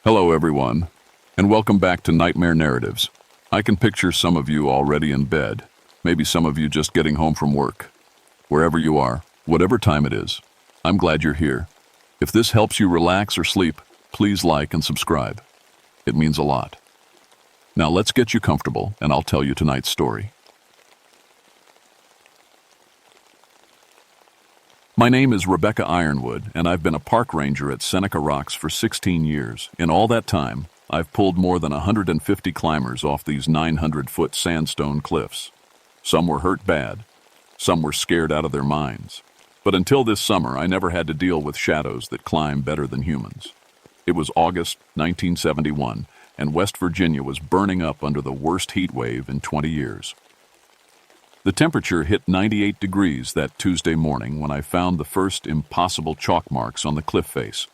Hello, everyone, and welcome back to Nightmare Narratives. I can picture some of you already in bed, maybe some of you just getting home from work. Wherever you are, whatever time it is, I'm glad you're here. If this helps you relax or sleep, please like and subscribe. It means a lot. Now let's get you comfortable, and I'll tell you tonight's story. My name is Rebecca Ironwood, and I've been a park ranger at Seneca Rocks for 16 years. In all that time, I've pulled more than 150 climbers off these 900-foot sandstone cliffs. Some were hurt bad, some were scared out of their minds. But until this summer, I never had to deal with shadows that climb better than humans. It was August 1971, and West Virginia was burning up under the worst heat wave in 20 years. The temperature hit 98 degrees that Tuesday morning when I found the first impossible chalk marks on the cliff face.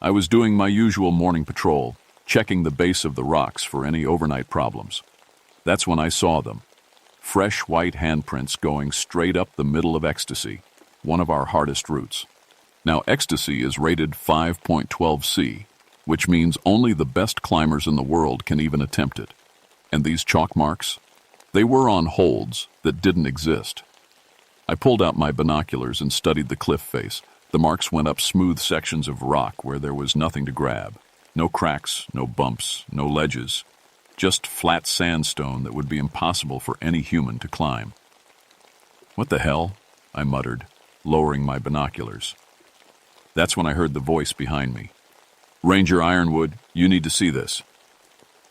I was doing my usual morning patrol, checking the base of the rocks for any overnight problems. That's when I saw them. Fresh white handprints going straight up the middle of Ecstasy, one of our hardest routes. Now, Ecstasy is rated 5.12C, which means only the best climbers in the world can even attempt it. And these chalk marks? They were on holds that didn't exist. I pulled out my binoculars and studied the cliff face. The marks went up smooth sections of rock where there was nothing to grab. No cracks, no bumps, no ledges. Just flat sandstone that would be impossible for any human to climb. "What the hell?" I muttered, lowering my binoculars. That's when I heard the voice behind me. "Ranger Ironwood, you need to see this."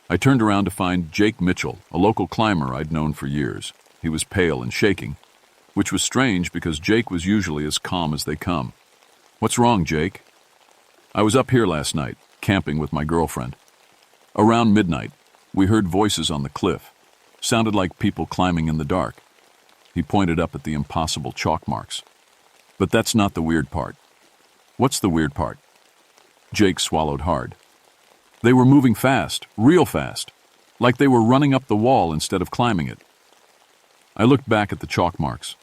I turned around to find Jake Mitchell, a local climber I'd known for years. He was pale and shaking, which was strange because Jake was usually as calm as they come. "What's wrong, Jake?" "I was up here last night, camping with my girlfriend. Around midnight, we heard voices on the cliff. Sounded like people climbing in the dark." He pointed up at the impossible chalk marks. "But that's not the weird part." "What's the weird part?" Jake swallowed hard. "They were moving fast, real fast, like they were running up the wall instead of climbing it." I looked back at the chalk marks.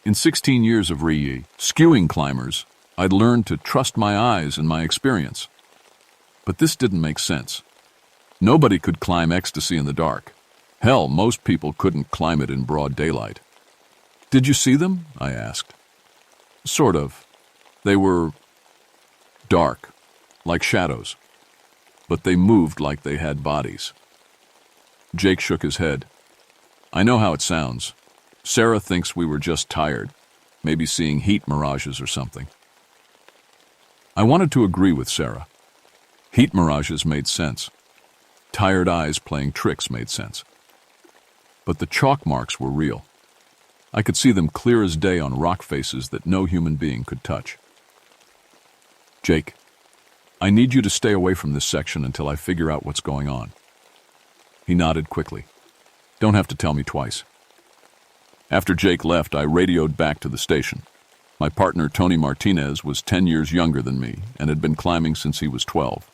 In 16 years of skewing climbers, I'd learned to trust my eyes and my experience. But this didn't make sense. Nobody could climb Ecstasy in the dark. Hell, most people couldn't climb it in broad daylight. "Did you see them?" I asked. "Sort of. They were dark, like shadows. But they moved like they had bodies." Jake shook his head. "I know how it sounds. Sarah thinks we were just tired, maybe seeing heat mirages or something." I wanted to agree with Sarah. Heat mirages made sense. Tired eyes playing tricks made sense. But the chalk marks were real. I could see them clear as day on rock faces that no human being could touch. "Jake, I need you to stay away from this section until I figure out what's going on." He nodded quickly. "Don't have to tell me twice." After Jake left, I radioed back to the station. My partner, Tony Martinez, was 10 years younger than me and had been climbing since he was 12.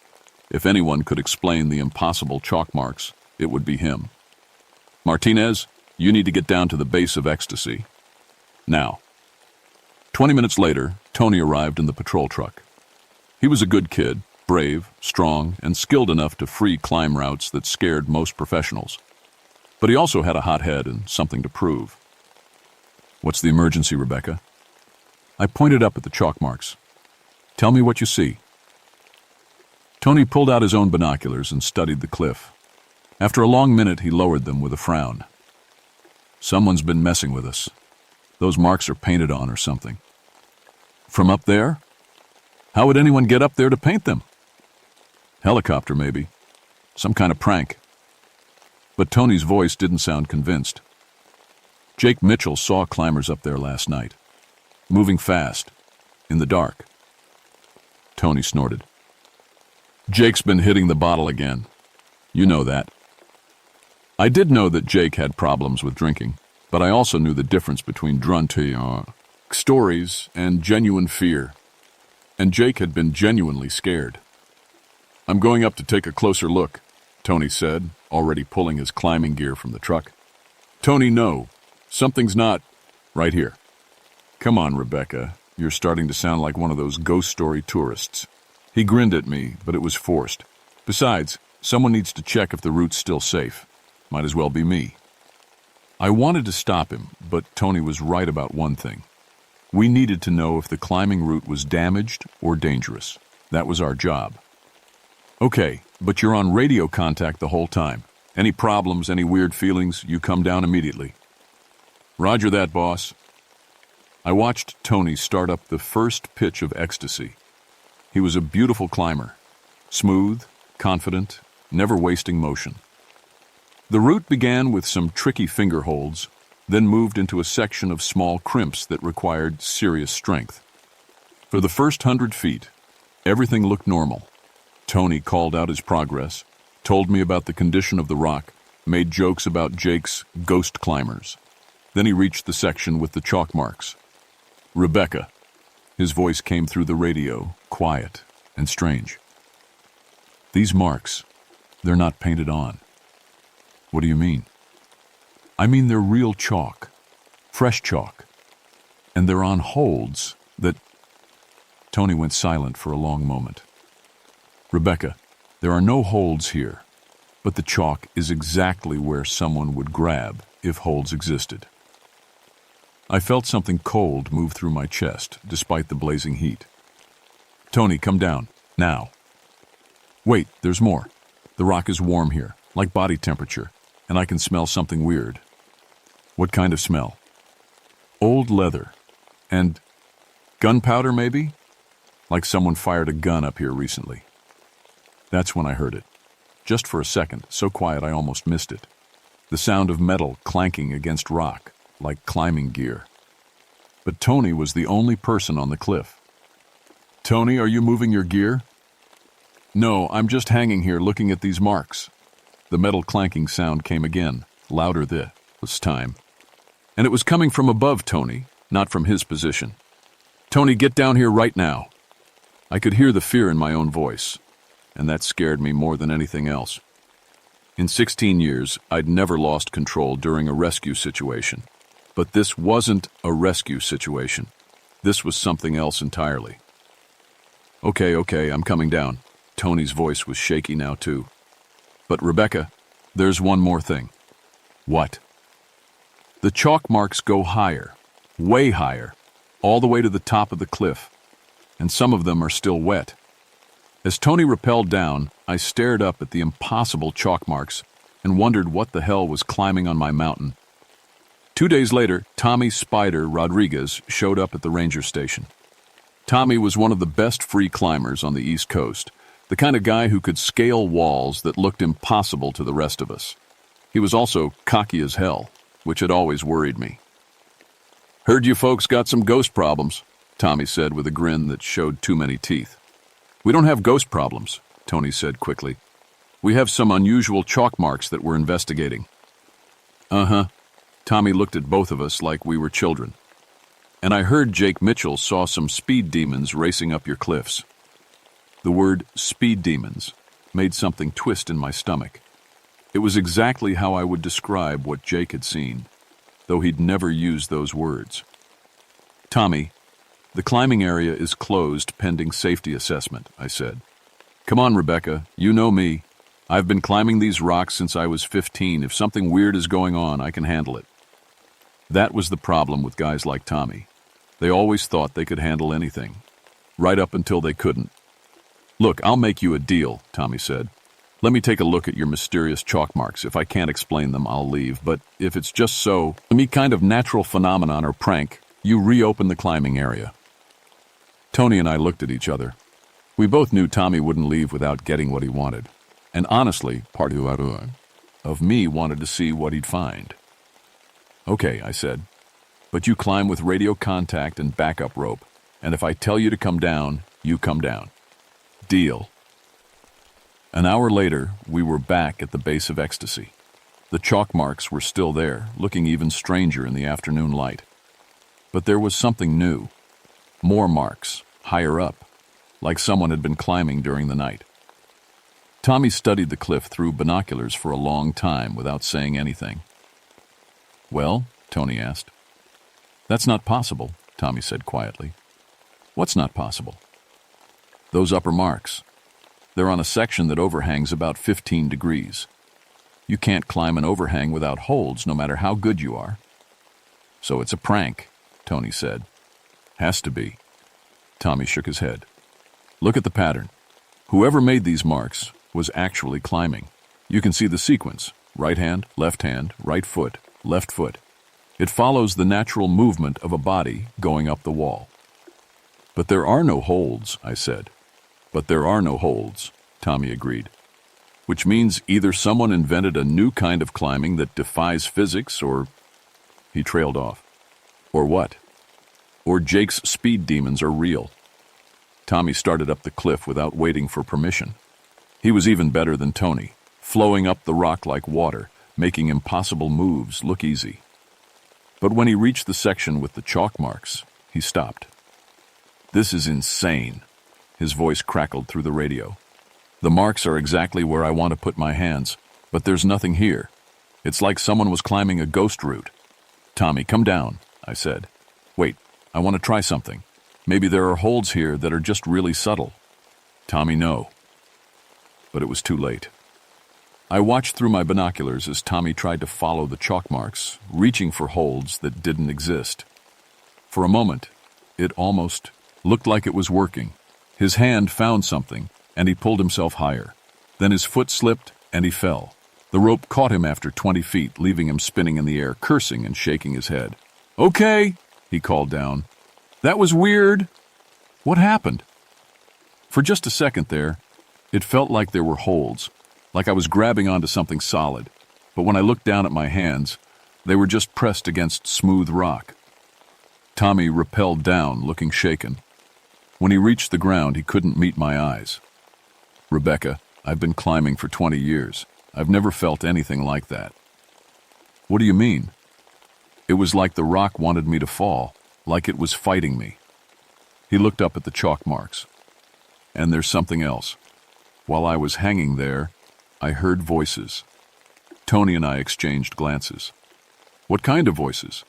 If anyone could explain the impossible chalk marks, it would be him. "Martinez, you need to get down to the base of Ecstasy. Now." 20 minutes later, Tony arrived in the patrol truck. He was a good kid, brave, strong, and skilled enough to free climb routes that scared most professionals. But he also had a hot head and something to prove. "What's the emergency, Rebecca?" I pointed up at the chalk marks. "Tell me what you see." Tony pulled out his own binoculars and studied the cliff. After a long minute, he lowered them with a frown. "Someone's been messing with us. Those marks are painted on or something." "From up there? How would anyone get up there to paint them?" "Helicopter, maybe. Some kind of prank." But Tony's voice didn't sound convinced. "Jake Mitchell saw climbers up there last night. Moving fast. In the dark." Tony snorted. "Jake's been hitting the bottle again. You know that." I did know that Jake had problems with drinking, but I also knew the difference between drunty stories and genuine fear. And Jake had been genuinely scared. "I'm going up to take a closer look," Tony said, already pulling his climbing gear from the truck. "Tony, no. Something's not right here." "Come on, Rebecca. You're starting to sound like one of those ghost story tourists." He grinned at me, but it was forced. Besides, someone needs to check if the route's still safe. Might as well be me. I wanted to stop him, but Tony was right about one thing. We needed to know if the climbing route was damaged or dangerous. That was our job. Okay, but you're on radio contact the whole time. Any problems, any weird feelings, you come down immediately. Roger that, boss. I watched Tony start up the first pitch of ecstasy. He was a beautiful climber. Smooth, confident, never wasting motion. The route began with some tricky finger holds, then moved into a section of small crimps that required serious strength. For the first 100 feet, everything looked normal. Tony called out his progress, told me about the condition of the rock, made jokes about Jake's ghost climbers. Then he reached the section with the chalk marks. Rebecca. His voice came through the radio, quiet and strange. These marks, they're not painted on. What do you mean? I mean they're real chalk, fresh chalk, and they're on holds that... Tony went silent for a long moment. Rebecca, there are no holds here, but the chalk is exactly where someone would grab if holds existed. I felt something cold move through my chest, despite the blazing heat. Tony, come down, now. Wait, there's more. The rock is warm here, like body temperature, and I can smell something weird. What kind of smell? Old leather. And gunpowder, maybe? Like someone fired a gun up here recently. That's when I heard it. Just for a second, so quiet I almost missed it. The sound of metal clanking against rock, like climbing gear. But Tony was the only person on the cliff. Tony, are you moving your gear? No, I'm just hanging here looking at these marks. The metal clanking sound came again, louder this time. And it was coming from above Tony, not from his position. Tony, get down here right now. I could hear the fear in my own voice, and that scared me more than anything else. In 16 years, I'd never lost control during a rescue situation. But this wasn't a rescue situation. This was something else entirely. Okay, I'm coming down. Tony's voice was shaky now too. But Rebecca, there's one more thing. What? The chalk marks go higher, way higher, all the way to the top of the cliff, and some of them are still wet. As Tony rappelled down, I stared up at the impossible chalk marks and wondered what the hell was climbing on my mountain. 2 days later, Tommy Spider Rodriguez showed up at the ranger station. Tommy was one of the best free climbers on the East Coast, the kind of guy who could scale walls that looked impossible to the rest of us. He was also cocky as hell, which had always worried me. Heard you folks got some ghost problems, Tommy said with a grin that showed too many teeth. We don't have ghost problems, Tony said quickly. We have some unusual chalk marks that we're investigating. Uh-huh. Tommy looked at both of us like we were children. And I heard Jake Mitchell saw some speed demons racing up your cliffs. The word speed demons made something twist in my stomach. It was exactly how I would describe what Jake had seen, though he'd never used those words. Tommy, the climbing area is closed pending safety assessment, I said. Come on, Rebecca, you know me. I've been climbing these rocks since I was 15. If something weird is going on, I can handle it. That was the problem with guys like Tommy. They always thought they could handle anything, right up until they couldn't. Look, I'll make you a deal, Tommy said. Let me take a look at your mysterious chalk marks. If I can't explain them, I'll leave. But if it's just so, some kind of natural phenomenon or prank, you reopen the climbing area. Tony and I looked at each other. We both knew Tommy wouldn't leave without getting what he wanted. And honestly, part of me wanted to see what he'd find. Okay, I said, but you climb with radio contact and backup rope, and if I tell you to come down, you come down. Deal. An hour later, we were back at the base of Ecstasy. The chalk marks were still there, looking even stranger in the afternoon light. But there was something new. More marks, higher up, like someone had been climbing during the night. Tommy studied the cliff through binoculars for a long time without saying anything. Well, Tony asked. That's not possible, Tommy said quietly. What's not possible? Those upper marks. They're on a section that overhangs about 15 degrees. You can't climb an overhang without holds, no matter how good you are. So it's a prank, Tony said. Has to be. Tommy shook his head. Look at the pattern. Whoever made these marks was actually climbing. You can see the sequence: right hand, right foot, left foot. It follows the natural movement of a body going up the wall. But there are no holds, I said. But there are no holds, Tommy agreed. Which means either someone invented a new kind of climbing that defies physics, or... He trailed off. Or what? Or Jake's speed demons are real. Tommy started up the cliff without waiting for permission. He was even better than Tony, flowing up the rock like water, making impossible moves look easy. But when he reached the section with the chalk marks, he stopped. This is insane. His voice crackled through the radio. The marks are exactly where I want to put my hands, but there's nothing here. It's like someone was climbing a ghost route. Tommy, come down, I said. Wait, I want to try something. Maybe there are holds here that are just really subtle. Tommy, no. But it was too late. I watched through my binoculars as Tommy tried to follow the chalk marks, reaching for holds that didn't exist. For a moment, it almost looked like it was working. His hand found something, and he pulled himself higher. Then his foot slipped, and he fell. The rope caught him after 20 feet, leaving him spinning in the air, cursing and shaking his head. Okay, he called down. That was weird. What happened? For just a second there, it felt like there were holds, like I was grabbing onto something solid. But when I looked down at my hands, they were just pressed against smooth rock. Tommy rappelled down, looking shaken. When he reached the ground, he couldn't meet my eyes. Rebecca, I've been climbing for 20 years. I've never felt anything like that. What do you mean? It was like the rock wanted me to fall, like it was fighting me. He looked up at the chalk marks. And there's something else. While I was hanging there, I heard voices. Tony and I exchanged glances. What kind of voices?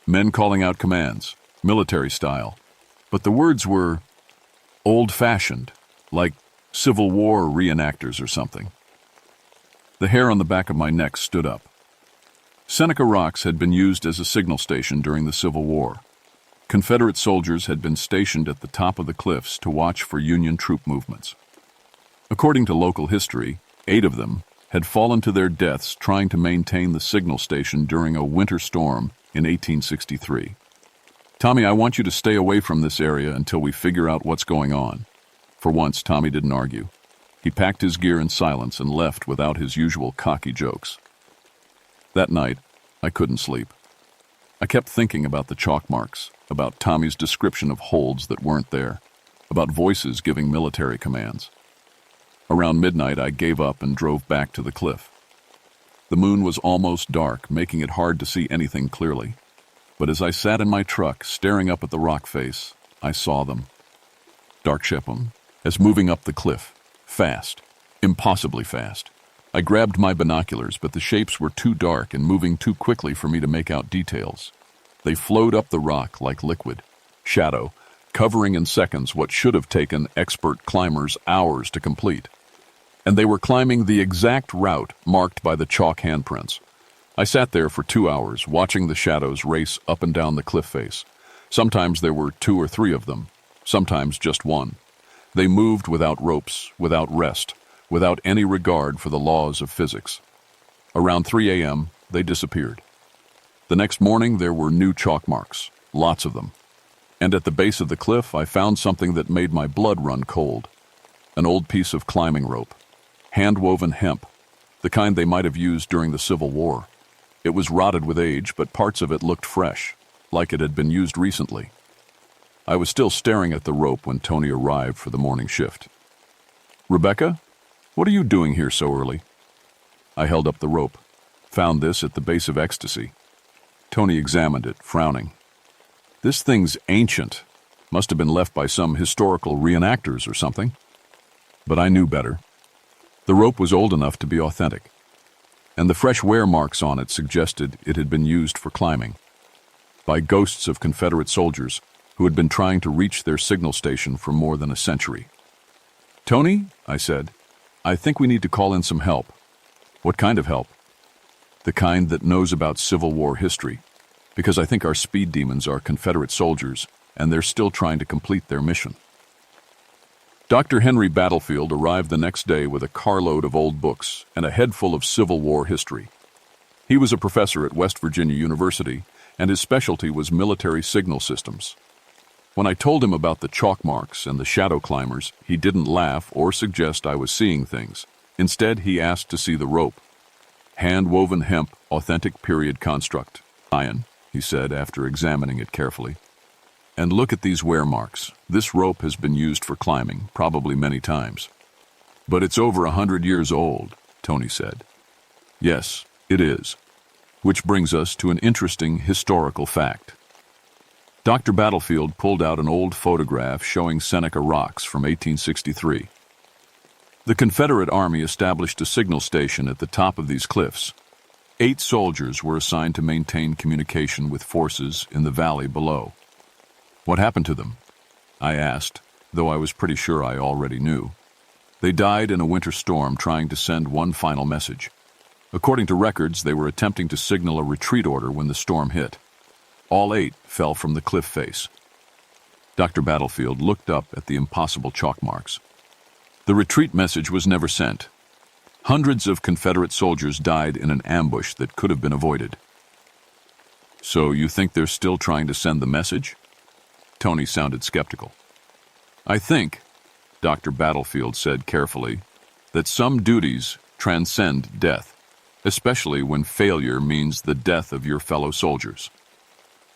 Men calling out commands, military style. But the words were old-fashioned, like Civil War reenactors or something. The hair on the back of my neck stood up. Seneca Rocks had been used as a signal station during the Civil War. Confederate soldiers had been stationed at the top of the cliffs to watch for Union troop movements. According to local history, 8 of them had fallen to their deaths trying to maintain the signal station during a winter storm in 1863. Tommy, I want you to stay away from this area until we figure out what's going on. For once, Tommy didn't argue. He packed his gear in silence and left without his usual cocky jokes. That night, I couldn't sleep. I kept thinking about the chalk marks, about Tommy's description of holds that weren't there, about voices giving military commands. Around midnight, I gave up and drove back to the cliff. The moon was almost dark, making it hard to see anything clearly. But as I sat in my truck, staring up at the rock face, I saw them. Dark Shepham, as moving up the cliff, fast, impossibly fast. I grabbed my binoculars, but the shapes were too dark and moving too quickly for me to make out details. They flowed up the rock like liquid, shadow, covering in seconds what should have taken expert climbers hours to complete. And they were climbing the exact route marked by the chalk handprints. I sat there for 2 hours, watching the shadows race up and down the cliff face. Sometimes there were 2 or 3 of them, sometimes just one. They moved without ropes, without rest, without any regard for the laws of physics. Around 3 a.m., they disappeared. The next morning, there were new chalk marks, lots of them. And at the base of the cliff, I found something that made my blood run cold. An old piece of climbing rope, hand-woven hemp, the kind they might have used during the Civil War. It was rotted with age, but parts of it looked fresh, like it had been used recently. I was still staring at the rope when Tony arrived for the morning shift. Rebecca, what are you doing here so early? I held up the rope. Found this at the base of Ecstasy. Tony examined it, frowning. This thing's ancient. Must have been left by some historical reenactors or something. But I knew better. The rope was old enough to be authentic, and the fresh wear marks on it suggested it had been used for climbing by ghosts of Confederate soldiers who had been trying to reach their signal station for more than a century. "Tony," I said, "I think we need to call in some help." "What kind of help?" "The kind that knows about Civil War history, because I think our speed demons are Confederate soldiers, and they're still trying to complete their mission." Dr. Henry Battlefield arrived the next day with a carload of old books and a head full of Civil War history. He was a professor at West Virginia University, and his specialty was military signal systems. When I told him about the chalk marks and the shadow climbers, he didn't laugh or suggest I was seeing things. Instead, he asked to see the rope. "Hand-woven hemp, authentic period construct. Iron," he said after examining it carefully. "And look at these wear marks. This rope has been used for climbing, probably many times." "But it's over 100 years old," Tony said. "Yes, it is. Which brings us to an interesting historical fact." Dr. Battlefield pulled out an old photograph showing Seneca Rocks from 1863. The Confederate Army established a signal station at the top of these cliffs. 8 soldiers were assigned to maintain communication with forces in the valley below. "What happened to them?" I asked, though I was pretty sure I already knew. "They died in a winter storm trying to send one final message. According to records, they were attempting to signal a retreat order when the storm hit. All 8 fell from the cliff face." Dr. Battlefield looked up at the impossible chalk marks. "The retreat message was never sent. Hundreds of Confederate soldiers died in an ambush that could have been avoided." "So you think they're still trying to send the message?" Tony sounded skeptical. "I think," Dr. Battlefield said carefully, "that some duties transcend death, especially when failure means the death of your fellow soldiers."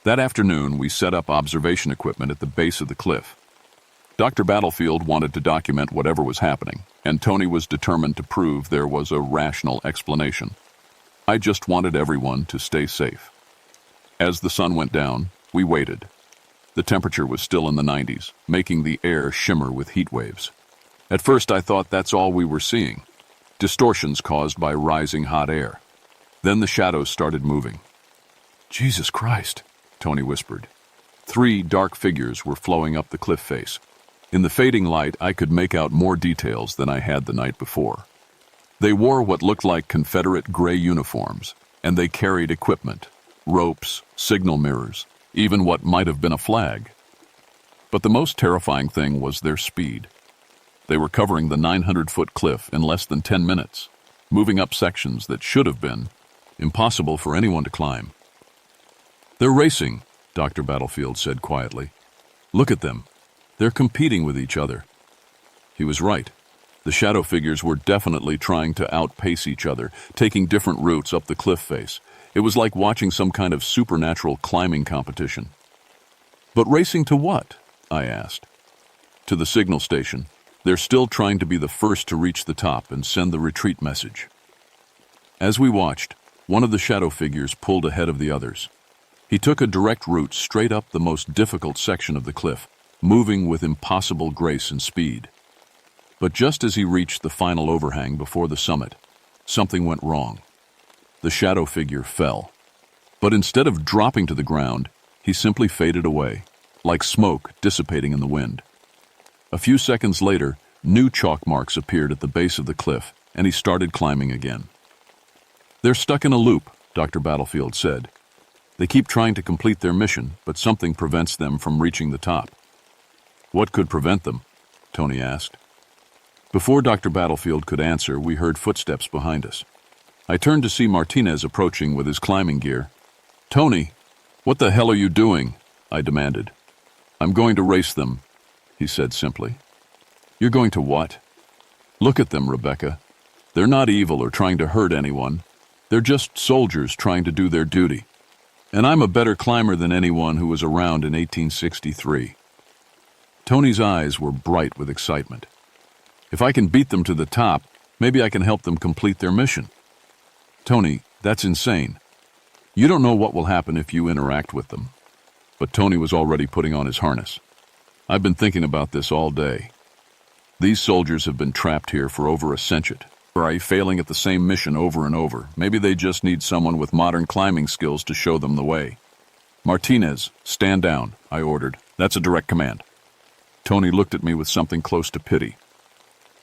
That afternoon, we set up observation equipment at the base of the cliff. Dr. Battlefield wanted to document whatever was happening, and Tony was determined to prove there was a rational explanation. I just wanted everyone to stay safe. As the sun went down, we waited. The temperature was still in the 90s, making the air shimmer with heat waves. At first, I thought that's all we were seeing, distortions caused by rising hot air. Then the shadows started moving. "Jesus Christ," Tony whispered. 3 dark figures were flowing up the cliff face. In the fading light, I could make out more details than I had the night before. They wore what looked like Confederate gray uniforms, and they carried equipment, ropes, signal mirrors, even what might have been a flag. But the most terrifying thing was their speed. They were covering the 900-foot cliff in less than 10 minutes, moving up sections that should have been impossible for anyone to climb. "They're racing," Dr. Battlefield said quietly. "Look at them. They're competing with each other." He was right. The shadow figures were definitely trying to outpace each other, taking different routes up the cliff face. It was like watching some kind of supernatural climbing competition. "But racing to what?" I asked. "To the signal station. They're still trying to be the first to reach the top and send the retreat message." As we watched, one of the shadow figures pulled ahead of the others. He took a direct route straight up the most difficult section of the cliff, moving with impossible grace and speed. But just as he reached the final overhang before the summit, something went wrong. The shadow figure fell. But instead of dropping to the ground, he simply faded away, like smoke dissipating in the wind. A few seconds later, new chalk marks appeared at the base of the cliff, and he started climbing again. "They're stuck in a loop," Dr. Battlefield said. "They keep trying to complete their mission, but something prevents them from reaching the top." "What could prevent them?" Tony asked. Before Dr. Battlefield could answer, we heard footsteps behind us. I turned to see Martinez approaching with his climbing gear. "Tony, what the hell are you doing?" I demanded. "I'm going to race them," he said simply. "You're going to what?" "Look at them, Rebecca. They're not evil or trying to hurt anyone. They're just soldiers trying to do their duty. And I'm a better climber than anyone who was around in 1863. Tony's eyes were bright with excitement. "If I can beat them to the top, maybe I can help them complete their mission." "Tony, that's insane. You don't know what will happen if you interact with them." But Tony was already putting on his harness. "I've been thinking about this all day. These soldiers have been trapped here for over a century, failing at the same mission over and over. Maybe they just need someone with modern climbing skills to show them the way." "Martinez, stand down," I ordered. "That's a direct command." Tony looked at me with something close to pity.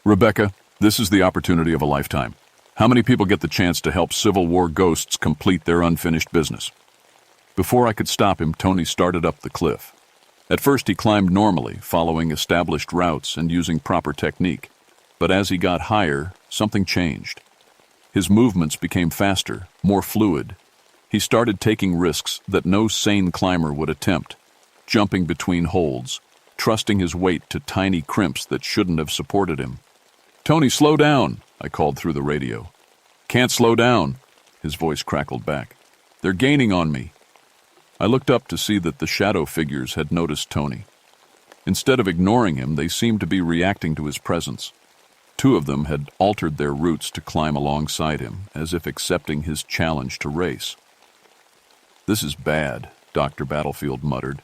Rebecca, this is the opportunity of a lifetime. How many people get the chance to help Civil War ghosts complete their unfinished business? Before I could stop him, Tony started up the cliff. At first he climbed normally, following established routes and using proper technique. But as he got higher, something changed. His movements became faster, more fluid. He started taking risks that no sane climber would attempt, jumping between holds, trusting his weight to tiny crimps that shouldn't have supported him. "Tony, slow down," I called through the radio. "Can't slow down," his voice crackled back. "They're gaining on me." I looked up to see that the shadow figures had noticed Tony. Instead of ignoring him, they seemed to be reacting to his presence. Two of them had altered their routes to climb alongside him, as if accepting his challenge to race. "This is bad," Dr. Battlefield muttered.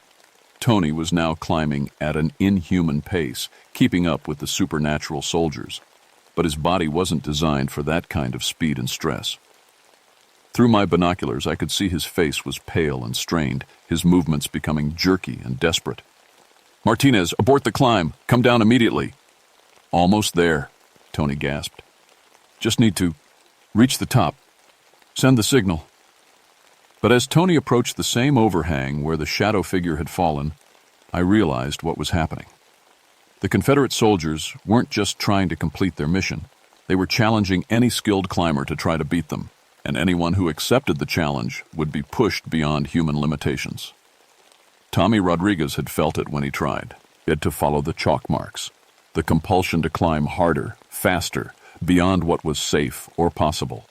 Tony was now climbing at an inhuman pace, keeping up with the supernatural soldiers. But his body wasn't designed for that kind of speed and stress. Through my binoculars, I could see his face was pale and strained, his movements becoming jerky and desperate. "Martinez, abort the climb. Come down immediately." "Almost there," Tony gasped. "Just need to reach the top. Send the signal." But as Tony approached the same overhang where the shadow figure had fallen, I realized what was happening. The Confederate soldiers weren't just trying to complete their mission. They were challenging any skilled climber to try to beat them, and anyone who accepted the challenge would be pushed beyond human limitations. Tommy Rodriguez had felt it when he tried. He had to follow the chalk marks, the compulsion to climb harder, faster, beyond what was safe or possible.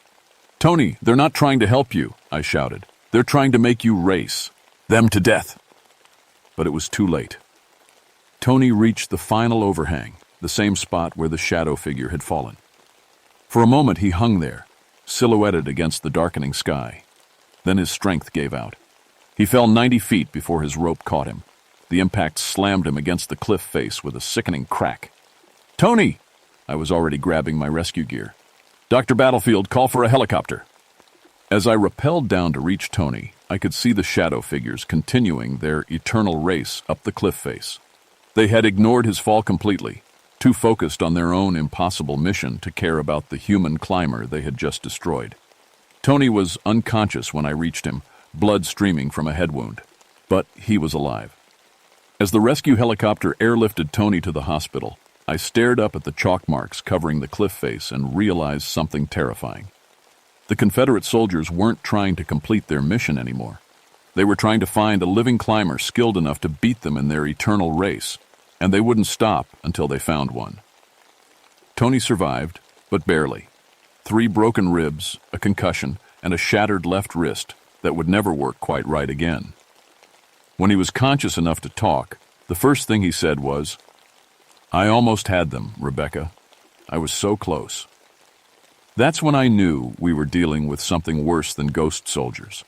"Tony, they're not trying to help you," I shouted. "They're trying to make you race. Them to death." But it was too late. Tony reached the final overhang, the same spot where the shadow figure had fallen. For a moment he hung there, silhouetted against the darkening sky. Then his strength gave out. He fell 90 feet before his rope caught him. The impact slammed him against the cliff face with a sickening crack. "Tony!" I was already grabbing my rescue gear. "Dr. Battlefield, call for a helicopter." As I rappelled down to reach Tony, I could see the shadow figures continuing their eternal race up the cliff face. They had ignored his fall completely, too focused on their own impossible mission to care about the human climber they had just destroyed. Tony was unconscious when I reached him, blood streaming from a head wound. But he was alive. As the rescue helicopter airlifted Tony to the hospital, I stared up at the chalk marks covering the cliff face and realized something terrifying. The Confederate soldiers weren't trying to complete their mission anymore. They were trying to find a living climber skilled enough to beat them in their eternal race, and they wouldn't stop until they found one. Tony survived, but barely. 3 broken ribs, a concussion, and a shattered left wrist that would never work quite right again. When he was conscious enough to talk, the first thing he said was, "I almost had them, Rebecca. I was so close." That's when I knew we were dealing with something worse than ghost soldiers.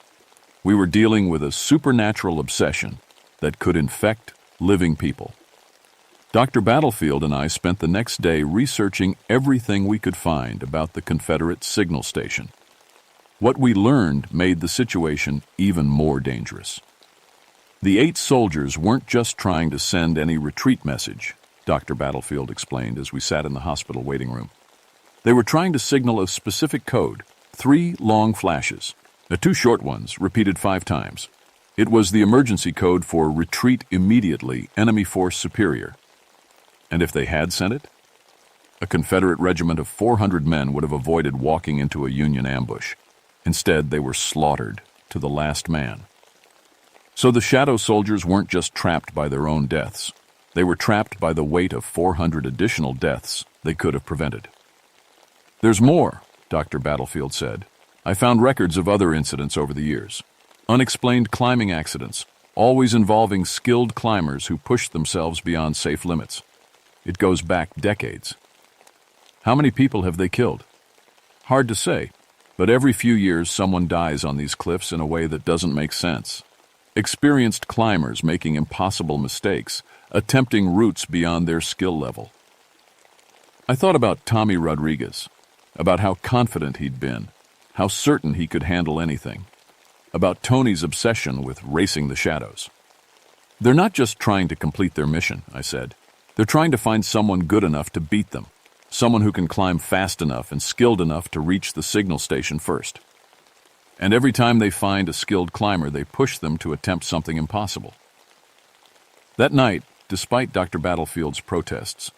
We were dealing with a supernatural obsession that could infect living people. Dr. Battlefield and I spent the next day researching everything we could find about the Confederate signal station. What we learned made the situation even more dangerous. The 8 soldiers weren't just trying to send any retreat message, Dr. Battlefield explained as we sat in the hospital waiting room. They were trying to signal a specific code, 3 long flashes, the 2 short ones repeated 5 times. It was the emergency code for retreat immediately, enemy force superior. And if they had sent it, a Confederate regiment of 400 men would have avoided walking into a Union ambush. Instead, they were slaughtered to the last man. So the shadow soldiers weren't just trapped by their own deaths. They were trapped by the weight of 400 additional deaths they could have prevented. "There's more," Dr. Battlefield said. "I found records of other incidents over the years. Unexplained climbing accidents, always involving skilled climbers who pushed themselves beyond safe limits. It goes back decades." "How many people have they killed?" "Hard to say, but every few years someone dies on these cliffs in a way that doesn't make sense. Experienced climbers making impossible mistakes, attempting routes beyond their skill level." I thought about Tommy Rodriguez, about how confident he'd been, how certain he could handle anything, about Tony's obsession with racing the shadows. "They're not just trying to complete their mission," I said. "They're trying to find someone good enough to beat them, Someone who can climb fast enough and skilled enough to reach the signal station first. And every time they find a skilled climber, they push them to attempt something impossible. That night, despite Dr. Battlefield's protests,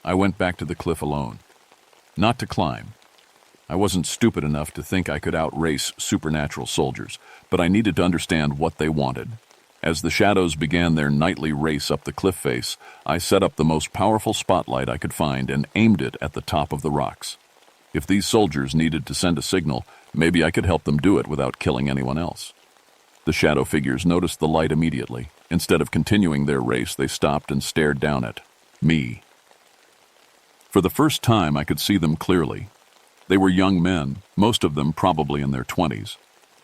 I went back to the cliff alone. Not to climb. I wasn't stupid enough to think I could outrace supernatural soldiers, but I needed to understand what they wanted. As the shadows began their nightly race up the cliff face, I set up the most powerful spotlight I could find and aimed it at the top of the rocks. If these soldiers needed to send a signal, maybe I could help them do it without killing anyone else. The shadow figures noticed the light immediately. Instead of continuing their race, they stopped and stared down at me. For the first time, I could see them clearly. They were young men, most of them probably in their 20s.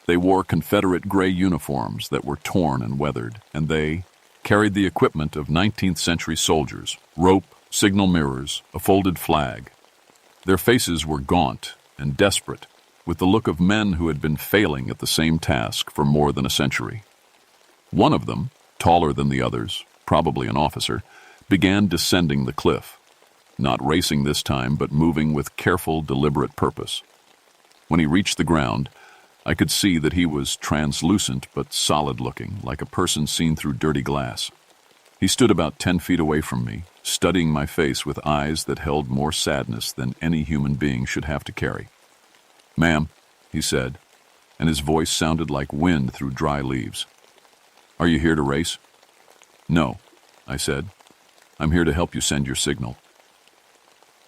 They wore Confederate gray uniforms that were torn and weathered, and they carried the equipment of 19th century soldiers: rope, signal mirrors, a folded flag. Their faces were gaunt and desperate, with the look of men who had been failing at the same task for more than a century. One of them, taller than the others, probably an officer, began descending the cliff, not racing this time, but moving with careful, deliberate purpose. When he reached the ground, I could see that he was translucent but solid-looking, like a person seen through dirty glass. He stood about 10 feet away from me, studying my face with eyes that held more sadness than any human being should have to carry. "Ma'am," he said, and his voice sounded like wind through dry leaves. "Are you here to race?" "No," I said. "I'm here to help you send your signal."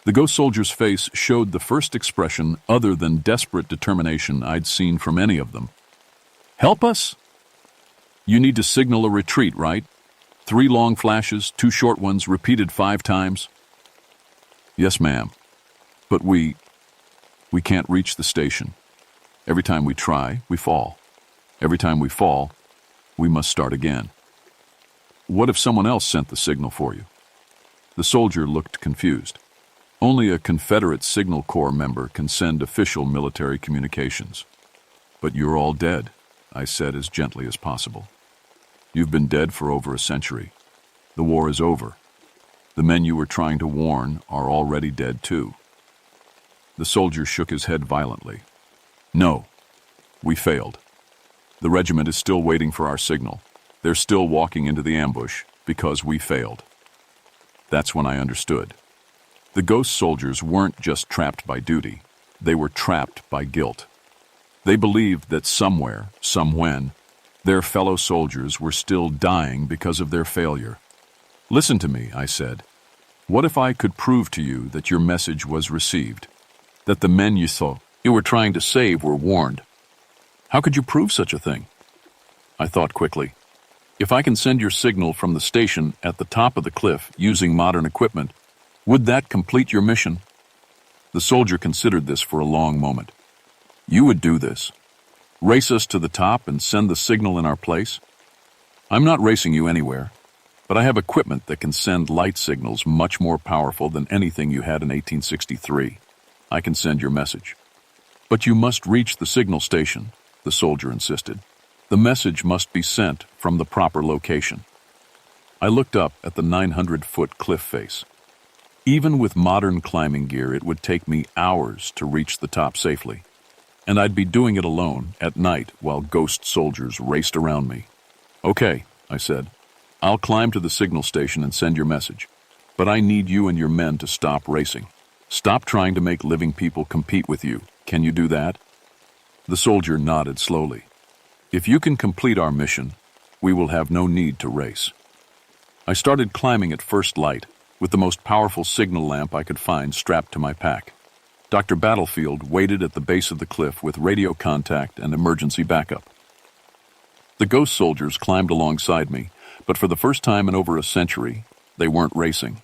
The ghost soldier's face showed the first expression other than desperate determination I'd seen from any of them. "Help us? You need to signal a retreat, right? 3 long flashes, 2 short ones, repeated 5 times?" "Yes, ma'am. But we can't reach the station. Every time we try, we fall. Every time we fall, we must start again." "What if someone else sent the signal for you?" The soldier looked confused. "Only a Confederate Signal Corps member can send official military communications." "But you're all dead," I said as gently as possible. "You've been dead for over a century. The war is over. The men you were trying to warn are already dead too." The soldier shook his head violently. "No, we failed. The regiment is still waiting for our signal. They're still walking into the ambush because we failed." That's when I understood. The ghost soldiers weren't just trapped by duty. They were trapped by guilt. They believed that somewhere, somewhen, their fellow soldiers were still dying because of their failure. "Listen to me," I said. "What if I could prove to you that your message was received? That the men you were trying to save were warned? How could you prove such a thing?" I thought quickly. "If I can send your signal from the station at the top of the cliff using modern equipment, would that complete your mission?" The soldier considered this for a long moment. "You would do this? Race us to the top and send the signal in our place?" "I'm not racing you anywhere, but I have equipment that can send light signals much more powerful than anything you had in 1863. I can send your message." "But you must reach the signal station," the soldier insisted. "The message must be sent from the proper location." I looked up at the 900-foot cliff face. Even with modern climbing gear, it would take me hours to reach the top safely. And I'd be doing it alone, at night, while ghost soldiers raced around me. "Okay," I said. "I'll climb to the signal station and send your message. But I need you and your men to stop racing. Stop trying to make living people compete with you. Can you do that?" The soldier nodded slowly. "If you can complete our mission, we will have no need to race." I started climbing at first light, with the most powerful signal lamp I could find strapped to my pack. Dr. Battlefield waited at the base of the cliff with radio contact and emergency backup. The ghost soldiers climbed alongside me, but for the first time in over a century, they weren't racing.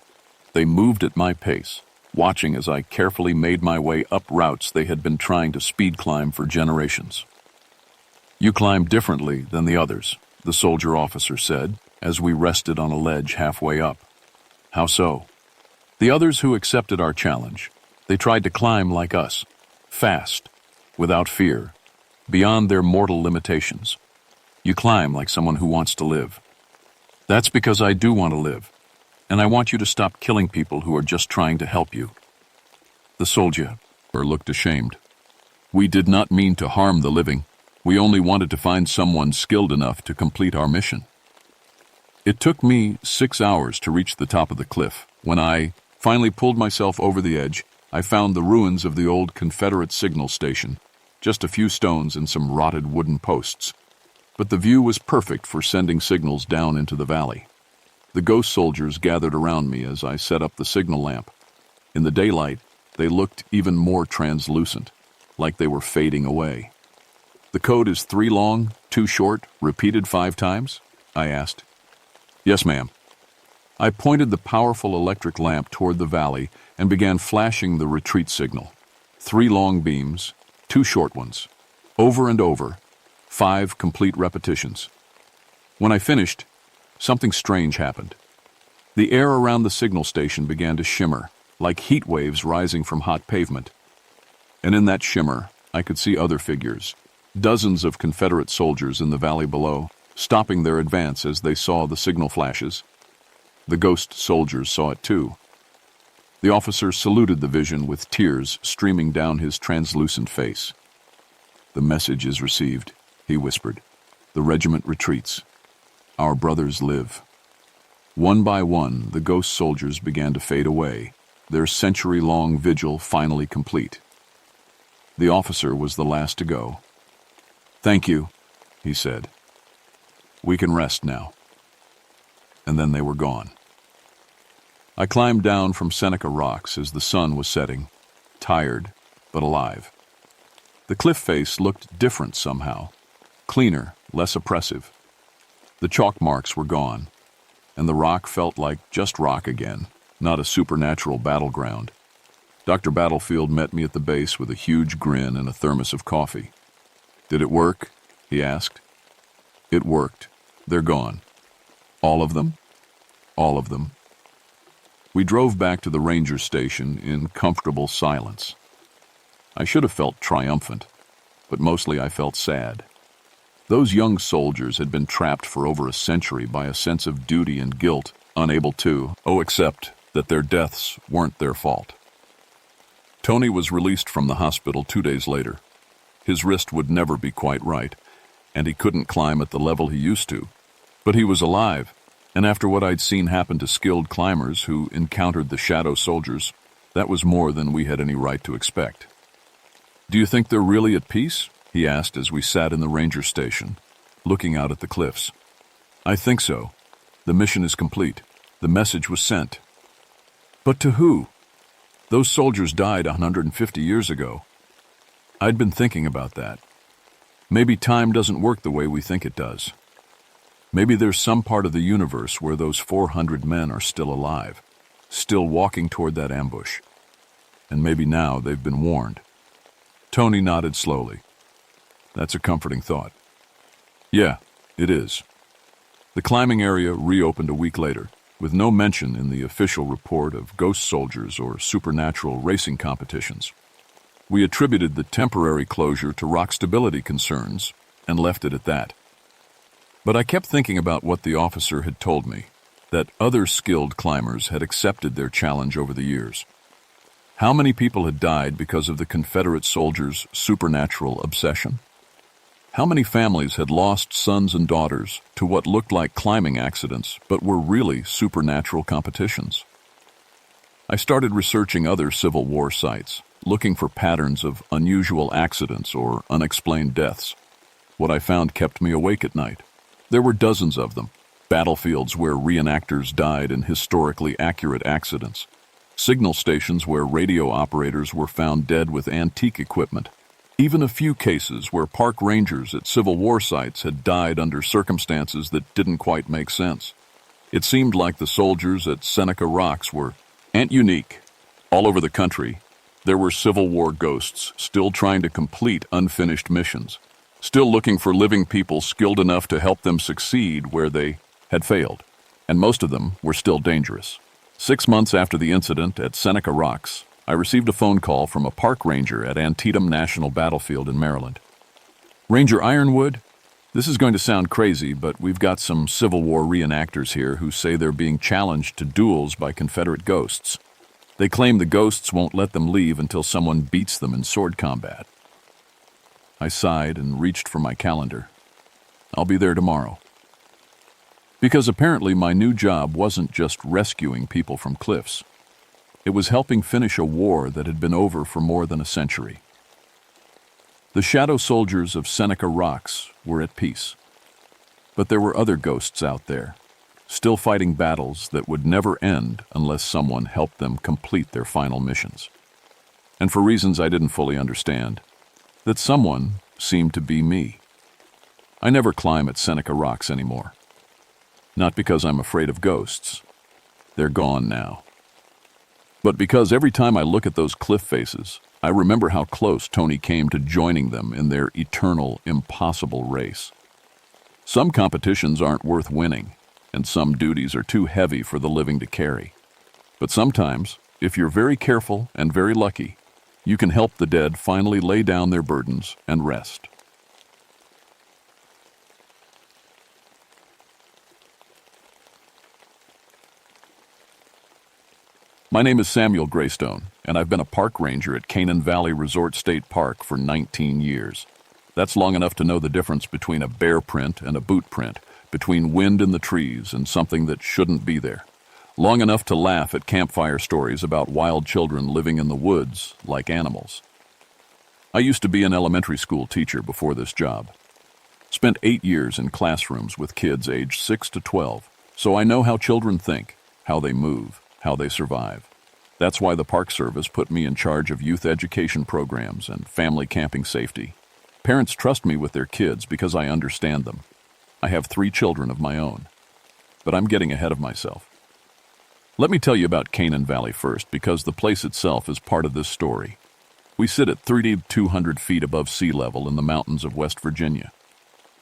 They moved at my pace, watching as I carefully made my way up routes they had been trying to speed climb for generations. "You climb differently than the others," the soldier officer said, as we rested on a ledge halfway up. "How so?" "The others who accepted our challenge, they tried to climb like us, fast, without fear, beyond their mortal limitations. You climb like someone who wants to live." "That's because I do want to live, and I want you to stop killing people who are just trying to help you." The soldier looked ashamed. We did not mean to harm the living. We only wanted to find someone skilled enough to complete our mission. It took me 6 hours to reach the top of the cliff. When I finally pulled myself over the edge, I found the ruins of the old Confederate signal station, just a few stones and some rotted wooden posts. But the view was perfect for sending signals down into the valley. The ghost soldiers gathered around me as I set up the signal lamp. In the daylight, they looked even more translucent, like they were fading away. The code is 3 long, 2 short, repeated 5 times? I asked. Yes, ma'am. I pointed the powerful electric lamp toward the valley and began flashing the retreat signal. 3 long beams, 2 short ones. Over and over, 5 complete repetitions. When I finished, something strange happened. The air around the signal station began to shimmer, like heat waves rising from hot pavement. And in that shimmer, I could see other figures, dozens of Confederate soldiers in the valley below, stopping their advance as they saw the signal flashes. The ghost soldiers saw it too. The officer saluted the vision with tears streaming down his translucent face. The message is received, he whispered. The regiment retreats. Our brothers live. One by one, the ghost soldiers began to fade away, their century-long vigil finally complete. The officer was the last to go. Thank you, he said. We can rest now. And then they were gone. I climbed down from Seneca Rocks as the sun was setting, tired but alive. The cliff face looked different somehow, cleaner, less oppressive. The chalk marks were gone, and the rock felt like just rock again, not a supernatural battleground. Dr. Battlefield met me at the base with a huge grin and a thermos of coffee. Did it work? He asked. It worked. They're gone. All of them? All of them. We drove back to the ranger station in comfortable silence. I should have felt triumphant, but mostly I felt sad. Those young soldiers had been trapped for over a century by a sense of duty and guilt, unable to, accept that their deaths weren't their fault. Tony was released from the hospital 2 days later. His wrist would never be quite right, and he couldn't climb at the level he used to. But he was alive, and after what I'd seen happen to skilled climbers who encountered the shadow soldiers, that was more than we had any right to expect. Do you think they're really at peace? He asked as we sat in the ranger station, looking out at the cliffs. I think so. The mission is complete. The message was sent. But to who? Those soldiers died 150 years ago. I'd been thinking about that. Maybe time doesn't work the way we think it does. Maybe there's some part of the universe where those 400 men are still alive, still walking toward that ambush. And maybe now they've been warned. Tony nodded slowly. That's a comforting thought. Yeah, it is. The climbing area reopened a week later, with no mention in the official report of ghost soldiers or supernatural racing competitions. We attributed the temporary closure to rock stability concerns and left it at that. But I kept thinking about what the officer had told me, that other skilled climbers had accepted their challenge over the years. How many people had died because of the Confederate soldiers' supernatural obsession? How many families had lost sons and daughters to what looked like climbing accidents but were really supernatural competitions? I started researching other Civil War sites, looking for patterns of unusual accidents or unexplained deaths. What I found kept me awake at night. There were dozens of them, battlefields where reenactors died in historically accurate accidents, signal stations where radio operators were found dead with antique equipment, even a few cases where park rangers at Civil War sites had died under circumstances that didn't quite make sense. It seemed like the soldiers at Seneca Rocks were unique. All over the country, there were Civil War ghosts still trying to complete unfinished missions, still looking for living people skilled enough to help them succeed where they had failed, and most of them were still dangerous. 6 months after the incident at Seneca Rocks, I received a phone call from a park ranger at Antietam National Battlefield in Maryland. Ranger Ironwood, this is going to sound crazy, but we've got some Civil War reenactors here who say they're being challenged to duels by Confederate ghosts. They claim the ghosts won't let them leave until someone beats them in sword combat. I sighed and reached for my calendar. I'll be there tomorrow. Because apparently my new job wasn't just rescuing people from cliffs. It was helping finish a war that had been over for more than a century. The shadow soldiers of Seneca Rocks were at peace. But there were other ghosts out there, still fighting battles that would never end unless someone helped them complete their final missions. And for reasons I didn't fully understand, that someone seemed to be me. I never climb at Seneca Rocks anymore. Not because I'm afraid of ghosts. They're gone now. But because every time I look at those cliff faces, I remember how close Tony came to joining them in their eternal, impossible race. Some competitions aren't worth winning, and some duties are too heavy for the living to carry. But sometimes, if you're very careful and very lucky, you can help the dead finally lay down their burdens and rest. My name is Samuel Greystone, and I've been a park ranger at Canaan Valley Resort State Park for 19 years. That's long enough to know the difference between a bear print and a boot print, between wind in the trees and something that shouldn't be there. Long enough to laugh at campfire stories about wild children living in the woods like animals. I used to be an elementary school teacher before this job. Spent 8 years in classrooms with kids aged 6 to 12, so I know how children think, how they move, how they survive. That's why the Park Service put me in charge of youth education programs and family camping safety. Parents trust me with their kids because I understand them. I have 3 children of my own. But I'm getting ahead of myself. Let me tell you about Canaan Valley first, because the place itself is part of this story. We sit at 3,200 feet above sea level in the mountains of West Virginia.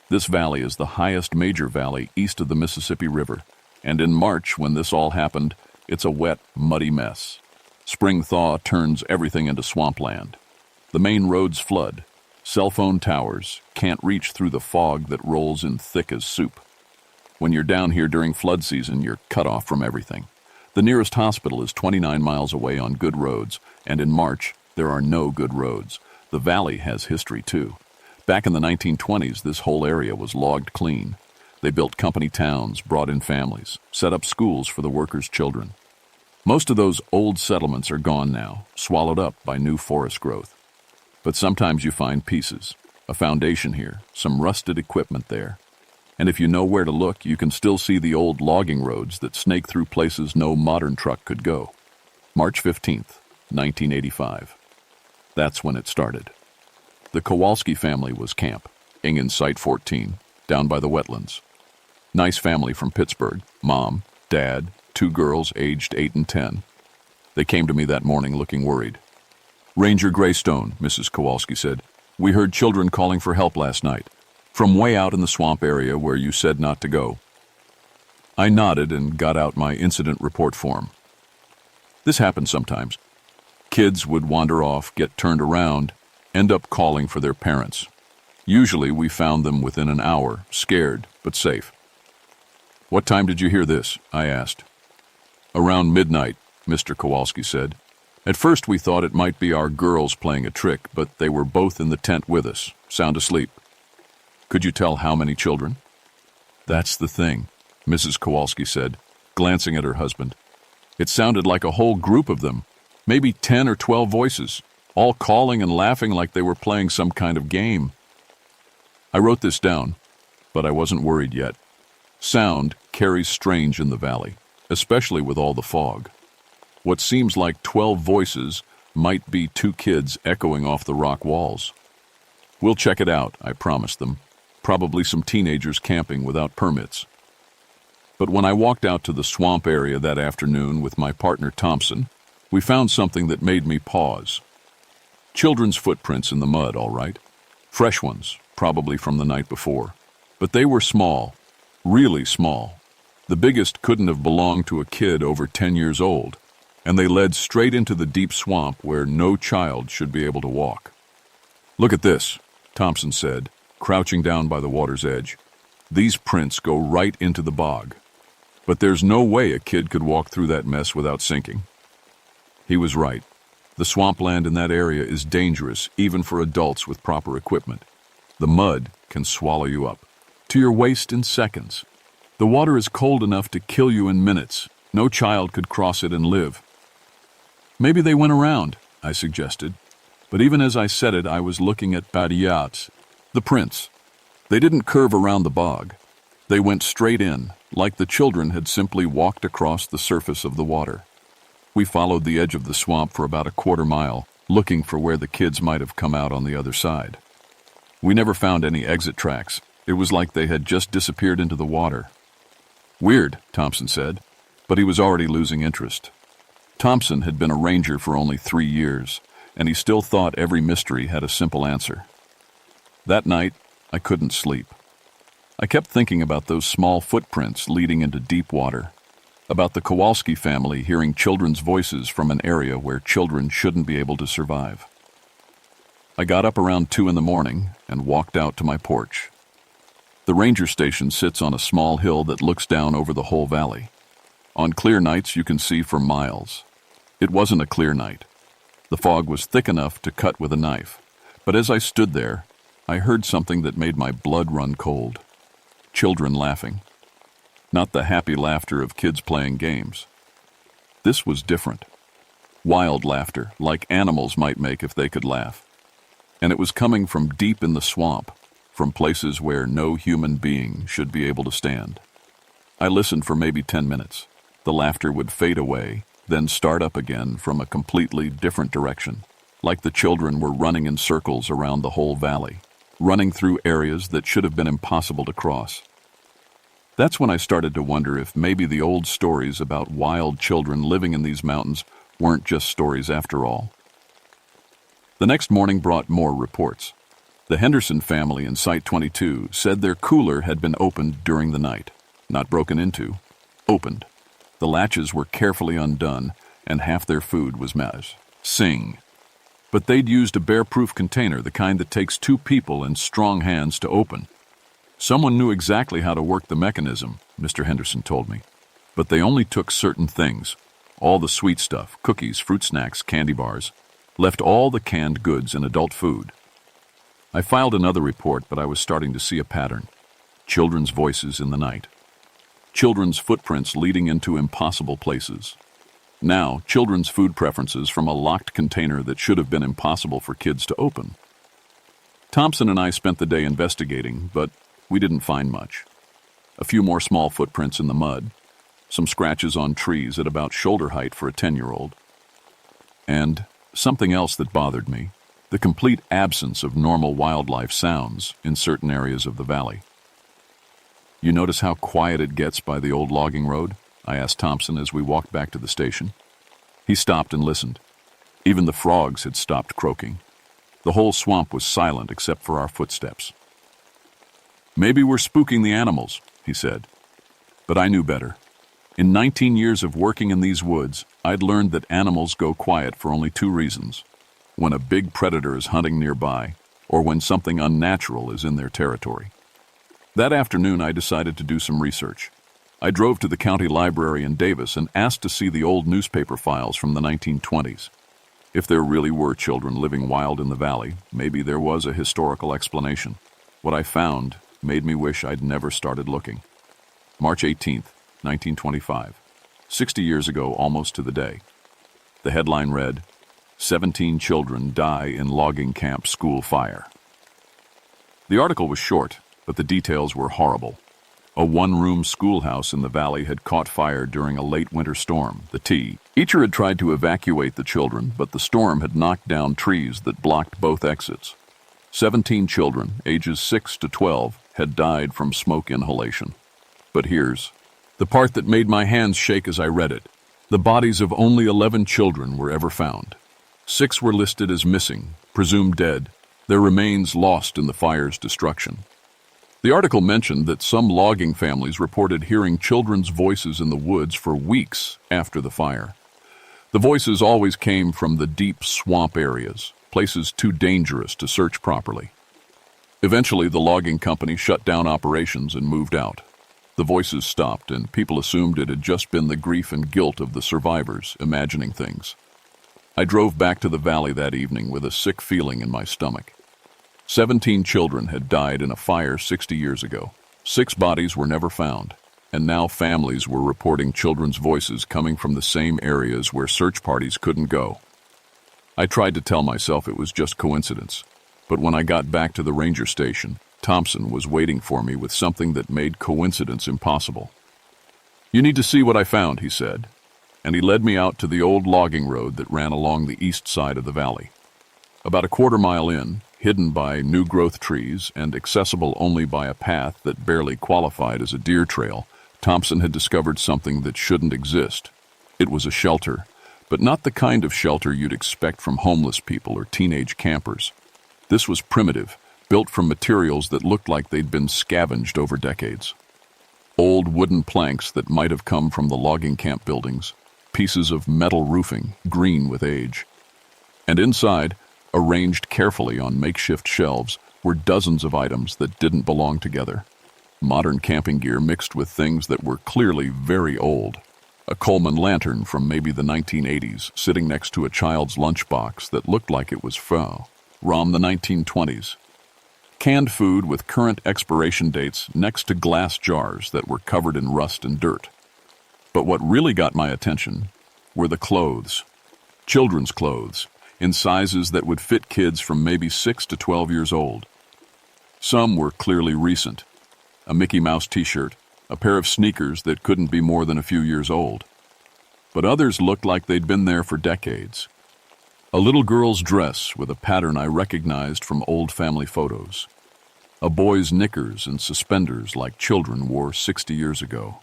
This valley is the highest major valley east of the Mississippi River, and in March, when this all happened, it's a wet, muddy mess. Spring thaw turns everything into swampland. The main roads flood. Cell phone towers can't reach through the fog that rolls in thick as soup. When you're down here during flood season, you're cut off from everything. The nearest hospital is 29 miles away on good roads, and in March, there are no good roads. The valley has history, too. Back in the 1920s, this whole area was logged clean. They built company towns, brought in families, set up schools for the workers' children. Most of those old settlements are gone now, swallowed up by new forest growth. But sometimes you find pieces, a foundation here, some rusted equipment there. And if you know where to look, you can still see the old logging roads that snake through places no modern truck could go. March 15th, 1985. That's when it started. The Kowalski family was camp, Ingen Site 14, down by the wetlands. Nice family from Pittsburgh, mom, dad, 2 girls aged 8 and 10. They came to me that morning looking worried. "Ranger Greystone," Mrs. Kowalski said, "we heard children calling for help last night, from way out in the swamp area where you said not to go." I nodded and got out my incident report form. This happened sometimes. Kids would wander off, get turned around, end up calling for their parents. Usually we found them within an hour, scared but safe. "What time did you hear this?" I asked. "Around midnight," Mr. Kowalski said. "At first we thought it might be our girls playing a trick, but they were both in the tent with us, sound asleep." "Could you tell how many children?" "That's the thing," Mrs. Kowalski said, glancing at her husband. "It sounded like a whole group of them, maybe 10 or 12 voices, all calling and laughing like they were playing some kind of game." I wrote this down, but I wasn't worried yet. Sound carries strange in the valley, especially with all the fog. What seems like 12 voices might be 2 kids echoing off the rock walls. "We'll check it out," I promised them. Probably some teenagers camping without permits. But when I walked out to the swamp area that afternoon with my partner Thompson, we found something that made me pause. Children's footprints in the mud, all right. Fresh ones, probably from the night before. But they were small, really small. The biggest couldn't have belonged to a kid over 10 years old, and they led straight into the deep swamp where no child should be able to walk. "Look at this," Thompson said, crouching down by the water's edge. "These prints go right into the bog. But there's no way a kid could walk through that mess without sinking." He was right. The swampland in that area is dangerous, even for adults with proper equipment. The mud can swallow you up, to your waist in seconds. The water is cold enough to kill you in minutes. No child could cross it and live. Maybe they went around, I suggested. But even as I said it, I was looking at Badiats, the prints. They didn't curve around the bog. They went straight in, like the children had simply walked across the surface of the water. We followed the edge of the swamp for about a quarter mile, looking for where the kids might have come out on the other side. We never found any exit tracks. It was like they had just disappeared into the water. Weird, Thompson said, but he was already losing interest. Thompson had been a ranger for only 3 years, and he still thought every mystery had a simple answer. That night, I couldn't sleep. I kept thinking about those small footprints leading into deep water, about the Kowalski family hearing children's voices from an area where children shouldn't be able to survive. I got up around 2 in the morning and walked out to my porch. The ranger station sits on a small hill that looks down over the whole valley. On clear nights, you can see for miles. It wasn't a clear night. The fog was thick enough to cut with a knife, but as I stood there, I heard something that made my blood run cold. Children laughing. Not the happy laughter of kids playing games. This was different. Wild laughter, like animals might make if they could laugh. And it was coming from deep in the swamp, from places where no human being should be able to stand. I listened for maybe 10 minutes. The laughter would fade away, then start up again from a completely different direction, like the children were running in circles around the whole valley, running through areas that should have been impossible to cross. That's when I started to wonder if maybe the old stories about wild children living in these mountains weren't just stories after all. The next morning brought more reports. The Henderson family in Site 22 said their cooler had been opened during the night. Not broken into, opened. The latches were carefully undone, and half their food was missing. But they'd used a bear-proof container, the kind that takes 2 people and strong hands to open. Someone knew exactly how to work the mechanism, Mr. Henderson told me. But they only took certain things, all the sweet stuff, cookies, fruit snacks, candy bars, left all the canned goods and adult food. I filed another report, but I was starting to see a pattern. Children's voices in the night. Children's footprints leading into impossible places. Now, children's food preferences from a locked container that should have been impossible for kids to open. Thompson and I spent the day investigating, but we didn't find much. A few more small footprints in the mud, some scratches on trees at about shoulder height for a 10-year-old. And something else that bothered me, the complete absence of normal wildlife sounds in certain areas of the valley. You notice how quiet it gets by the old logging road? I asked Thompson as we walked back to the station. He stopped and listened. Even the frogs had stopped croaking. The whole swamp was silent except for our footsteps. Maybe we're spooking the animals, he said. But I knew better. In 19 years of working in these woods, I'd learned that animals go quiet for only 2 reasons: when a big predator is hunting nearby, or when something unnatural is in their territory. That afternoon, I decided to do some research. I drove to the county library in Davis and asked to see the old newspaper files from the 1920s. If there really were children living wild in the valley, maybe there was a historical explanation. What I found made me wish I'd never started looking. March 18th, 1925. 60 years ago, almost to the day. The headline read, 17 children die in logging camp school fire. The article was short, but the details were horrible. A 1-room schoolhouse in the valley had caught fire during a late winter storm, the T. Teacher had tried to evacuate the children, but the storm had knocked down trees that blocked both exits. 17 children, ages 6 to 12, had died from smoke inhalation. But here's the part that made my hands shake as I read it. The bodies of only 11 children were ever found. 6 were listed as missing, presumed dead, their remains lost in the fire's destruction. The article mentioned that some logging families reported hearing children's voices in the woods for weeks after the fire. The voices always came from the deep swamp areas, places too dangerous to search properly. Eventually, the logging company shut down operations and moved out. The voices stopped, and people assumed it had just been the grief and guilt of the survivors imagining things. I drove back to the valley that evening with a sick feeling in my stomach. 17 children had died in a fire 60 years ago. 6 bodies were never found, and now families were reporting children's voices coming from the same areas where search parties couldn't go. I tried to tell myself it was just coincidence, but when I got back to the ranger station, Thompson was waiting for me with something that made coincidence impossible. "You need to see what I found," he said, and he led me out to the old logging road that ran along the east side of the valley. About a quarter-mile in, hidden by new-growth trees and accessible only by a path that barely qualified as a deer trail, Thompson had discovered something that shouldn't exist. It was a shelter, but not the kind of shelter you'd expect from homeless people or teenage campers. This was primitive, built from materials that looked like they'd been scavenged over decades. Old wooden planks that might have come from the logging camp buildings, pieces of metal roofing, green with age. And inside, arranged carefully on makeshift shelves, were dozens of items that didn't belong together. Modern camping gear mixed with things that were clearly very old. A Coleman lantern from maybe the 1980s sitting next to a child's lunchbox that looked like it was from the 1920s. Canned food with current expiration dates next to glass jars that were covered in rust and dirt. But what really got my attention were the clothes. Children's clothes, in sizes that would fit kids from maybe 6 to 12 years old. Some were clearly recent. A Mickey Mouse t-shirt, a pair of sneakers that couldn't be more than a few years old. But others looked like they'd been there for decades. A little girl's dress with a pattern I recognized from old family photos. A boy's knickers and suspenders like children wore 60 years ago.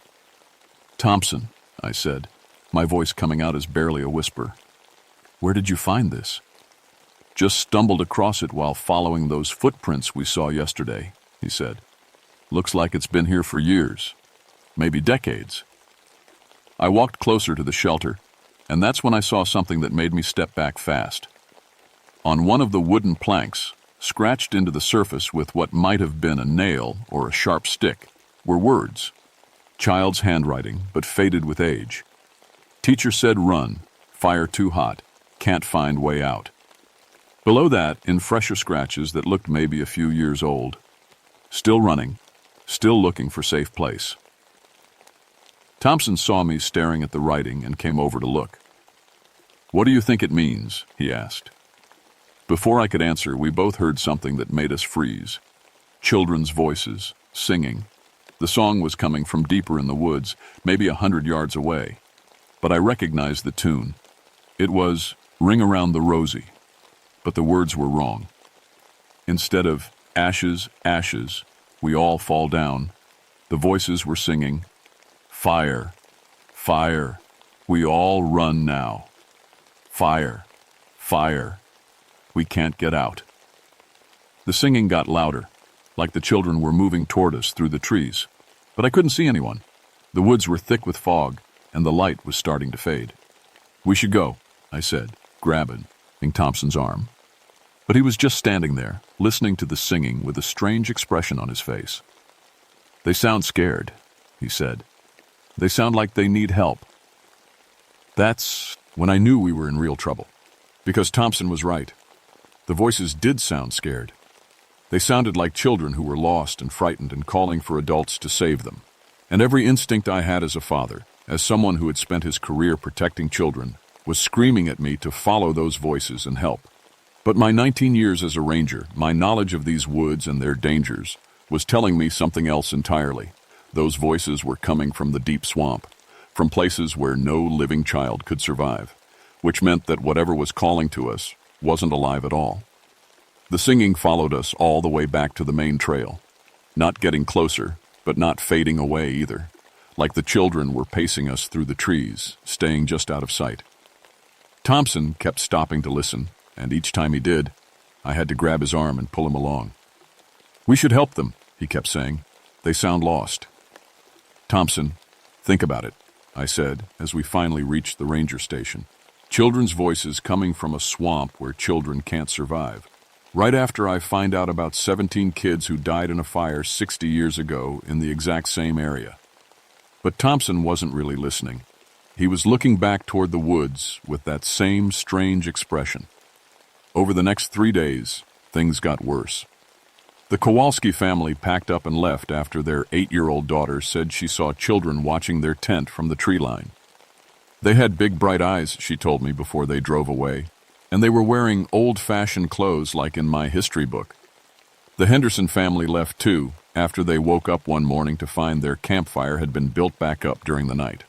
"Thompson," I said, my voice coming out as barely a whisper. "Where did you find this?" "Just stumbled across it while following those footprints we saw yesterday," he said. "Looks like it's been here for years, maybe decades." I walked closer to the shelter, and that's when I saw something that made me step back fast. On one of the wooden planks, scratched into the surface with what might have been a nail or a sharp stick, were words. Child's handwriting, but faded with age. "Teacher said run, fire too hot, can't find way out." Below that, in fresher scratches that looked maybe a few years old, "Still running, still looking for safe place." Thompson saw me staring at the writing and came over to look. "What do you think it means?" he asked. Before I could answer, we both heard something that made us freeze. Children's voices, singing. The song was coming from deeper in the woods, maybe 100 yards away. But I recognized the tune. It was "Ring Around the Rosie," but the words were wrong. Instead of "ashes, ashes, we all fall down," the voices were singing, "Fire, fire, we all run now. Fire, fire, we can't get out." The singing got louder, like the children were moving toward us through the trees, but I couldn't see anyone. The woods were thick with fog, and the light was starting to fade. "We should go," I said, grabbing Thompson's arm. But he was just standing there, listening to the singing with a strange expression on his face. "They sound scared," he said. "They sound like they need help." That's when I knew we were in real trouble, because Thompson was right. The voices did sound scared. They sounded like children who were lost and frightened and calling for adults to save them. And every instinct I had as a father, as someone who had spent his career protecting children, was screaming at me to follow those voices and help. But my 19 years as a ranger, my knowledge of these woods and their dangers, was telling me something else entirely. Those voices were coming from the deep swamp, from places where no living child could survive, which meant that whatever was calling to us wasn't alive at all. The singing followed us all the way back to the main trail, not getting closer, but not fading away either, like the children were pacing us through the trees, staying just out of sight. Thompson kept stopping to listen, and each time he did, I had to grab his arm and pull him along. "We should help them," he kept saying. "They sound lost." "Thompson, think about it," I said as we finally reached the ranger station. Children's voices coming from a swamp where children can't survive. Right after I find out about 17 kids who died in a fire 60 years ago in the exact same area. But Thompson wasn't really listening. He was looking back toward the woods with that same strange expression. Over the next 3 days, things got worse. The Kowalski family packed up and left after their 8-year-old daughter said she saw children watching their tent from the tree line. They had big bright eyes, she told me before they drove away, and they were wearing old-fashioned clothes like in my history book. The Henderson family left too, after they woke up one morning to find their campfire had been built back up during the night.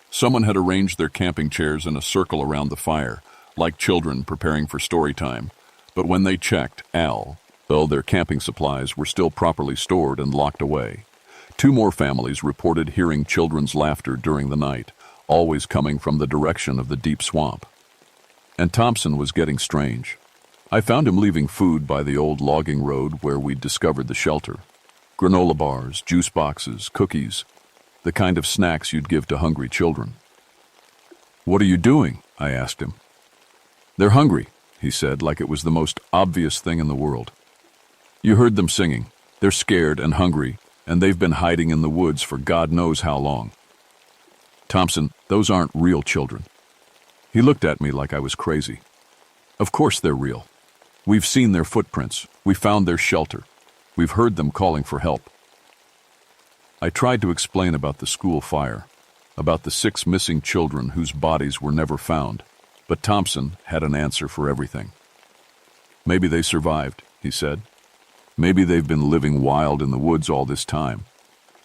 Someone had arranged their camping chairs in a circle around the fire, like children preparing for story time, but when they checked, their camping supplies were still properly stored and locked away. 2 more families reported hearing children's laughter during the night, always coming from the direction of the deep swamp. And Thompson was getting strange. I found him leaving food by the old logging road where we'd discovered the shelter. Granola bars, juice boxes, cookies, the kind of snacks you'd give to hungry children. "What are you doing?" I asked him. "They're hungry," he said, like it was the most obvious thing in the world. "You heard them singing. They're scared and hungry, and they've been hiding in the woods for God knows how long." "Thompson, those aren't real children." He looked at me like I was crazy. "Of course they're real. We've seen their footprints. We found their shelter. We've heard them calling for help." I tried to explain about the school fire, about the 6 missing children whose bodies were never found, but Thompson had an answer for everything. "Maybe they survived," he said. "Maybe they've been living wild in the woods all this time.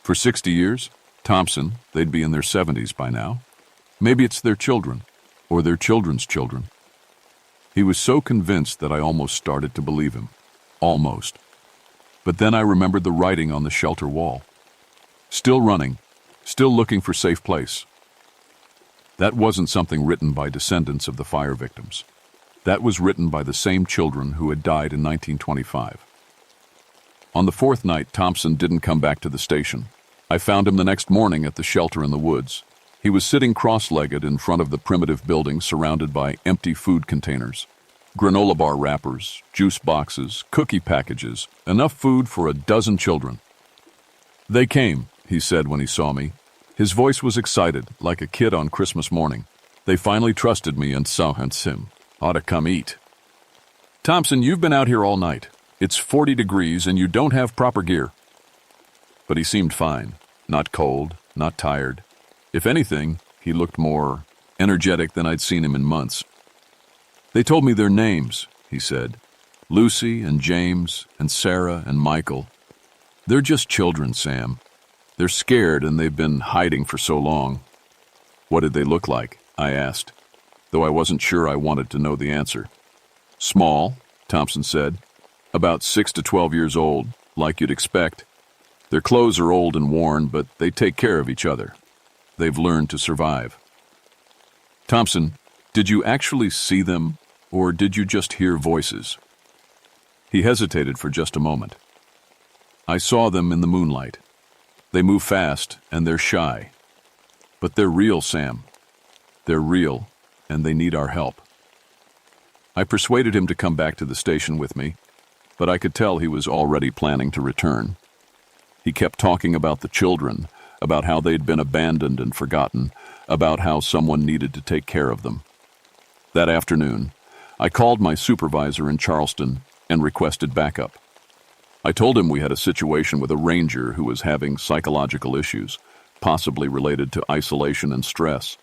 For 60 years, Thompson, they'd be in their 70s by now. Maybe it's their children, or their children's children." He was so convinced that I almost started to believe him. Almost. But then I remembered the writing on the shelter wall. "Still running, still looking for safe place." That wasn't something written by descendants of the fire victims. That was written by the same children who had died in 1925. On the 4th night, Thompson didn't come back to the station. I found him the next morning at the shelter in the woods. He was sitting cross-legged in front of the primitive building surrounded by empty food containers. Granola bar wrappers, juice boxes, cookie packages, enough food for a dozen children. "They came," he said when he saw me. His voice was excited, like a kid on Christmas morning. "They finally trusted me and ought to come eat." "Thompson, you've been out here all night. It's 40 degrees and you don't have proper gear." But he seemed fine, not cold, not tired. If anything, he looked more energetic than I'd seen him in months. "They told me their names," he said. "Lucy and James and Sarah and Michael. They're just children, Sam. They're scared and they've been hiding for so long." "What did they look like?" I asked, though I wasn't sure I wanted to know the answer. "Small," Thompson said. "About 6 to 12 years old, like you'd expect. Their clothes are old and worn, but they take care of each other. They've learned to survive." "Thompson, did you actually see them, or did you just hear voices?" He hesitated for just a moment. "I saw them in the moonlight. They move fast, and they're shy. But they're real, Sam. They're real, and they need our help." I persuaded him to come back to the station with me, but I could tell he was already planning to return. He kept talking about the children, about how they'd been abandoned and forgotten, about how someone needed to take care of them. That afternoon, I called my supervisor in Charleston and requested backup. I told him we had a situation with a ranger who was having psychological issues, possibly related to isolation and stress.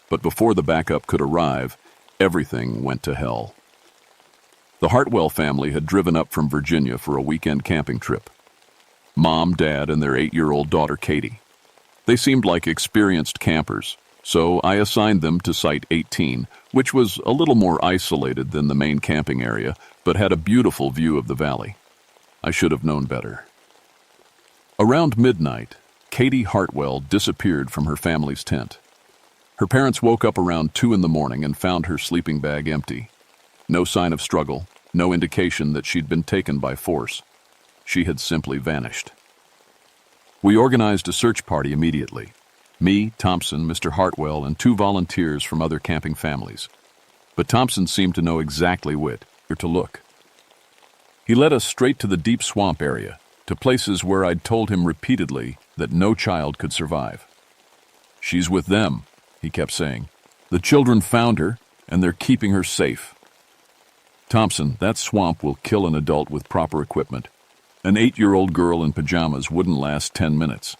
But before the backup could arrive, everything went to hell. The Hartwell family had driven up from Virginia for a weekend camping trip. Mom, Dad, and their 8-year-old daughter, Katie. They seemed like experienced campers, so I assigned them to Site 18, which was a little more isolated than the main camping area, but had a beautiful view of the valley. I should have known better. Around midnight, Katie Hartwell disappeared from her family's tent. Her parents woke up around 2 a.m. and found her sleeping bag empty. No sign of struggle, no indication that she'd been taken by force. She had simply vanished. We organized a search party immediately. Me, Thompson, Mr. Hartwell, and 2 volunteers from other camping families. But Thompson seemed to know exactly where to look. He led us straight to the deep swamp area, to places where I'd told him repeatedly that no child could survive. "She's with them," he kept saying. "The children found her, and they're keeping her safe." "Thompson, that swamp will kill an adult with proper equipment. An 8-year-old girl in pajamas wouldn't last 10 minutes.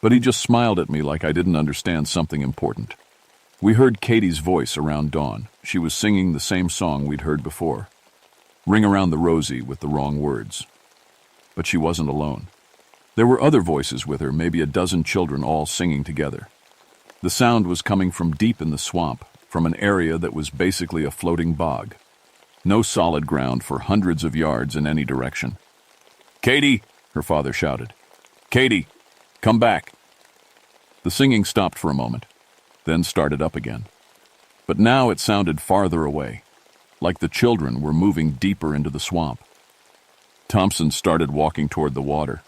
But he just smiled at me like I didn't understand something important. We heard Katie's voice around dawn. She was singing the same song we'd heard before. "Ring Around the Rosie" with the wrong words. But she wasn't alone. There were other voices with her, maybe a dozen children all singing together. The sound was coming from deep in the swamp, from an area that was basically a floating bog. No solid ground for hundreds of yards in any direction. "Katie!" her father shouted. "Katie! Come back!" The singing stopped for a moment, then started up again. But now it sounded farther away, like the children were moving deeper into the swamp. Thompson started walking toward the water.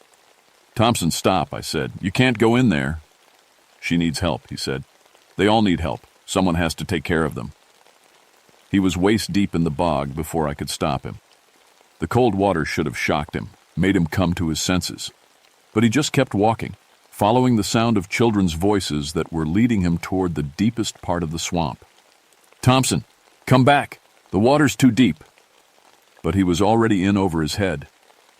"Thompson, stop," I said. "You can't go in there." "She needs help," he said. "They all need help. Someone has to take care of them." He was waist deep in the bog before I could stop him. The cold water should have shocked him, made him come to his senses. But he just kept walking, following the sound of children's voices that were leading him toward the deepest part of the swamp. "Thompson, come back! The water's too deep!" But he was already in over his head,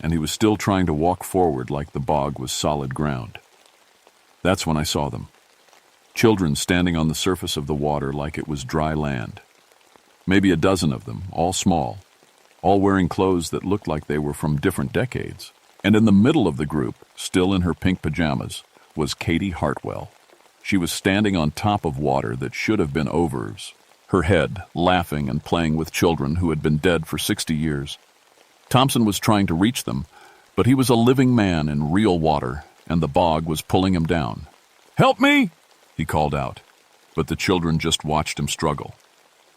and he was still trying to walk forward like the bog was solid ground. That's when I saw them. Children standing on the surface of the water like it was dry land. Maybe a dozen of them, all small, all wearing clothes that looked like they were from different decades. And in the middle of the group, still in her pink pajamas, was Katie Hartwell. She was standing on top of water that should have been overs, her head laughing and playing with children who had been dead for 60 years. Thompson was trying to reach them, but he was a living man in real water, and the bog was pulling him down. "Help me!" he called out, but the children just watched him struggle.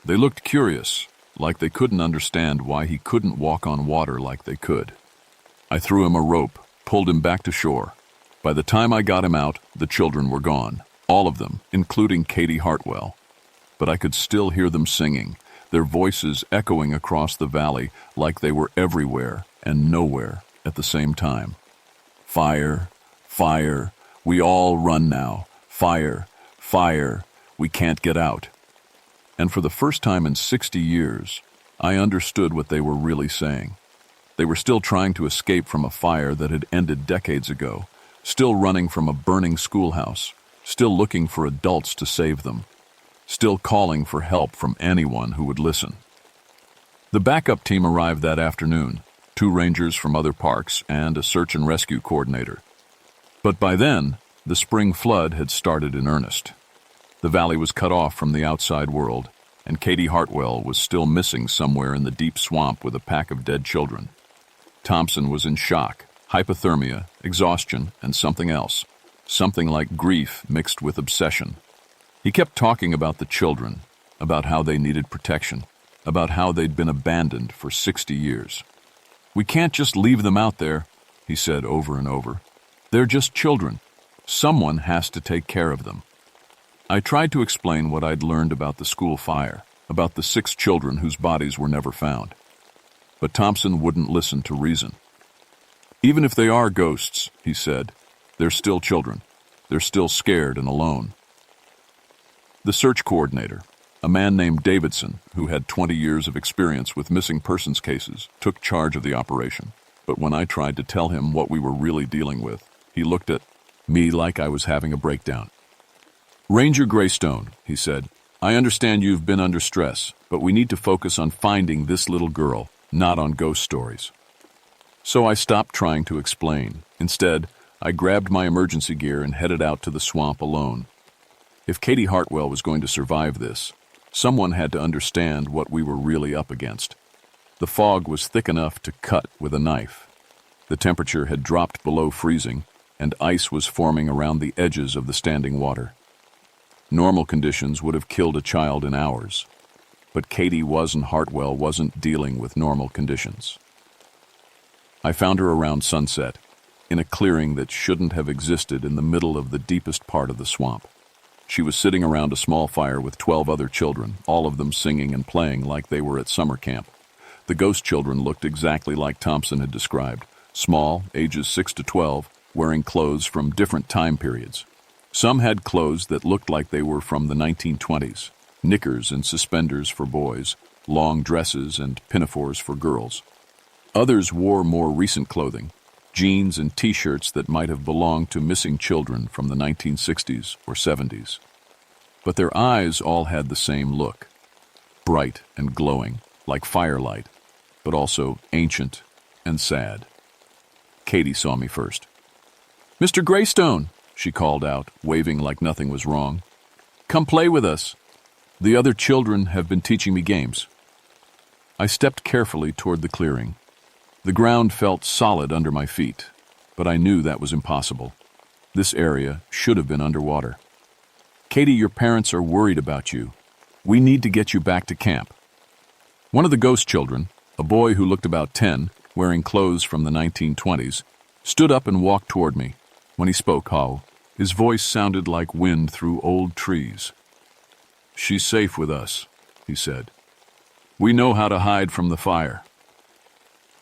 They looked curious, like they couldn't understand why he couldn't walk on water like they could. I threw him a rope, pulled him back to shore. By the time I got him out, the children were gone, all of them, including Katie Hartwell. But I could still hear them singing, their voices echoing across the valley like they were everywhere and nowhere at the same time. "Fire, fire, we all run now. Fire, fire, we can't get out." And for the first time in 60 years, I understood what they were really saying. They were still trying to escape from a fire that had ended decades ago, still running from a burning schoolhouse, still looking for adults to save them, still calling for help from anyone who would listen. The backup team arrived that afternoon, 2 rangers from other parks and a search and rescue coordinator. But by then, the spring flood had started in earnest. The valley was cut off from the outside world, and Katie Hartwell was still missing somewhere in the deep swamp with a pack of dead children. Thompson was in shock, hypothermia, exhaustion, and something else, something like grief mixed with obsession. He kept talking about the children, about how they needed protection, about how they'd been abandoned for 60 years. "We can't just leave them out there," he said over and over. "They're just children. Someone has to take care of them." I tried to explain what I'd learned about the school fire, about the 6 children whose bodies were never found. But Thompson wouldn't listen to reason. "Even if they are ghosts," he said, "they're still children. They're still scared and alone." The search coordinator, a man named Davidson, who had 20 years of experience with missing persons cases, took charge of the operation. But when I tried to tell him what we were really dealing with, he looked at me like I was having a breakdown. "Ranger Greystone," he said, "I understand you've been under stress, but we need to focus on finding this little girl, not on ghost stories." So I stopped trying to explain. Instead, I grabbed my emergency gear and headed out to the swamp alone. If Katie Hartwell was going to survive this, someone had to understand what we were really up against. The fog was thick enough to cut with a knife. The temperature had dropped below freezing, and ice was forming around the edges of the standing water. Normal conditions would have killed a child in hours, but Katie Hartwell wasn't dealing with normal conditions. I found her around sunset, in a clearing that shouldn't have existed in the middle of the deepest part of the swamp. She was sitting around a small fire with 12 other children, all of them singing and playing like they were at summer camp. The ghost children looked exactly like Thompson had described, small, ages 6 to 12, wearing clothes from different time periods. Some had clothes that looked like they were from the 1920s, knickers and suspenders for boys, long dresses and pinafores for girls. Others wore more recent clothing, jeans and t-shirts that might have belonged to missing children from the 1960s or 70s. But their eyes all had the same look, bright and glowing, like firelight, but also ancient and sad. Katie saw me first. "Mr. Greystone," she called out, waving like nothing was wrong. "Come play with us. The other children have been teaching me games." I stepped carefully toward the clearing. The ground felt solid under my feet, but I knew that was impossible. This area should have been underwater. "Katie, your parents are worried about you. We need to get you back to camp." One of the ghost children, a boy who looked about 10, wearing clothes from the 1920s, stood up and walked toward me. When he spoke, his voice sounded like wind through old trees. "She's safe with us," he said. "We know how to hide from the fire."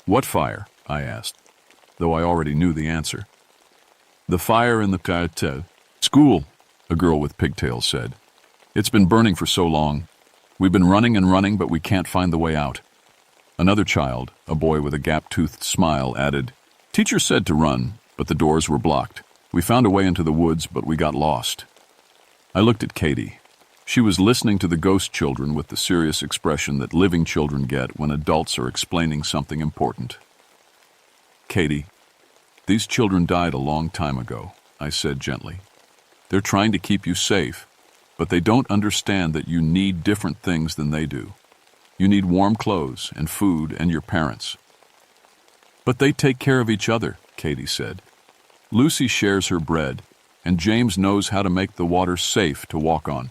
"What fire?" I asked, though I already knew the answer. "The fire in the cartel school," a girl with pigtails said. "It's been burning for so long. We've been running and running, but we can't find the way out." Another child, a boy with a gap-toothed smile, added, "Teacher said to run, but the doors were blocked. We found a way into the woods, but we got lost." I looked at Katie. She was listening to the ghost children with the serious expression that living children get when adults are explaining something important. "Katie, these children died a long time ago," I said gently. "They're trying to keep you safe, but they don't understand that you need different things than they do. You need warm clothes and food and your parents." "But they take care of each other," Katie said. "Lucy shares her bread, and James knows how to make the water safe to walk on."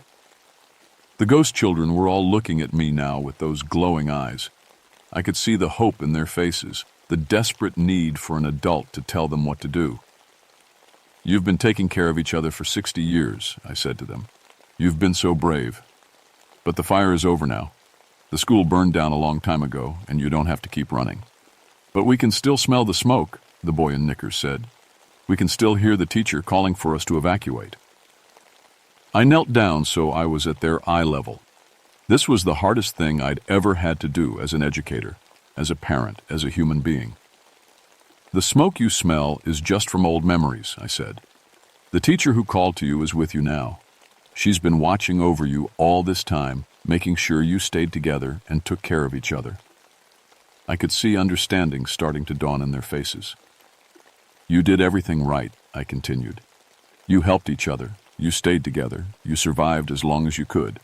The ghost children were all looking at me now with those glowing eyes. I could see the hope in their faces, the desperate need for an adult to tell them what to do. "You've been taking care of each other for 60 years, I said to them. "You've been so brave. But the fire is over now. The school burned down a long time ago, and you don't have to keep running." "But we can still smell the smoke," the boy in knickers said. "We can still hear the teacher calling for us to evacuate." I knelt down so I was at their eye level. This was the hardest thing I'd ever had to do as an educator, as a parent, as a human being. "The smoke you smell is just from old memories," I said. "The teacher who called to you is with you now. She's been watching over you all this time, making sure you stayed together and took care of each other." I could see understanding starting to dawn in their faces. "You did everything right," I continued. "You helped each other. You stayed together. You survived as long as you could.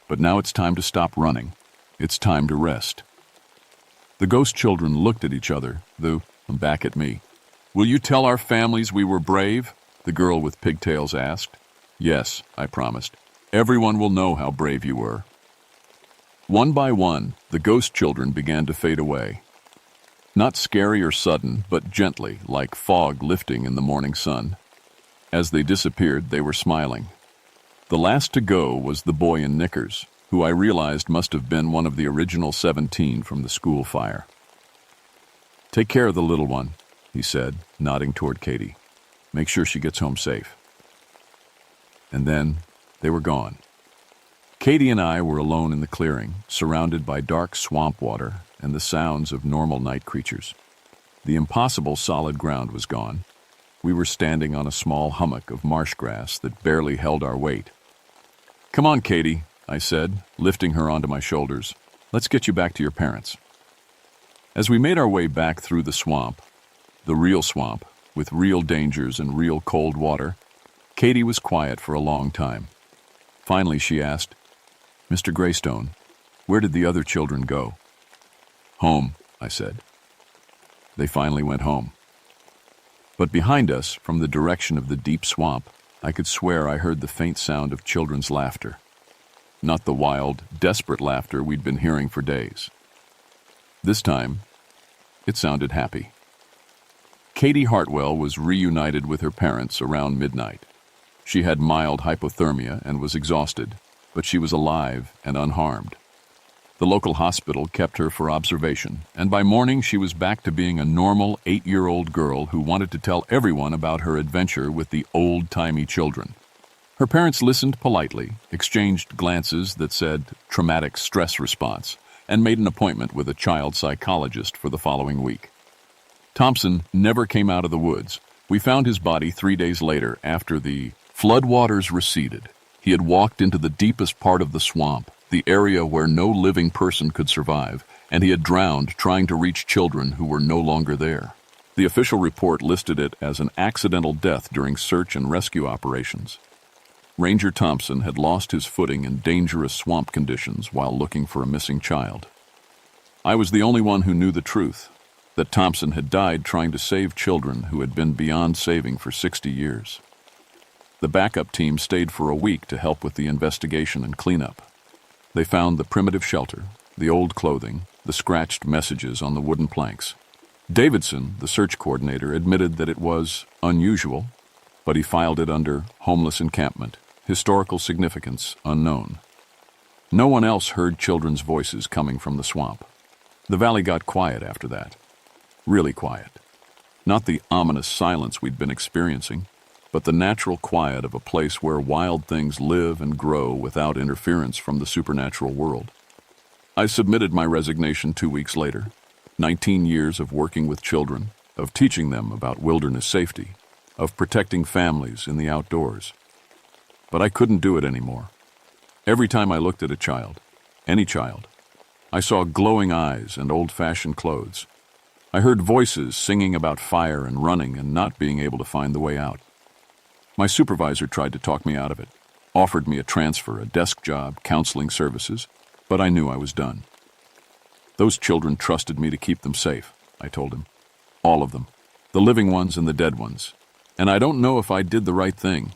But now it's time to stop running. It's time to rest." The ghost children looked at each other, then back at me. "Will you tell our families we were brave?" the girl with pigtails asked. "Yes," I promised. "Everyone will know how brave you were." One by one, the ghost children began to fade away. Not scary or sudden, but gently, like fog lifting in the morning sun. As they disappeared, they were smiling. The last to go was the boy in knickers, who I realized must have been one of the original 17 from the school fire. "Take care of the little one," he said, nodding toward Katie. "Make sure she gets home safe." And then they were gone. Katie and I were alone in the clearing, surrounded by dark swamp water and the sounds of normal night creatures. The impossible solid ground was gone. We were standing on a small hummock of marsh grass that barely held our weight. "Come on, Katie," I said, lifting her onto my shoulders. "Let's get you back to your parents." As we made our way back through the swamp, the real swamp, with real dangers and real cold water, Katie was quiet for a long time. Finally, she asked, "Mr. Greystone, where did the other children go?" "Home," I said. They finally went home. But behind us, from the direction of the deep swamp, I could swear I heard the faint sound of children's laughter. Not the wild, desperate laughter we'd been hearing for days. This time, it sounded happy. Katie Hartwell was reunited with her parents around midnight. She had mild hypothermia and was exhausted, but she was alive and unharmed. The local hospital kept her for observation, and by morning she was back to being a normal 8-year-old girl who wanted to tell everyone about her adventure with the old-timey children. Her parents listened politely, exchanged glances that said traumatic stress response, and made an appointment with a child psychologist for the following week. Thompson never came out of the woods. We found his body 3 days later after the floodwaters receded. He had walked into the deepest part of the swamp, the area where no living person could survive, and he had drowned trying to reach children who were no longer there. The official report listed it as an accidental death during search and rescue operations. Ranger Thompson had lost his footing in dangerous swamp conditions while looking for a missing child. I was the only one who knew the truth, that Thompson had died trying to save children who had been beyond saving for 60 years. The backup team stayed for a week to help with the investigation and cleanup. They found the primitive shelter, the old clothing, the scratched messages on the wooden planks. Davidson, the search coordinator, admitted that it was unusual, but he filed it under homeless encampment, historical significance unknown. No one else heard children's voices coming from the swamp. The valley got quiet after that. Really quiet. Not the ominous silence we'd been experiencing, but the natural quiet of a place where wild things live and grow without interference from the supernatural world. I submitted my resignation 2 weeks later. 19 years of working with children, of teaching them about wilderness safety, of protecting families in the outdoors. But I couldn't do it anymore. Every time I looked at a child, any child, I saw glowing eyes and old-fashioned clothes. I heard voices singing about fire and running and not being able to find the way out. My supervisor tried to talk me out of it, offered me a transfer, a desk job, counseling services, but I knew I was done. Those children trusted me to keep them safe, I told him. All of them, the living ones and the dead ones. And I don't know if I did the right thing.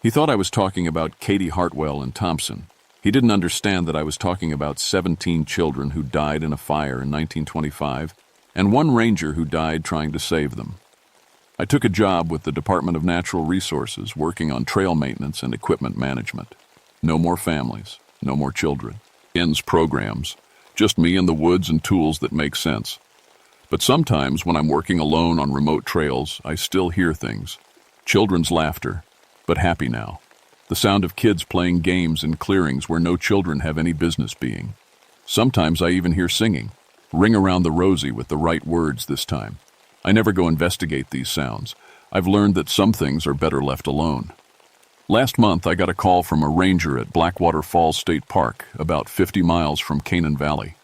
He thought I was talking about Katie Hartwell and Thompson. He didn't understand that I was talking about 17 children who died in a fire in 1925 and one ranger who died trying to save them. I took a job with the Department of Natural Resources working on trail maintenance and equipment management. No more families, no more children. Ends programs, just me in the woods and tools that make sense. But sometimes when I'm working alone on remote trails, I still hear things. Children's laughter, but happy now. The sound of kids playing games in clearings where no children have any business being. Sometimes I even hear singing. Ring around the rosy with the right words this time. I never go investigate these sounds. I've learned that some things are better left alone. Last month, I got a call from a ranger at Blackwater Falls State Park, about 50 miles from Canaan Valley.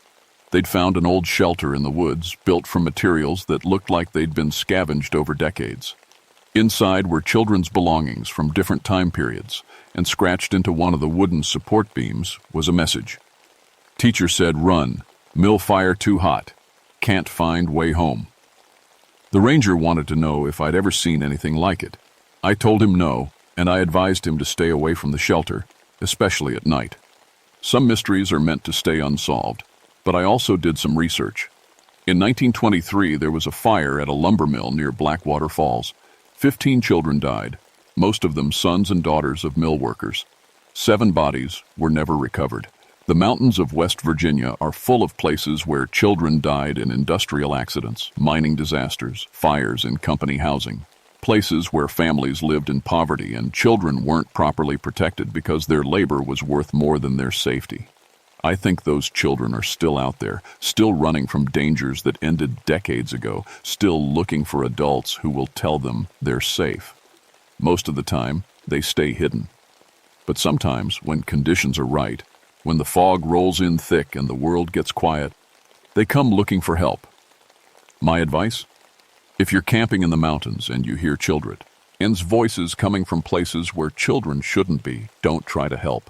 They'd found an old shelter in the woods, built from materials that looked like they'd been scavenged over decades. Inside were children's belongings from different time periods, and scratched into one of the wooden support beams was a message. Teacher said, "Run. Mill fire too hot. Can't find way home." The ranger wanted to know if I'd ever seen anything like it. I told him no, and I advised him to stay away from the shelter, especially at night. Some mysteries are meant to stay unsolved, but I also did some research. In 1923, there was a fire at a lumber mill near Blackwater Falls. 15 children died, most of them sons and daughters of mill workers. 7 bodies were never recovered. The mountains of West Virginia are full of places where children died in industrial accidents, mining disasters, fires in company housing. Places where families lived in poverty and children weren't properly protected because their labor was worth more than their safety. I think those children are still out there, still running from dangers that ended decades ago, still looking for adults who will tell them they're safe. Most of the time, they stay hidden. But sometimes, when conditions are right, when the fog rolls in thick and the world gets quiet, they come looking for help. My advice? If you're camping in the mountains and you hear children's voices coming from places where children shouldn't be, don't try to help.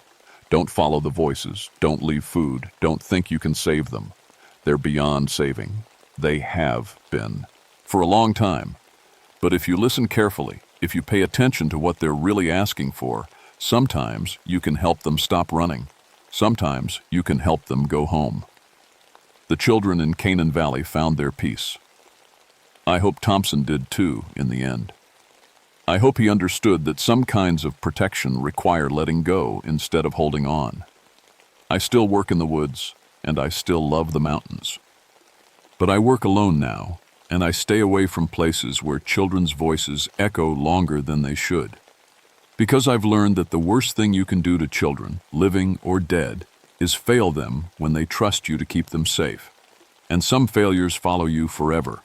Don't follow the voices. Don't leave food. Don't think you can save them. They're beyond saving. They have been. For a long time. But if you listen carefully, if you pay attention to what they're really asking for, sometimes you can help them stop running. Sometimes you can help them go home. The children in Canaan Valley found their peace. I hope Thompson did too, in the end. I hope he understood that some kinds of protection require letting go instead of holding on. I still work in the woods, and I still love the mountains. But I work alone now, and I stay away from places where children's voices echo longer than they should. Because I've learned that the worst thing you can do to children, living or dead, is fail them when they trust you to keep them safe. And some failures follow you forever.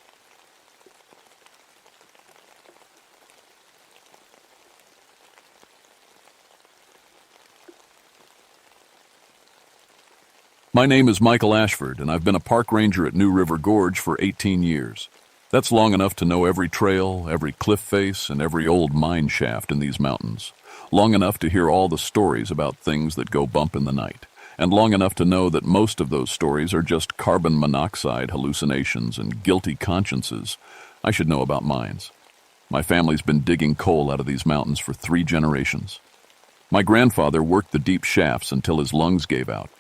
My name is Michael Ashford, and I've been a park ranger at New River Gorge for 18 years. That's long enough to know every trail, every cliff face, and every old mine shaft in these mountains. Long enough to hear all the stories about things that go bump in the night. And long enough to know that most of those stories are just carbon monoxide hallucinations and guilty consciences. I should know about mines. My family's been digging coal out of these mountains for 3 generations. My grandfather worked the deep shafts until his lungs gave out.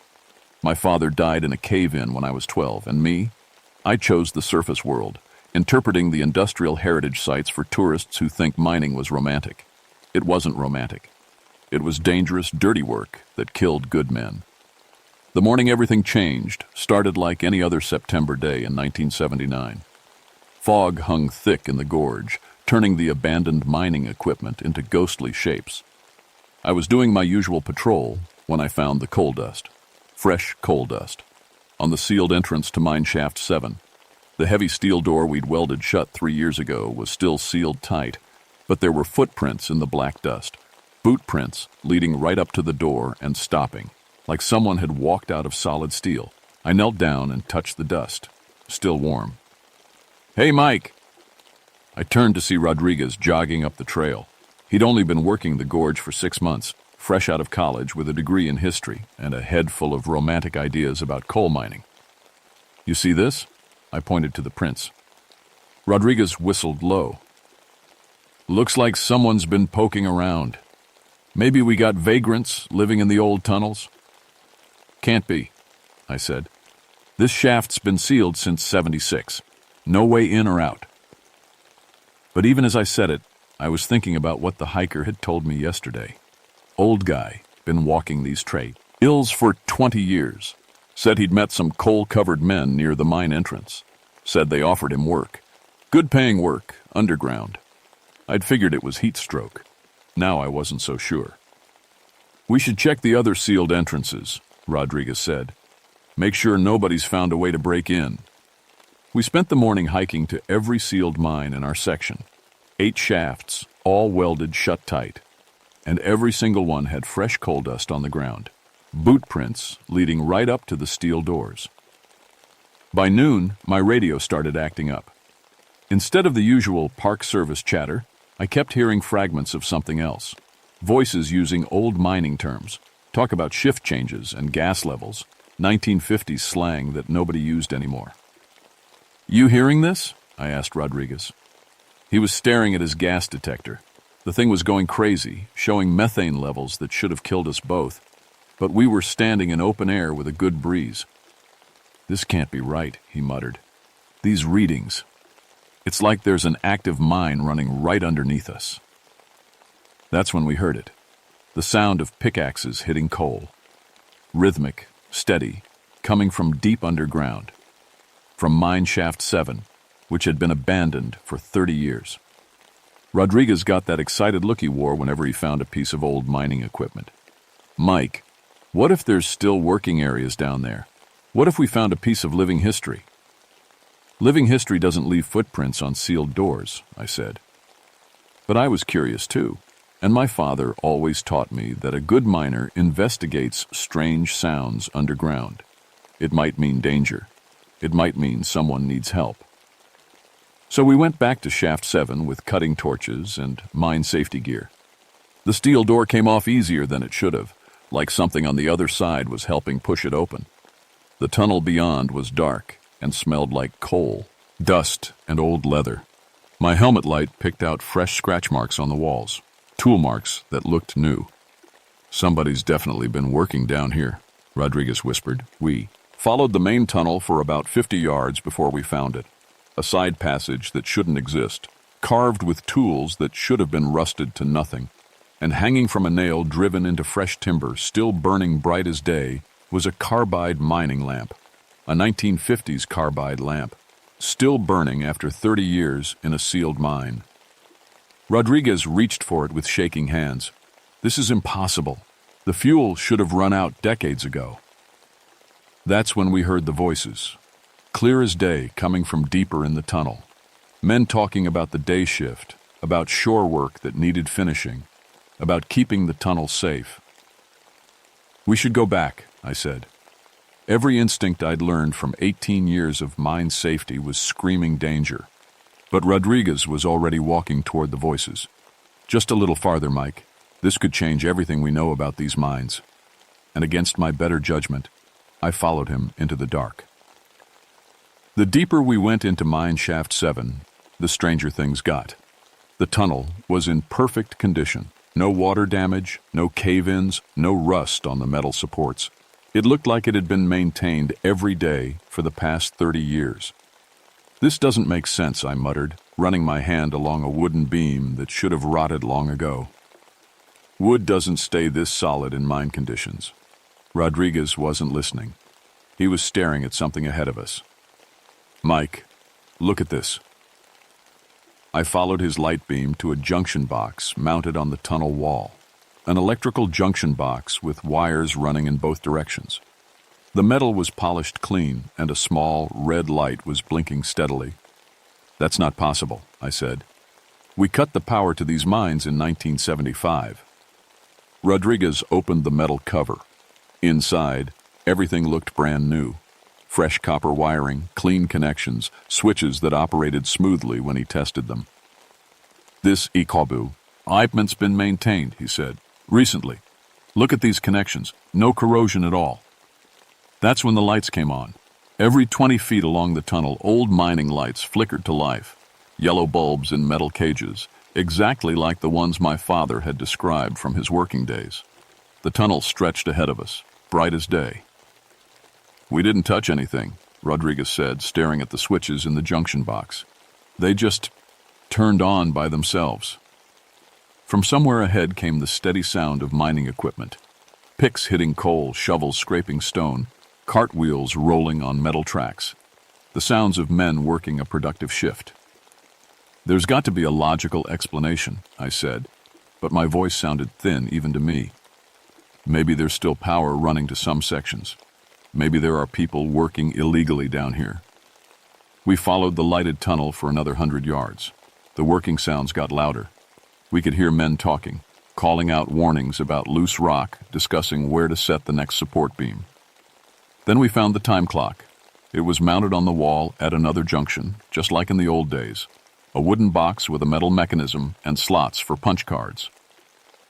My father died in a cave-in when I was 12, and me? I chose the surface world, interpreting the industrial heritage sites for tourists who think mining was romantic. It wasn't romantic. It was dangerous, dirty work that killed good men. The morning everything changed started like any other September day in 1979. Fog hung thick in the gorge, turning the abandoned mining equipment into ghostly shapes. I was doing my usual patrol when I found the coal dust. Fresh coal dust. On the sealed entrance to Mine Shaft 7. The heavy steel door we'd welded shut 3 years ago was still sealed tight, but there were footprints in the black dust. Boot prints leading right up to the door and stopping, like someone had walked out of solid steel. I knelt down and touched the dust, still warm. "Hey, Mike!" I turned to see Rodriguez jogging up the trail. He'd only been working the gorge for 6 months, fresh out of college with a degree in history and a head full of romantic ideas about coal mining. "You see this?" I pointed to the prints. Rodriguez whistled low. "Looks like someone's been poking around. Maybe we got vagrants living in the old tunnels?" "Can't be," I said. "This shaft's been sealed since '76. No way in or out." But even as I said it, I was thinking about what the hiker had told me yesterday. Old guy, been walking these trails for 20 years. Said he'd met some coal-covered men near the mine entrance. Said they offered him work. Good-paying work, underground. I'd figured it was heat stroke. Now I wasn't so sure. "We should check the other sealed entrances," Rodriguez said. "Make sure nobody's found a way to break in." We spent the morning hiking to every sealed mine in our section. 8 shafts, all welded shut tight. And every single one had fresh coal dust on the ground. Boot prints leading right up to the steel doors. By noon, my radio started acting up. Instead of the usual Park Service chatter, I kept hearing fragments of something else. Voices using old mining terms. Talk about shift changes and gas levels. 1950s slang that nobody used anymore. "You hearing this?" I asked Rodriguez. He was staring at his gas detector. The thing was going crazy, showing methane levels that should have killed us both. But we were standing in open air with a good breeze. "This can't be right," he muttered. "These readings. It's like there's an active mine running right underneath us." That's when we heard it. The sound of pickaxes hitting coal. Rhythmic, steady, coming from deep underground. From Mine Shaft 7, which had been abandoned for 30 years. Rodriguez got that excited look he wore whenever he found a piece of old mining equipment. "Mike, what if there's still working areas down there? What if we found a piece of living history?" "Living history doesn't leave footprints on sealed doors," I said. But I was curious too, and my father always taught me that a good miner investigates strange sounds underground. It might mean danger. It might mean someone needs help. So we went back to Shaft 7 with cutting torches and mine safety gear. The steel door came off easier than it should have, like something on the other side was helping push it open. The tunnel beyond was dark and smelled like coal, dust, and old leather. My helmet light picked out fresh scratch marks on the walls, tool marks that looked new. "Somebody's definitely been working down here," Rodriguez whispered. We followed the main tunnel for about 50 yards before we found it. A side passage that shouldn't exist, carved with tools that should have been rusted to nothing. And hanging from a nail driven into fresh timber, still burning bright as day, was a carbide mining lamp. A 1950s carbide lamp, still burning after 30 years in a sealed mine. Rodriguez reached for it with shaking hands. This is impossible. The fuel should have run out decades ago. That's when we heard the voices, clear as day, coming from deeper in the tunnel. Men talking about the day shift, about shore work that needed finishing, about keeping the tunnel safe. We should go back, I said. Every instinct I'd learned from 18 years of mine safety was screaming danger. But Rodriguez was already walking toward the voices. Just a little farther, Mike. This could change everything we know about these mines. And against my better judgment, I followed him into the dark. The deeper we went into mine shaft 7, the stranger things got. The tunnel was in perfect condition. No water damage, no cave-ins, no rust on the metal supports. It looked like it had been maintained every day for the past 30 years. This doesn't make sense, I muttered, running my hand along a wooden beam that should have rotted long ago. Wood doesn't stay this solid in mine conditions. Rodriguez wasn't listening. He was staring at something ahead of us. Mike, look at this. I followed his light beam to a junction box mounted on the tunnel wall. An electrical junction box with wires running in both directions. The metal was polished clean, and a small, red light was blinking steadily. That's not possible, I said. We cut the power to these mines in 1975. Rodriguez opened the metal cover. Inside, everything looked brand new. Fresh copper wiring, clean connections, switches that operated smoothly when he tested them. This equipment's been maintained, he said. Recently. Look at these connections. No corrosion at all. That's when the lights came on. Every 20 feet along the tunnel, old mining lights flickered to life. Yellow bulbs in metal cages, exactly like the ones my father had described from his working days. The tunnel stretched ahead of us, bright as day. We didn't touch anything, Rodriguez said, staring at the switches in the junction box. They just turned on by themselves. From somewhere ahead came the steady sound of mining equipment. Picks hitting coal, shovels scraping stone, cartwheels rolling on metal tracks. The sounds of men working a productive shift. There's got to be a logical explanation, I said, but my voice sounded thin even to me. Maybe there's still power running to some sections. Maybe there are people working illegally down here. We followed the lighted tunnel for another 100 yards. The working sounds got louder. We could hear men talking, calling out warnings about loose rock, discussing where to set the next support beam. Then we found the time clock. It was mounted on the wall at another junction, just like in the old days. A wooden box with a metal mechanism and slots for punch cards.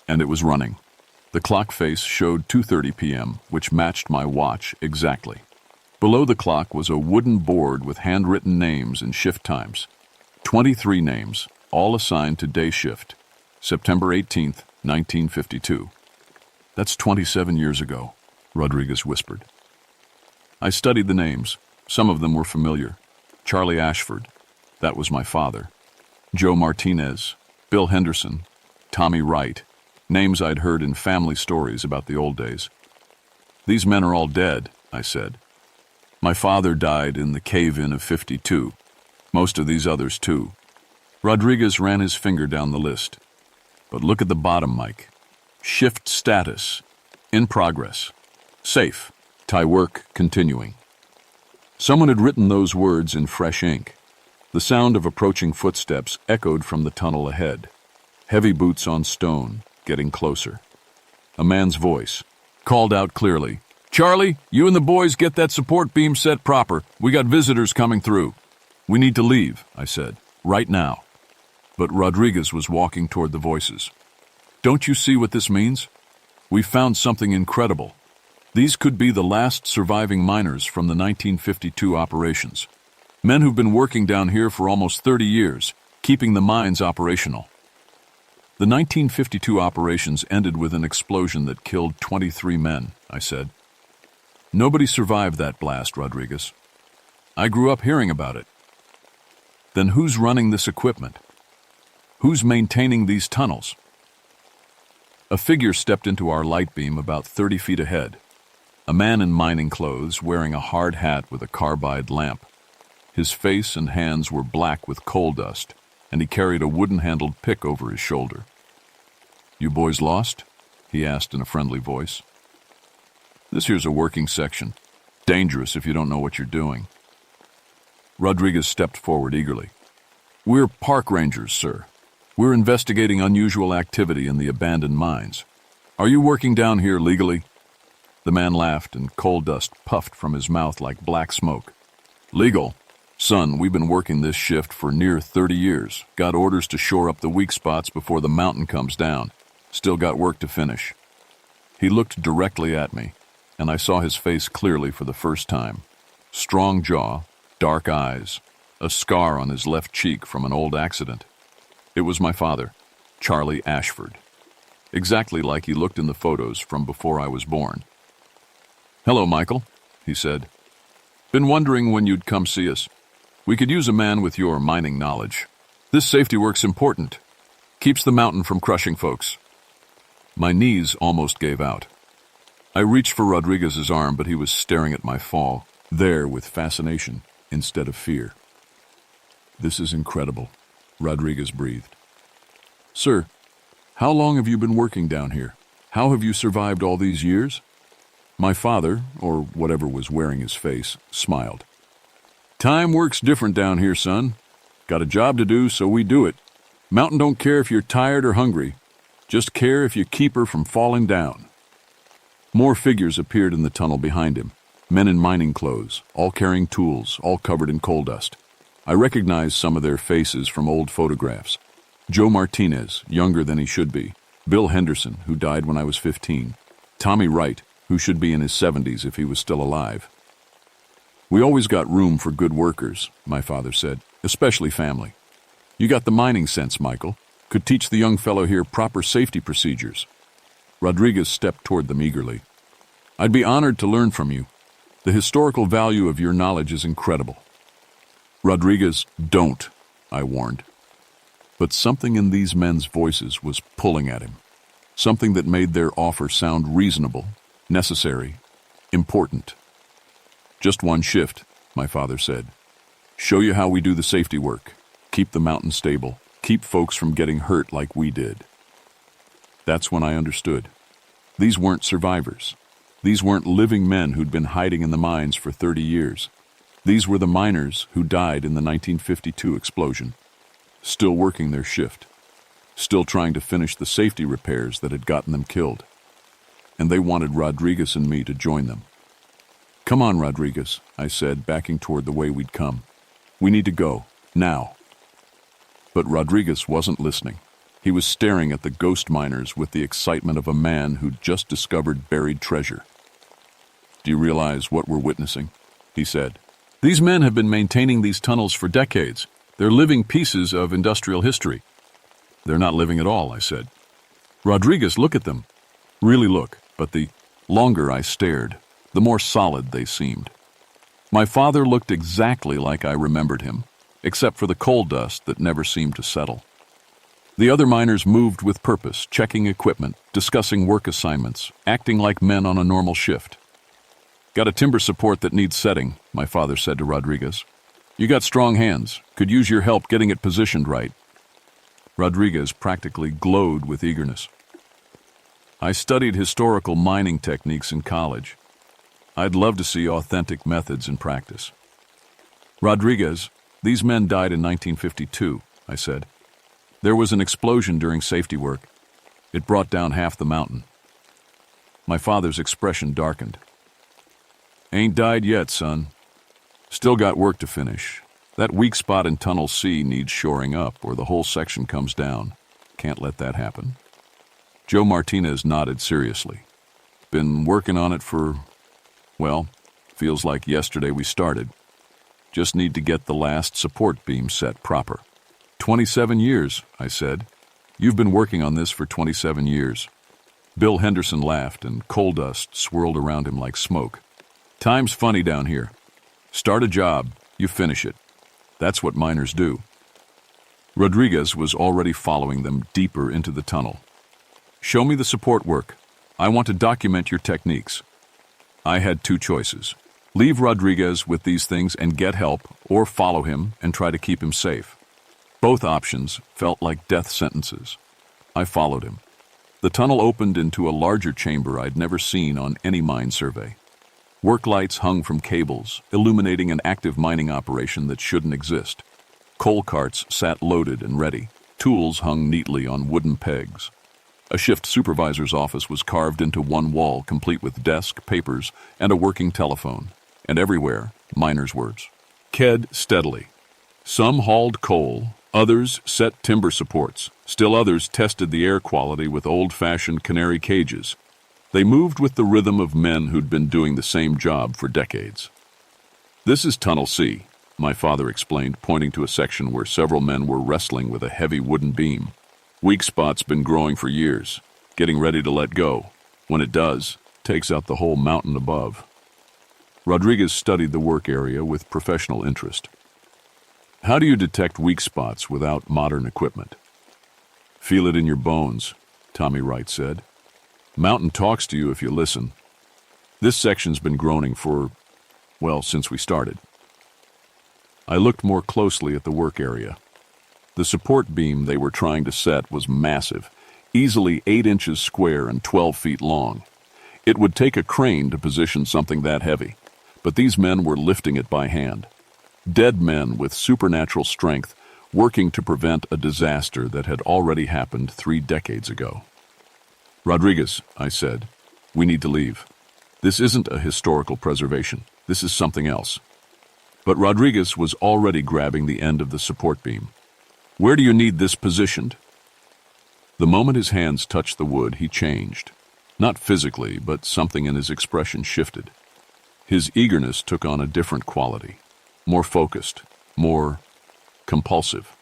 And it was running. The clock face showed 2:30 p.m., which matched my watch exactly. Below the clock was a wooden board with handwritten names and shift times. 23 names, all assigned to day shift. September 18th, 1952. That's 27 years ago, Rodriguez whispered. I studied the names. Some of them were familiar. Charlie Ashford, that was my father. Joe Martinez, Bill Henderson, Tommy Wright, names I'd heard in family stories about the old days. These men are all dead, I said. My father died in the cave-in of 52. Most of these others, too. Rodriguez ran his finger down the list. But look at the bottom, Mike. Shift status. In progress. Safe. Tie work continuing. Someone had written those words in fresh ink. The sound of approaching footsteps echoed from the tunnel ahead. Heavy boots on stone, getting closer. A man's voice called out clearly, "Charlie, you and the boys get that support beam set proper. We got visitors coming through." "We need to leave," I said, "right now." But Rodriguez was walking toward the voices. "Don't you see what this means? We found something incredible. These could be the last surviving miners from the 1952 operations. Men who've been working down here for almost 30 years, keeping the mines operational." The 1952 operations ended with an explosion that killed 23 men, I said. Nobody survived that blast, Rodriguez. I grew up hearing about it. Then who's running this equipment? Who's maintaining these tunnels? A figure stepped into our light beam about 30 feet ahead. A man in mining clothes wearing a hard hat with a carbide lamp. His face and hands were black with coal dust. and he carried a wooden-handled pick over his shoulder. "You boys lost?" he asked in a friendly voice. "This here's a working section. Dangerous if you don't know what you're doing." Rodriguez stepped forward eagerly. "We're park rangers, sir. We're investigating unusual activity in the abandoned mines. Are you working down here legally?" The man laughed, and coal dust puffed from his mouth like black smoke. "Legal? Son, we've been working this shift for near 30 years. Got orders to shore up the weak spots before the mountain comes down. Still got work to finish." He looked directly at me, and I saw his face clearly for the first time. Strong jaw, dark eyes, a scar on his left cheek from an old accident. It was my father, Charlie Ashford. Exactly like he looked in the photos from before I was born. "Hello, Michael," he said. "Been wondering when you'd come see us. We could use a man with your mining knowledge. This safety work's important. Keeps the mountain from crushing folks." My knees almost gave out. I reached for Rodriguez's arm, but he was staring at my fall, there with fascination instead of fear. "This is incredible," Rodriguez breathed. "Sir, how long have you been working down here? How have you survived all these years?" My father, or whatever was wearing his face, smiled. "Time works different down here, son. Got a job to do, so we do it. Mountain don't care if you're tired or hungry. Just care if you keep her from falling down." More figures appeared in the tunnel behind him, men in mining clothes, all carrying tools, all covered in coal dust. I recognized some of their faces from old photographs. Joe Martinez, younger than he should be. Bill Henderson, who died when I was 15. Tommy Wright, who should be in his 70s if he was still alive. "We always got room for good workers," my father said, "especially family. You got the mining sense, Michael. Could teach the young fellow here proper safety procedures." Rodriguez stepped toward them eagerly. "I'd be honored to learn from you. The historical value of your knowledge is incredible." "Rodriguez, don't," I warned. But something in these men's voices was pulling at him. Something that made their offer sound reasonable, necessary, important. "Just one shift," my father said. "Show you how we do the safety work. Keep the mountain stable. Keep folks from getting hurt like we did." That's when I understood. These weren't survivors. These weren't living men who'd been hiding in the mines for 30 years. These were the miners who died in the 1952 explosion, still working their shift, still trying to finish the safety repairs that had gotten them killed. And they wanted Rodriguez and me to join them. "Come on, Rodriguez," I said, backing toward the way we'd come. "We need to go, now." But Rodriguez wasn't listening. He was staring at the ghost miners with the excitement of a man who'd just discovered buried treasure. "Do you realize what we're witnessing?" he said. "These men have been maintaining these tunnels for decades. They're living pieces of industrial history." "They're not living at all," I said. "Rodriguez, look at them. Really look." But the longer I stared, the more solid they seemed. My father looked exactly like I remembered him, except for the coal dust that never seemed to settle. The other miners moved with purpose, checking equipment, discussing work assignments, acting like men on a normal shift. "Got a timber support that needs setting," my father said to Rodriguez. "You got strong hands. Could use your help getting it positioned right." Rodriguez practically glowed with eagerness. "I studied historical mining techniques in college. I'd love to see authentic methods in practice." "Rodriguez, these men died in 1952, I said. "There was an explosion during safety work. It brought down half the mountain." My father's expression darkened. "Ain't died yet, son. Still got work to finish. That weak spot in Tunnel C needs shoring up, or the whole section comes down. Can't let that happen." Joe Martinez nodded seriously. "Been working on it for, well, feels like yesterday we started. Just need to get the last support beam set proper." 27 years, I said. "You've been working on this for 27 years. Bill Henderson laughed, and coal dust swirled around him like smoke. "Time's funny down here. Start a job, you finish it. That's what miners do." Rodriguez was already following them deeper into the tunnel. "Show me the support work. I want to document your techniques." I had two choices. Leave Rodriguez with these things and get help, or follow him and try to keep him safe. Both options felt like death sentences. I followed him. The tunnel opened into a larger chamber I'd never seen on any mine survey. Work lights hung from cables, illuminating an active mining operation that shouldn't exist. Coal carts sat loaded and ready. Tools hung neatly on wooden pegs. A shift supervisor's office was carved into one wall, complete with desk, papers, and a working telephone. And everywhere, miners' words. Ked steadily. Some hauled coal, others set timber supports. Still others tested the air quality with old-fashioned canary cages. They moved with the rhythm of men who'd been doing the same job for decades. "This is Tunnel C," my father explained, pointing to a section where several men were wrestling with a heavy wooden beam. "Weak spot's been growing for years, getting ready to let go. When it does, takes out the whole mountain above." Rodriguez studied the work area with professional interest. "How do you detect weak spots without modern equipment?" "Feel it in your bones," Tommy Wright said. "Mountain talks to you if you listen. This section's been groaning for, well, since we started." I looked more closely at the work area. The support beam they were trying to set was massive, easily 8 inches square and 12 feet long. It would take a crane to position something that heavy, but these men were lifting it by hand. Dead men with supernatural strength, working to prevent a disaster that had already happened 3 decades ago. "Rodriguez," I said, "we need to leave. This isn't a historical preservation. This is something else." But Rodriguez was already grabbing the end of the support beam. "Where do you need this positioned?" The moment his hands touched the wood, he changed. Not physically, but something in his expression shifted. His eagerness took on a different quality. More focused, more compulsive.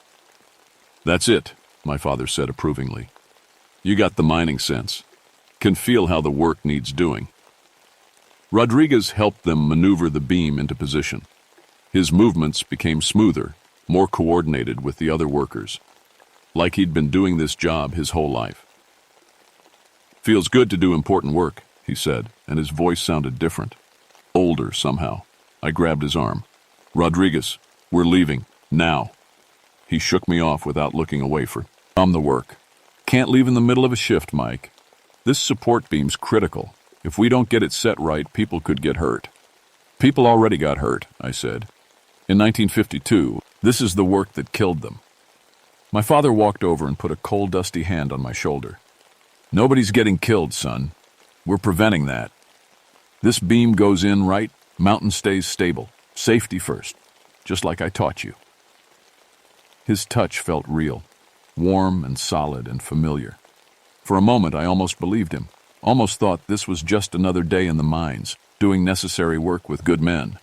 "That's it," my father said approvingly. "You got the mining sense. Can feel how the work needs doing." Rodriguez helped them maneuver the beam into position. His movements became smoother, more coordinated with the other workers, like he'd been doing this job his whole life. "Feels good to do important work," he said, and his voice sounded different. Older somehow. I grabbed his arm. "Rodriguez, we're leaving, now." He shook me off without looking away for the work. "Can't leave in the middle of a shift, Mike. This support beam's critical. If we don't get it set right, people could get hurt." "People already got hurt," I said. "In 1952, this is the work that killed them." My father walked over and put a cold, dusty hand on my shoulder. "Nobody's getting killed, son. We're preventing that. This beam goes in right, mountain stays stable. Safety first, just like I taught you." His touch felt real, warm and solid and familiar. For a moment, I almost believed him, almost thought this was just another day in the mines, doing necessary work with good men.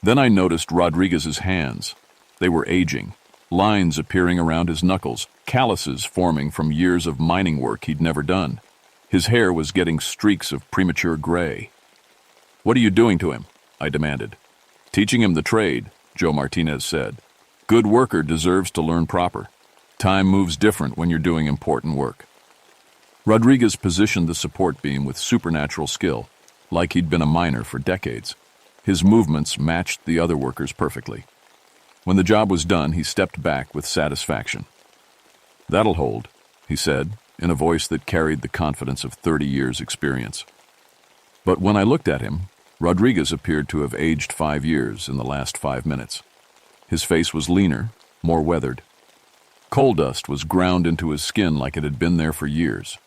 Then I noticed Rodriguez's hands. They were aging, lines appearing around his knuckles, calluses forming from years of mining work he'd never done. His hair was getting streaks of premature gray. "What are you doing to him?" I demanded. "Teaching him the trade," Joe Martinez said. "Good worker deserves to learn proper. Time moves different when you're doing important work." Rodriguez positioned the support beam with supernatural skill, like he'd been a miner for decades. His movements matched the other workers perfectly. When the job was done, he stepped back with satisfaction. "That'll hold," he said, in a voice that carried the confidence of 30 years' experience. But when I looked at him, Rodriguez appeared to have aged 5 years in the last 5 minutes. His face was leaner, more weathered. Coal dust was ground into his skin like it had been there for years.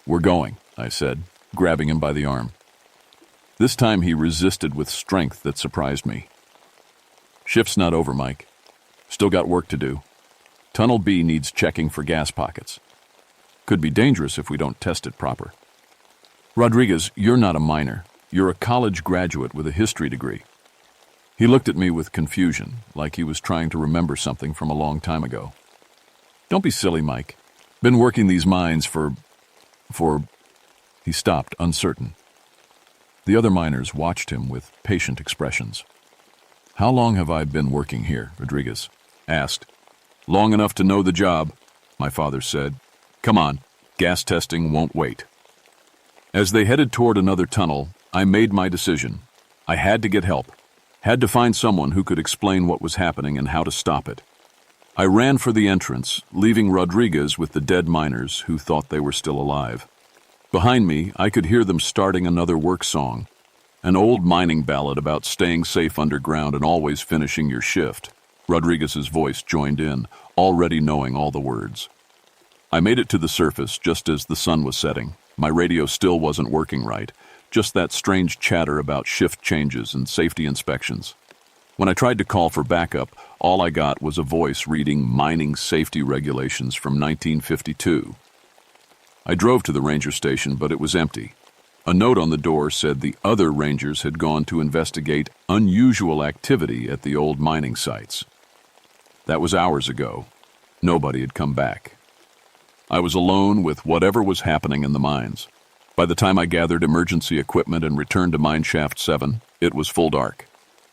"We're going," I said, grabbing him by the arm. This time he resisted with strength that surprised me. "Shift's not over, Mike. Still got work to do. Tunnel B needs checking for gas pockets. Could be dangerous if we don't test it proper." "Rodriguez, you're not a miner. You're a college graduate with a history degree." He looked at me with confusion, like he was trying to remember something from a long time ago. "Don't be silly, Mike. Been working these mines for... He stopped, uncertain. The other miners watched him with patient expressions. "How long have I been working here?" Rodriguez asked. "Long enough to know the job," my father said. "Come on, gas testing won't wait." As they headed toward another tunnel, I made my decision. I had to get help. Had to find someone who could explain what was happening and how to stop it. I ran for the entrance, leaving Rodriguez with the dead miners who thought they were still alive. Behind me, I could hear them starting another work song, an old mining ballad about staying safe underground and always finishing your shift. Rodriguez's voice joined in, already knowing all the words. I made it to the surface just as the sun was setting. My radio still wasn't working right, just that strange chatter about shift changes and safety inspections. When I tried to call for backup, all I got was a voice reading mining safety regulations from 1952. I drove to the ranger station, but it was empty. A note on the door said the other rangers had gone to investigate unusual activity at the old mining sites. That was hours ago. Nobody had come back. I was alone with whatever was happening in the mines. By the time I gathered emergency equipment and returned to Mine Shaft 7, it was full dark.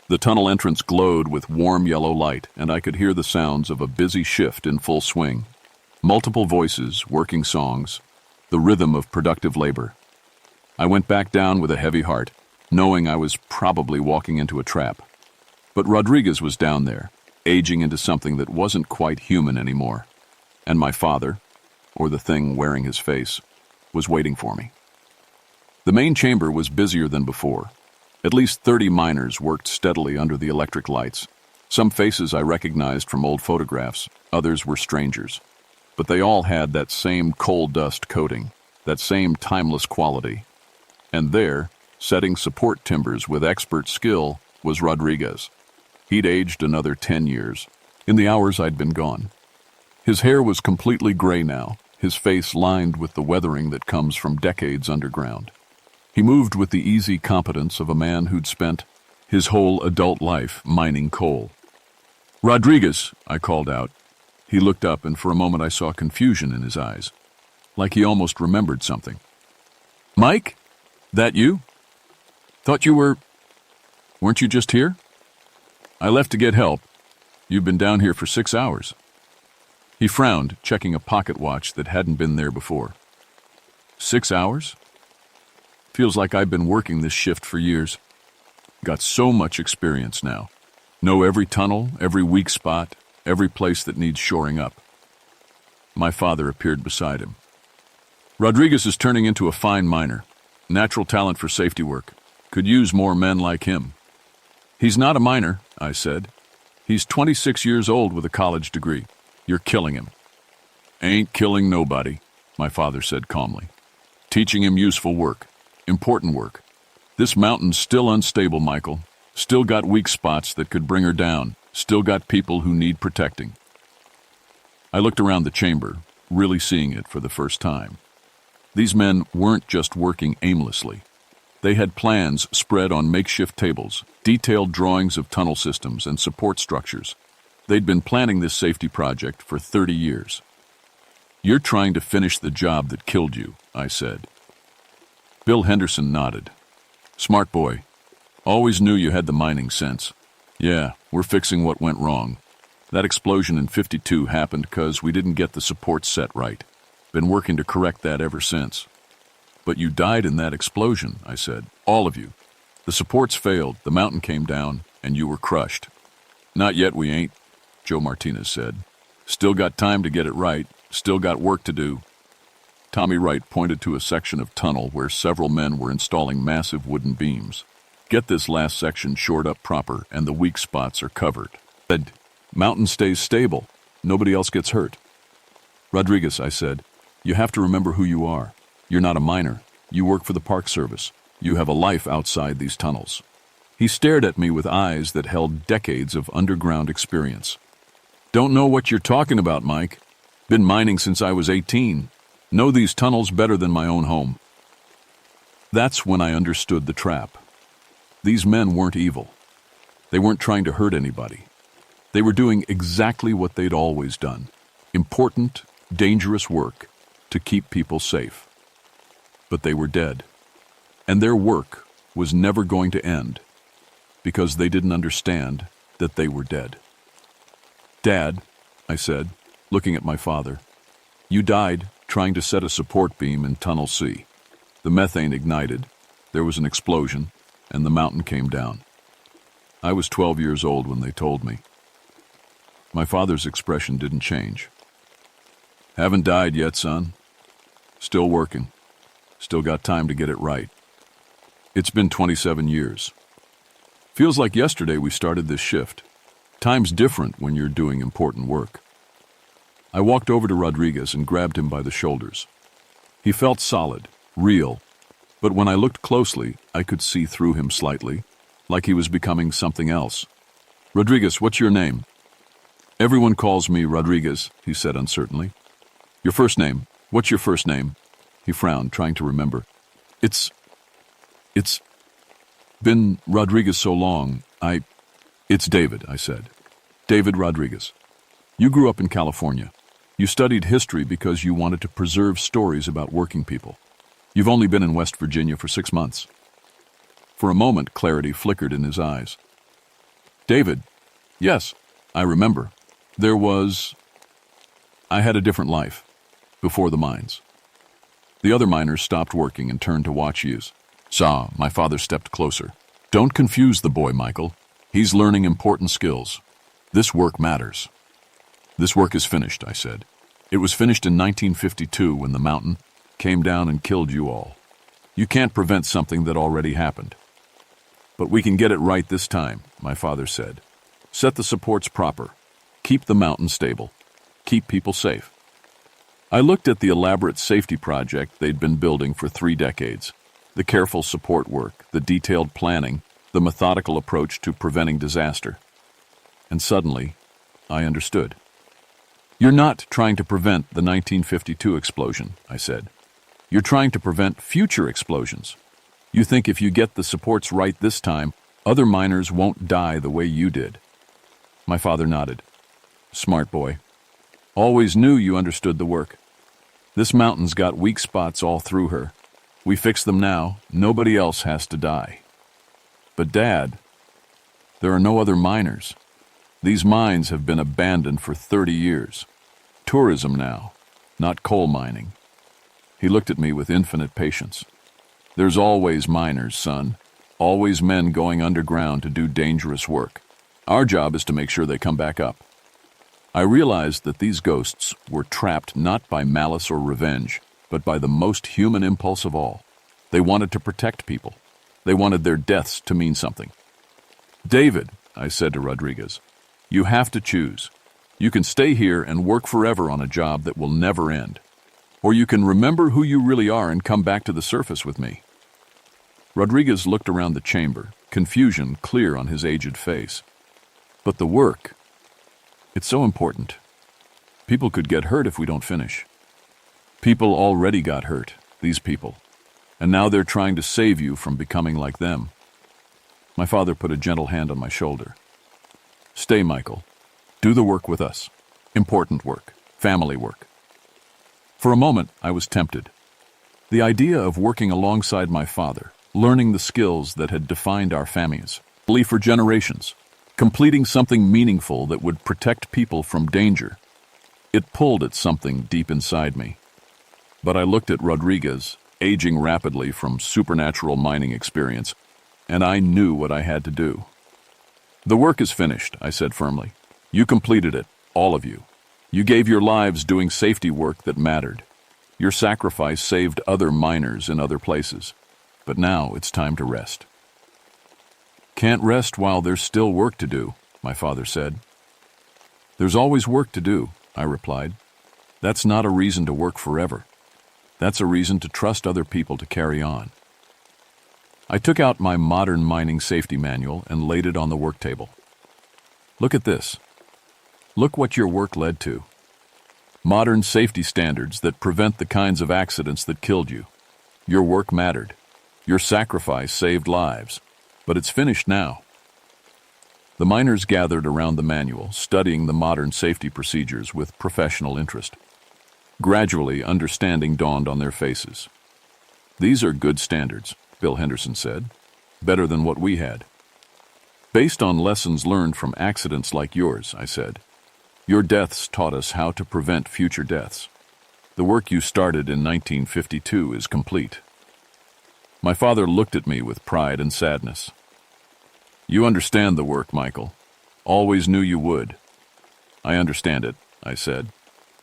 The tunnel entrance glowed with warm yellow light, and I could hear the sounds of a busy shift in full swing. Multiple voices, working songs, the rhythm of productive labor. I went back down with a heavy heart, knowing I was probably walking into a trap. But Rodriguez was down there, aging into something that wasn't quite human anymore. And my father, or the thing wearing his face, was waiting for me. The main chamber was busier than before. At least 30 miners worked steadily under the electric lights. Some faces I recognized from old photographs, others were strangers. But they all had that same coal dust coating, that same timeless quality. And there, setting support timbers with expert skill, was Rodriguez. He'd aged another 10 years, in the hours I'd been gone. His hair was completely gray now, his face lined with the weathering that comes from decades underground. He moved with the easy competence of a man who'd spent his whole adult life mining coal. "Rodriguez," I called out. He looked up, and for a moment I saw confusion in his eyes, like he almost remembered something. "Mike? That you? Thought you weren't you just here? I left to get help. You've been down here for 6 hours. He frowned, checking a pocket watch that hadn't been there before. 6 hours? Feels like I've been working this shift for years. Got so much experience now. Know every tunnel, every weak spot, every place that needs shoring up." My father appeared beside him. "Rodriguez is turning into a fine miner. Natural talent for safety work. Could use more men like him." "He's not a miner," I said. "He's 26 years old with a college degree. You're killing him." "Ain't killing nobody," my father said calmly. "Teaching him useful work. Important work. This mountain's still unstable, Michael. Still got weak spots that could bring her down. Still got people who need protecting." I looked around the chamber, really seeing it for the first time. These men weren't just working aimlessly. They had plans spread on makeshift tables, detailed drawings of tunnel systems and support structures. They'd been planning this safety project for 30 years. "You're trying to finish the job that killed you," I said. Bill Henderson nodded. "Smart boy. Always knew you had the mining sense. Yeah, we're fixing what went wrong. That explosion in '52 happened because we didn't get the support set right. Been working to correct that ever since." "But you died in that explosion," I said. "All of you. The supports failed, the mountain came down, and you were crushed." "Not yet we ain't," Joe Martinez said. "Still got time to get it right. Still got work to do." Tommy Wright pointed to a section of tunnel where several men were installing massive wooden beams. "Get this last section shored up proper, and the weak spots are covered." Said, "Mountain stays stable. Nobody else gets hurt." "Rodriguez," I said, "you have to remember who you are. You're not a miner. You work for the Park Service. You have a life outside these tunnels." He stared at me with eyes that held decades of underground experience. "Don't know what you're talking about, Mike. Been mining since I was 18. Know these tunnels better than my own home." That's when I understood the trap. These men weren't evil. They weren't trying to hurt anybody. They were doing exactly what they'd always done. Important, dangerous work to keep people safe. But they were dead. And their work was never going to end because they didn't understand that they were dead. "Dad," I said, looking at my father, "you died trying to set a support beam in Tunnel C. The methane ignited, there was an explosion, and the mountain came down. I was 12 years old when they told me." My father's expression didn't change. Haven't died yet, son. Still working. Still got time to get it right. It's been 27 years. Feels like yesterday we started this shift. Time's different when you're doing important work. I walked over to Rodriguez and grabbed him by the shoulders. He felt solid, real, but when I looked closely, I could see through him slightly, like he was becoming something else. Rodriguez, what's your name? Everyone calls me Rodriguez, he said uncertainly. Your first name? What's your first name? He frowned, trying to remember. It's been Rodriguez so long. It's David, I said. David Rodriguez. You grew up in California. You studied history because you wanted to preserve stories about working people. You've only been in West Virginia for 6 months. For a moment, clarity flickered in his eyes. David, yes, I remember. I had a different life, before the mines. The other miners stopped working and turned to watch yous. My father stepped closer. Don't confuse the boy, Michael. He's learning important skills. This work matters. This work is finished, I said. It was finished in 1952 when the mountain came down and killed you all. You can't prevent something that already happened. But we can get it right this time, my father said. Set the supports proper. Keep the mountain stable. Keep people safe. I looked at the elaborate safety project they'd been building for 3 decades. The careful support work, the detailed planning, the methodical approach to preventing disaster. And suddenly, I understood. You're not trying to prevent the 1952 explosion, I said. You're trying to prevent future explosions. You think if you get the supports right this time, other miners won't die the way you did. My father nodded. Smart boy. Always knew you understood the work. This mountain's got weak spots all through her. We fix them now, nobody else has to die. But Dad, there are no other miners. These mines have been abandoned for 30 years. Tourism now, not coal mining. He looked at me with infinite patience. There's always miners, son. Always men going underground to do dangerous work. Our job is to make sure they come back up. I realized that these ghosts were trapped not by malice or revenge, but by the most human impulse of all. They wanted to protect people. They wanted their deaths to mean something. David, I said to Rodriguez, you have to choose. You can stay here and work forever on a job that will never end. Or you can remember who you really are and come back to the surface with me. Rodriguez looked around the chamber, confusion clear on his aged face. But the work, it's so important. People could get hurt if we don't finish. People already got hurt, these people. And now they're trying to save you from becoming like them. My father put a gentle hand on my shoulder. Stay, Michael. Do the work with us. Important work. Family work. For a moment, I was tempted. The idea of working alongside my father, learning the skills that had defined our families, for generations, completing something meaningful that would protect people from danger. It pulled at something deep inside me. But I looked at Rodriguez, aging rapidly from supernatural mining experience, and I knew what I had to do. The work is finished, I said firmly. You completed it, all of you. You gave your lives doing safety work that mattered. Your sacrifice saved other miners in other places. But now it's time to rest. Can't rest while there's still work to do, my father said. There's always work to do, I replied. That's not a reason to work forever. That's a reason to trust other people to carry on. I took out my modern mining safety manual and laid it on the work table. Look at this. Look what your work led to. Modern safety standards that prevent the kinds of accidents that killed you. Your work mattered. Your sacrifice saved lives. But it's finished now. The miners gathered around the manual, studying the modern safety procedures with professional interest. Gradually, understanding dawned on their faces. These are good standards, Bill Henderson said. Better than what we had. Based on lessons learned from accidents like yours, I said. Your deaths taught us how to prevent future deaths. The work you started in 1952 is complete. My father looked at me with pride and sadness. You understand the work, Michael. Always knew you would. I understand it, I said,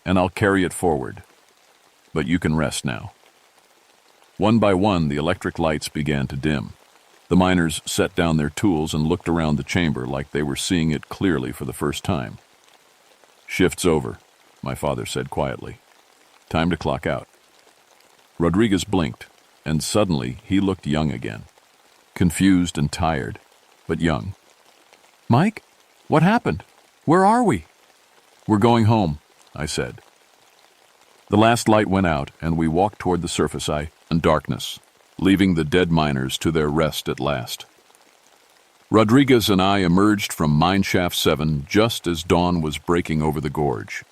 and I'll carry it forward. But you can rest now. One by one, the electric lights began to dim. The miners set down their tools and looked around the chamber like they were seeing it clearly for the first time. Shift's over, my father said quietly. Time to clock out. Rodriguez blinked, and suddenly he looked young again. Confused and tired, but young. Mike, what happened? Where are we? We're going home, I said. The last light went out, and we walked toward the surface in darkness, leaving the dead miners to their rest at last. Rodriguez and I emerged from Mineshaft 7 just as dawn was breaking over the gorge.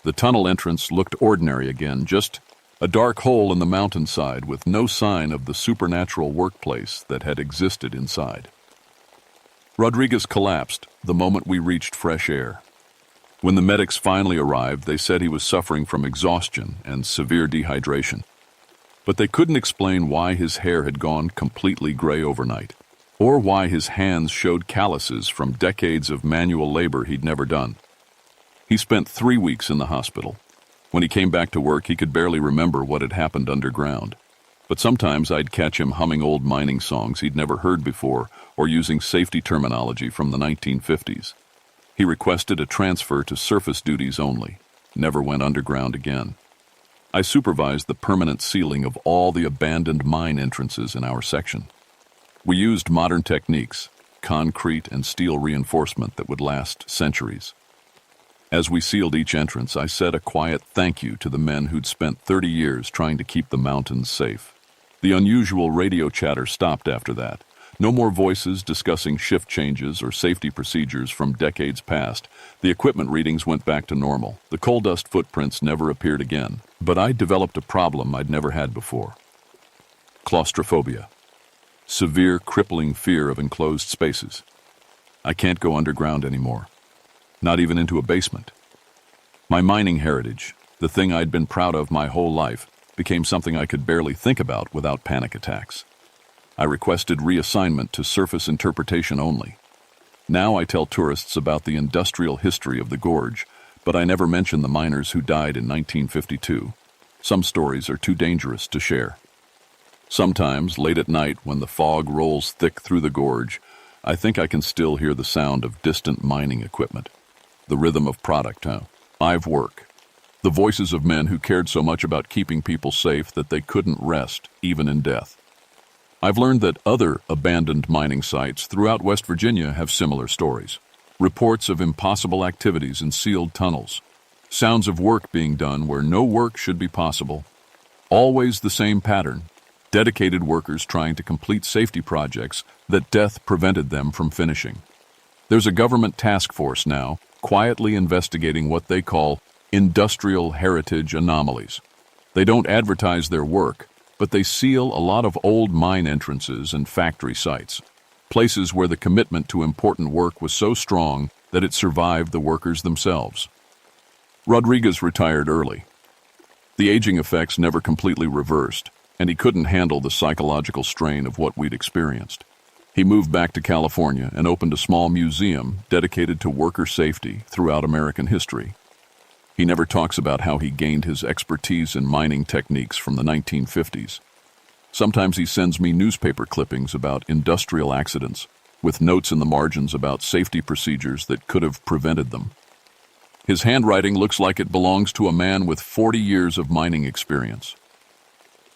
The tunnel entrance looked ordinary again, just a dark hole in the mountainside with no sign of the supernatural workplace that had existed inside. Rodriguez collapsed the moment we reached fresh air. When the medics finally arrived, they said he was suffering from exhaustion and severe dehydration. But they couldn't explain why his hair had gone completely gray overnight, or why his hands showed calluses from decades of manual labor he'd never done. He spent 3 weeks in the hospital. When he came back to work, he could barely remember what had happened underground. But sometimes I'd catch him humming old mining songs he'd never heard before or using safety terminology from the 1950s. He requested a transfer to surface duties only, never went underground again. I supervised the permanent sealing of all the abandoned mine entrances in our section. We used modern techniques, concrete and steel reinforcement that would last centuries. As we sealed each entrance, I said a quiet thank you to the men who'd spent 30 years trying to keep the mountains safe. The unusual radio chatter stopped after that. No more voices discussing shift changes or safety procedures from decades past. The equipment readings went back to normal. The coal dust footprints never appeared again. But I developed a problem I'd never had before. Claustrophobia. Severe, crippling fear of enclosed spaces. I can't go underground anymore. Not even into a basement. My mining heritage, the thing I'd been proud of my whole life, became something I could barely think about without panic attacks. I requested reassignment to surface interpretation only. Now I tell tourists about the industrial history of the gorge, but I never mention the miners who died in 1952. Some stories are too dangerous to share. Sometimes, late at night, when the fog rolls thick through the gorge, I think I can still hear the sound of distant mining equipment. The rhythm of product, live work. The voices of men who cared so much about keeping people safe that they couldn't rest, even in death. I've learned that other abandoned mining sites throughout West Virginia have similar stories. Reports of impossible activities in sealed tunnels. Sounds of work being done where no work should be possible. Always the same pattern. Dedicated workers trying to complete safety projects that death prevented them from finishing. There's a government task force now, quietly investigating what they call industrial heritage anomalies. They don't advertise their work, but they seal a lot of old mine entrances and factory sites, places where the commitment to important work was so strong that it survived the workers themselves. Rodriguez retired early. The aging effects never completely reversed, and he couldn't handle the psychological strain of what we'd experienced. He moved back to California and opened a small museum dedicated to worker safety throughout American history. He never talks about how he gained his expertise in mining techniques from the 1950s. Sometimes he sends me newspaper clippings about industrial accidents, with notes in the margins about safety procedures that could have prevented them. His handwriting looks like it belongs to a man with 40 years of mining experience.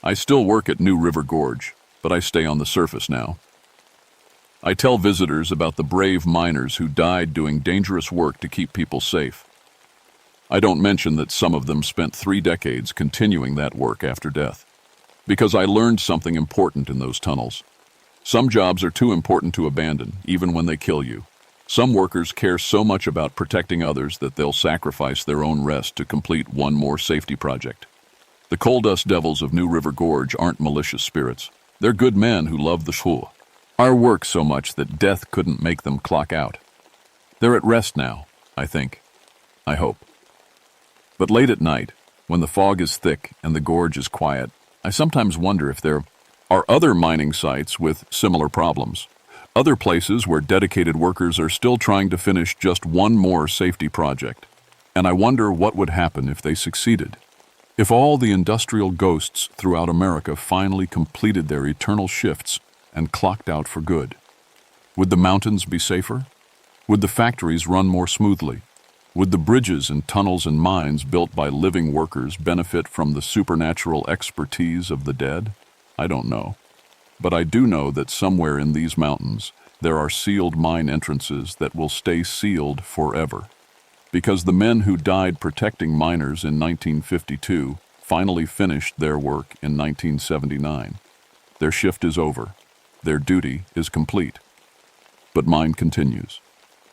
I still work at New River Gorge, but I stay on the surface now. I tell visitors about the brave miners who died doing dangerous work to keep people safe. I don't mention that some of them spent 3 decades continuing that work after death, because I learned something important in those tunnels. Some jobs are too important to abandon, even when they kill you. Some workers care so much about protecting others that they'll sacrifice their own rest to complete one more safety project. The coal dust devils of New River Gorge aren't malicious spirits. They're good men who love the shul. Our work so much that death couldn't make them clock out. They're at rest now, I think. I hope. But late at night, when the fog is thick and the gorge is quiet, I sometimes wonder if there are other mining sites with similar problems. Other places where dedicated workers are still trying to finish just one more safety project. And I wonder what would happen if they succeeded. If all the industrial ghosts throughout America finally completed their eternal shifts and clocked out for good. Would the mountains be safer? Would the factories run more smoothly? Would the bridges and tunnels and mines built by living workers benefit from the supernatural expertise of the dead? I don't know. But I do know that somewhere in these mountains, there are sealed mine entrances that will stay sealed forever. Because the men who died protecting miners in 1952 finally finished their work in 1979. Their shift is over. Their duty is complete. But mine continues.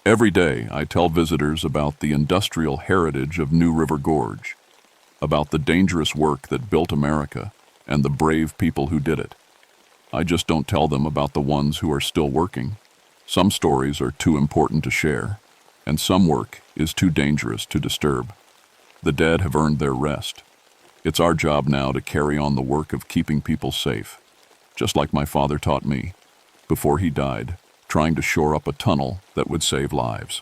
Every day, I tell visitors about the industrial heritage of New River Gorge, about the dangerous work that built America and the brave people who did it. I just don't tell them about the ones who are still working. Some stories are too important to share, and some work is too dangerous to disturb. The dead have earned their rest. It's our job now to carry on the work of keeping people safe, just like my father taught me, before he died, trying to shore up a tunnel that would save lives.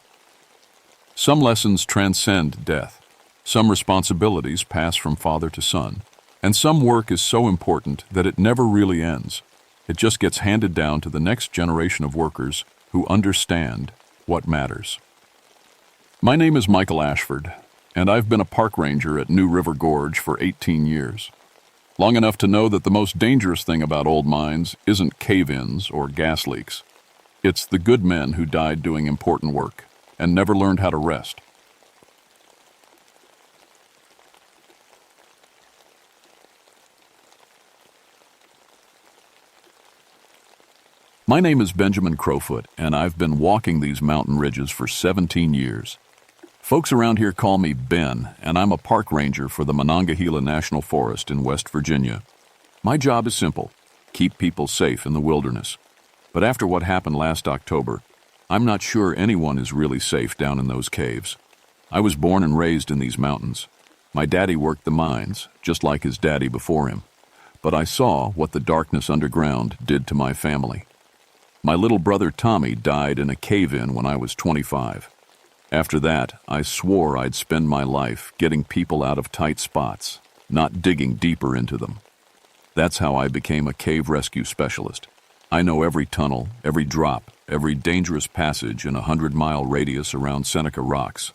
Some lessons transcend death. Some responsibilities pass from father to son. And some work is so important that it never really ends. It just gets handed down to the next generation of workers who understand what matters. My name is Michael Ashford, and I've been a park ranger at New River Gorge for 18 years. Long enough to know that the most dangerous thing about old mines isn't cave-ins or gas leaks. It's the good men who died doing important work and never learned how to rest. My name is Benjamin Crowfoot, and I've been walking these mountain ridges for 17 years. Folks around here call me Ben, and I'm a park ranger for the Monongahela National Forest in West Virginia. My job is simple: keep people safe in the wilderness. But after what happened last October, I'm not sure anyone is really safe down in those caves. I was born and raised in these mountains. My daddy worked the mines, just like his daddy before him. But I saw what the darkness underground did to my family. My little brother Tommy died in a cave-in when I was 25. After that, I swore I'd spend my life getting people out of tight spots, not digging deeper into them. That's how I became a cave rescue specialist. I know every tunnel, every drop, every dangerous passage in a 100-mile radius around Seneca Rocks.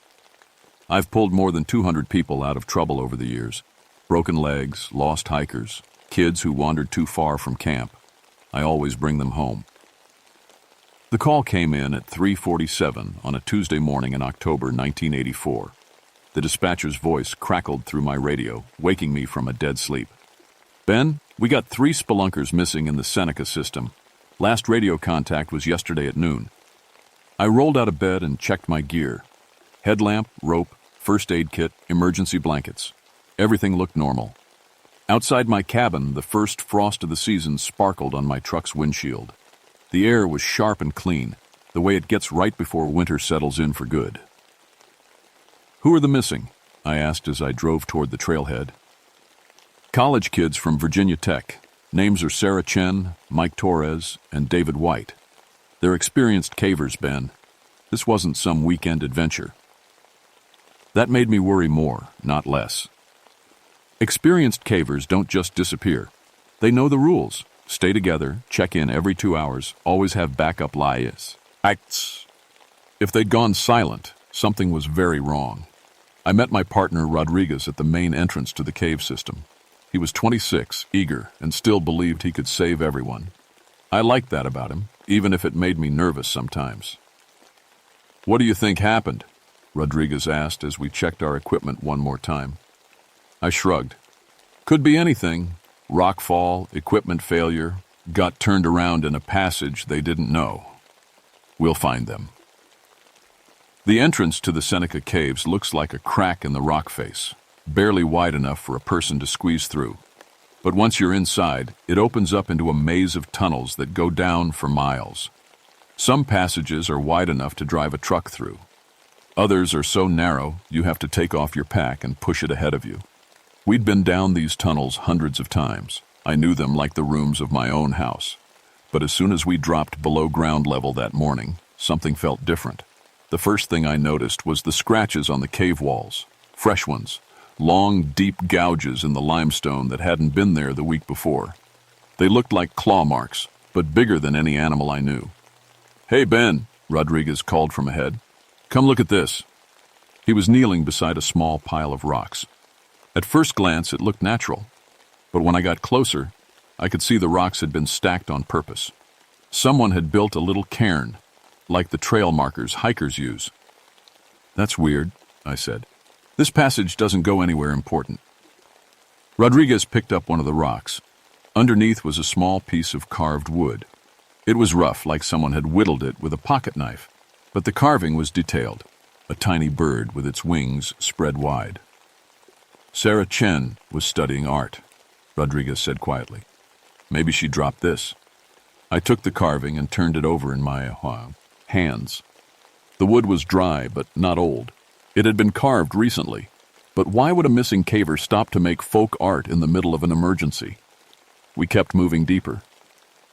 I've pulled more than 200 people out of trouble over the years. Broken legs, lost hikers, kids who wandered too far from camp. I always bring them home. The call came in at 3:47 on a Tuesday morning in October 1984. The dispatcher's voice crackled through my radio, waking me from a dead sleep. Ben, we got 3 spelunkers missing in the Seneca system. Last radio contact was yesterday at noon. I rolled out of bed and checked my gear. Headlamp, rope, first aid kit, emergency blankets. Everything looked normal. Outside my cabin, the first frost of the season sparkled on my truck's windshield. The air was sharp and clean, the way it gets right before winter settles in for good. Who are the missing? I asked as I drove toward the trailhead. College kids from Virginia Tech. Names are Sarah Chen, Mike Torres, and David White. They're experienced cavers, Ben. This wasn't some weekend adventure. That made me worry more, not less. Experienced cavers don't just disappear. They know the rules. Stay together, check in every 2 hours, always have backup acts. If they'd gone silent, something was very wrong. I met my partner Rodriguez at the main entrance to the cave system. He was 26, eager, and still believed he could save everyone. I liked that about him, even if it made me nervous sometimes. What do you think happened? Rodriguez asked as we checked our equipment one more time. I shrugged. Could be anything. Rock fall, equipment failure, got turned around in a passage they didn't know. We'll find them. The entrance to the Seneca Caves looks like a crack in the rock face, barely wide enough for a person to squeeze through. But once you're inside, it opens up into a maze of tunnels that go down for miles. Some passages are wide enough to drive a truck through. Others are so narrow, you have to take off your pack and push it ahead of you. We'd been down these tunnels hundreds of times. I knew them like the rooms of my own house. But as soon as we dropped below ground level that morning, something felt different. The first thing I noticed was the scratches on the cave walls, fresh ones, long, deep gouges in the limestone that hadn't been there the week before. They looked like claw marks, but bigger than any animal I knew. "Hey, Ben," Rodriguez called from ahead. "Come look at this." He was kneeling beside a small pile of rocks. At first glance, it looked natural, but when I got closer, I could see the rocks had been stacked on purpose. Someone had built a little cairn, like the trail markers hikers use. "That's weird," I said. "This passage doesn't go anywhere important." Rodriguez picked up one of the rocks. Underneath was a small piece of carved wood. It was rough, like someone had whittled it with a pocket knife, but the carving was detailed. A tiny bird with its wings spread wide. "Sarah Chen was studying art," Rodriguez said quietly. "Maybe she dropped this." I took the carving and turned it over in my hands. The wood was dry, but not old. It had been carved recently. But why would a missing caver stop to make folk art in the middle of an emergency? We kept moving deeper.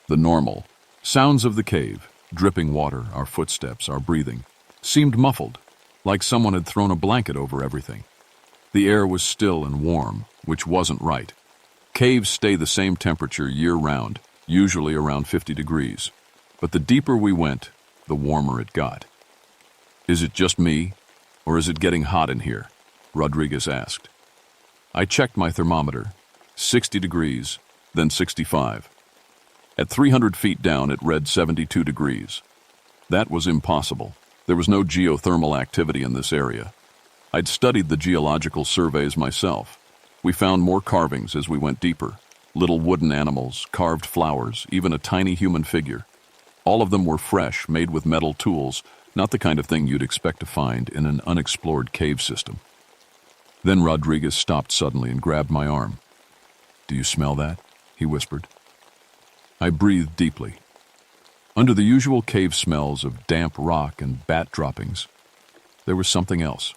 The normal sounds of the cave, dripping water, our footsteps, our breathing, seemed muffled, like someone had thrown a blanket over everything. The air was still and warm, which wasn't right. Caves stay the same temperature year-round, usually around 50 degrees. But the deeper we went, the warmer it got. "Is it just me, or is it getting hot in here?" Rodriguez asked. I checked my thermometer. 60 degrees, then 65. At 300 feet down, it read 72 degrees. That was impossible. There was no geothermal activity in this area. I'd studied the geological surveys myself. We found more carvings as we went deeper. Little wooden animals, carved flowers, even a tiny human figure. All of them were fresh, made with metal tools, not the kind of thing you'd expect to find in an unexplored cave system. Then Rodriguez stopped suddenly and grabbed my arm. "Do you smell that?" he whispered. I breathed deeply. Under the usual cave smells of damp rock and bat droppings, there was something else.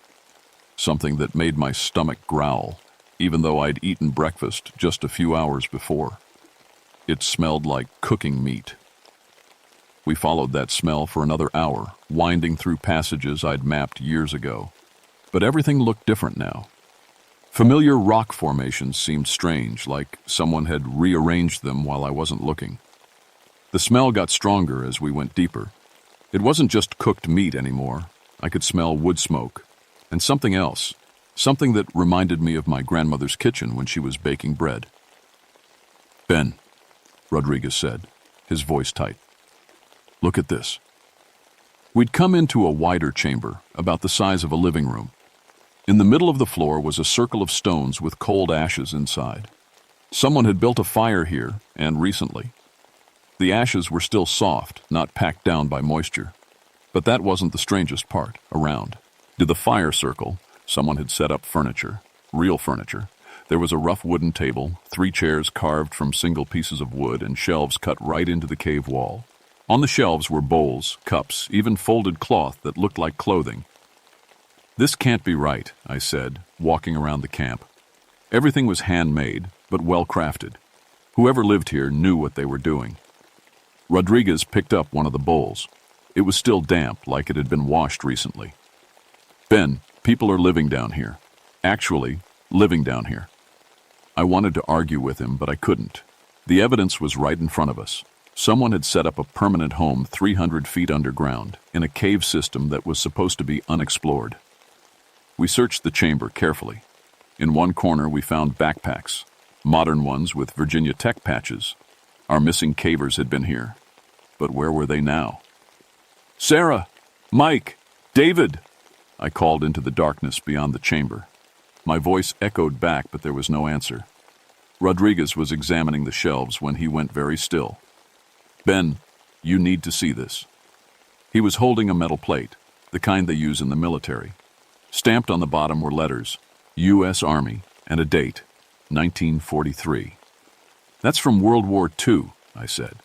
Something that made my stomach growl, even though I'd eaten breakfast just a few hours before. It smelled like cooking meat. We followed that smell for another hour, winding through passages I'd mapped years ago. But everything looked different now. Familiar rock formations seemed strange, like someone had rearranged them while I wasn't looking. The smell got stronger as we went deeper. It wasn't just cooked meat anymore. I could smell wood smoke. And something else. Something that reminded me of my grandmother's kitchen when she was baking bread. "Ben," Rodriguez said, his voice tight. "Look at this." We'd come into a wider chamber, about the size of a living room. In the middle of the floor was a circle of stones with cold ashes inside. Someone had built a fire here, and recently. The ashes were still soft, not packed down by moisture. But that wasn't the strangest part. Around, to the fire circle, someone had set up furniture, real furniture. There was a rough wooden table, 3 chairs carved from single pieces of wood, and shelves cut right into the cave wall. On the shelves were bowls, cups, even folded cloth that looked like clothing. "This can't be right," I said, walking around the camp. Everything was handmade, but well-crafted. Whoever lived here knew what they were doing. Rodriguez picked up one of the bowls. It was still damp, like it had been washed recently. "Ben, people are living down here. Actually, living down here." I wanted to argue with him, but I couldn't. The evidence was right in front of us. Someone had set up a permanent home 300 feet underground, in a cave system that was supposed to be unexplored. We searched the chamber carefully. In one corner we found backpacks, modern ones with Virginia Tech patches. Our missing cavers had been here. But where were they now? "Sarah! Mike! David!" I called into the darkness beyond the chamber. My voice echoed back, but there was no answer. Rodriguez was examining the shelves when he went very still. "Ben, you need to see this." He was holding a metal plate, the kind they use in the military. Stamped on the bottom were letters, U.S. Army, and a date, 1943. "That's from World War II, I said.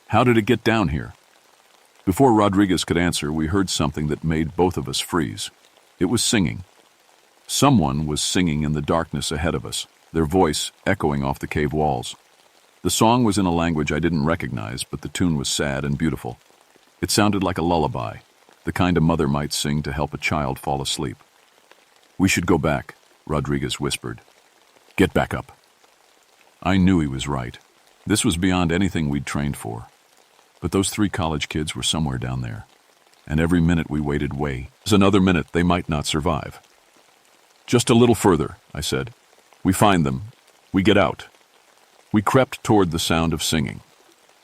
"How did it get down here?" Before Rodriguez could answer, we heard something that made both of us freeze. It was singing. Someone was singing in the darkness ahead of us, their voice echoing off the cave walls. The song was in a language I didn't recognize, but the tune was sad and beautiful. It sounded like a lullaby, the kind a mother might sing to help a child fall asleep. "We should go back," Rodriguez whispered. "Get back up." I knew he was right. This was beyond anything we'd trained for. But those 3 college kids were somewhere down there, and every minute we waited was another minute they might not survive. "Just a little further," I said. "We find them. We get out." We crept toward the sound of singing.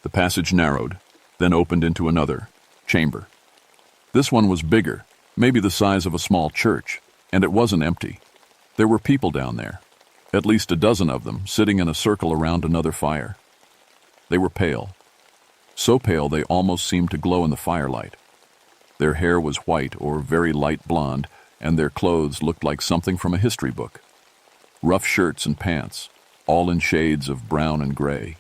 The passage narrowed, then opened into another chamber. This one was bigger, maybe the size of a small church, and it wasn't empty. There were people down there, at least a dozen of them, sitting in a circle around another fire. They were pale, so pale they almost seemed to glow in the firelight. Their hair was white or very light blonde, and their clothes looked like something from a history book. Rough shirts and pants, all in shades of brown and gray.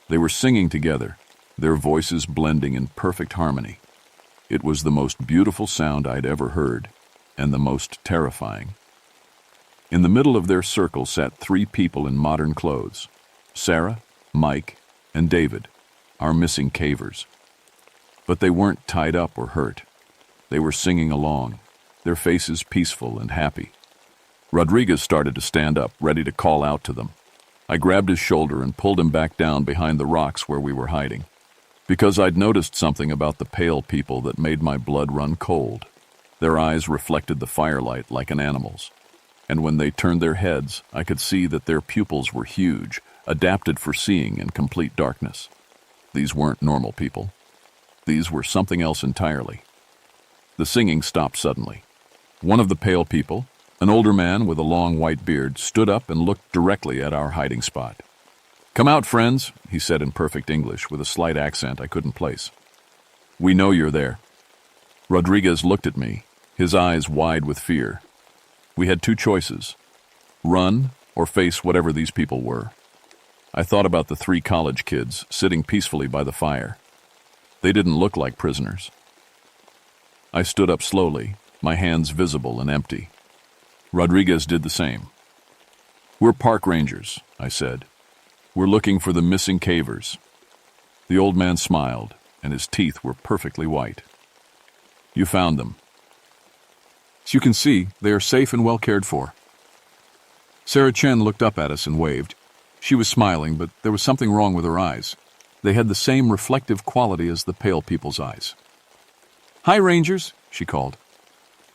They were singing together, their voices blending in perfect harmony. It was the most beautiful sound I'd ever heard, and the most terrifying. In the middle of their circle sat 3 people in modern clothes: Sarah, Mike, and David, our missing cavers. But they weren't tied up or hurt. They were singing along, their faces peaceful and happy. Rodriguez started to stand up, ready to call out to them. I grabbed his shoulder and pulled him back down behind the rocks where we were hiding, because I'd noticed something about the pale people that made my blood run cold. Their eyes reflected the firelight like an animal's, and when they turned their heads, I could see that their pupils were huge, adapted for seeing in complete darkness. These weren't normal people. These were something else entirely. The singing stopped suddenly. One of the pale people, an older man with a long white beard, stood up and looked directly at our hiding spot. "Come out, friends," he said in perfect English with a slight accent I couldn't place. "We know you're there." Rodriguez looked at me, his eyes wide with fear. We had 2 choices: run or face whatever these people were. I thought about the 3 college kids sitting peacefully by the fire. They didn't look like prisoners. I stood up slowly, my hands visible and empty. Rodriguez did the same. "We're park rangers," I said. "We're looking for the missing cavers." The old man smiled, and his teeth were perfectly white. "You found them. As you can see, they are safe and well cared for." Sarah Chen looked up at us and waved. She was smiling, but there was something wrong with her eyes. They had the same reflective quality as the pale people's eyes. "Hi, Rangers," she called.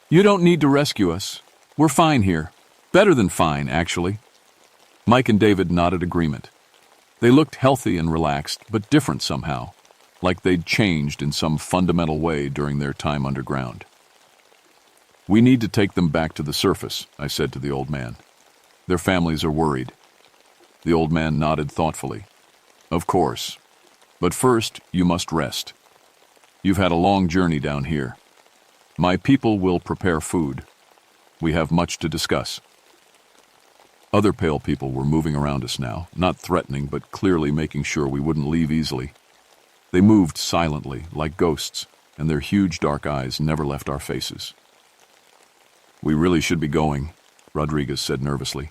"You don't need to rescue us. We're fine here. Better than fine, actually." Mike and David nodded agreement. They looked healthy and relaxed, but different somehow, like they'd changed in some fundamental way during their time underground. "We need to take them back to the surface," I said to the old man. "Their families are worried." The old man nodded thoughtfully. "Of course. But first, you must rest. You've had a long journey down here. My people will prepare food. We have much to discuss." Other pale people were moving around us now, not threatening, but clearly making sure we wouldn't leave easily. They moved silently, like ghosts, and their huge dark eyes never left our faces. "We really should be going," Rodriguez said nervously.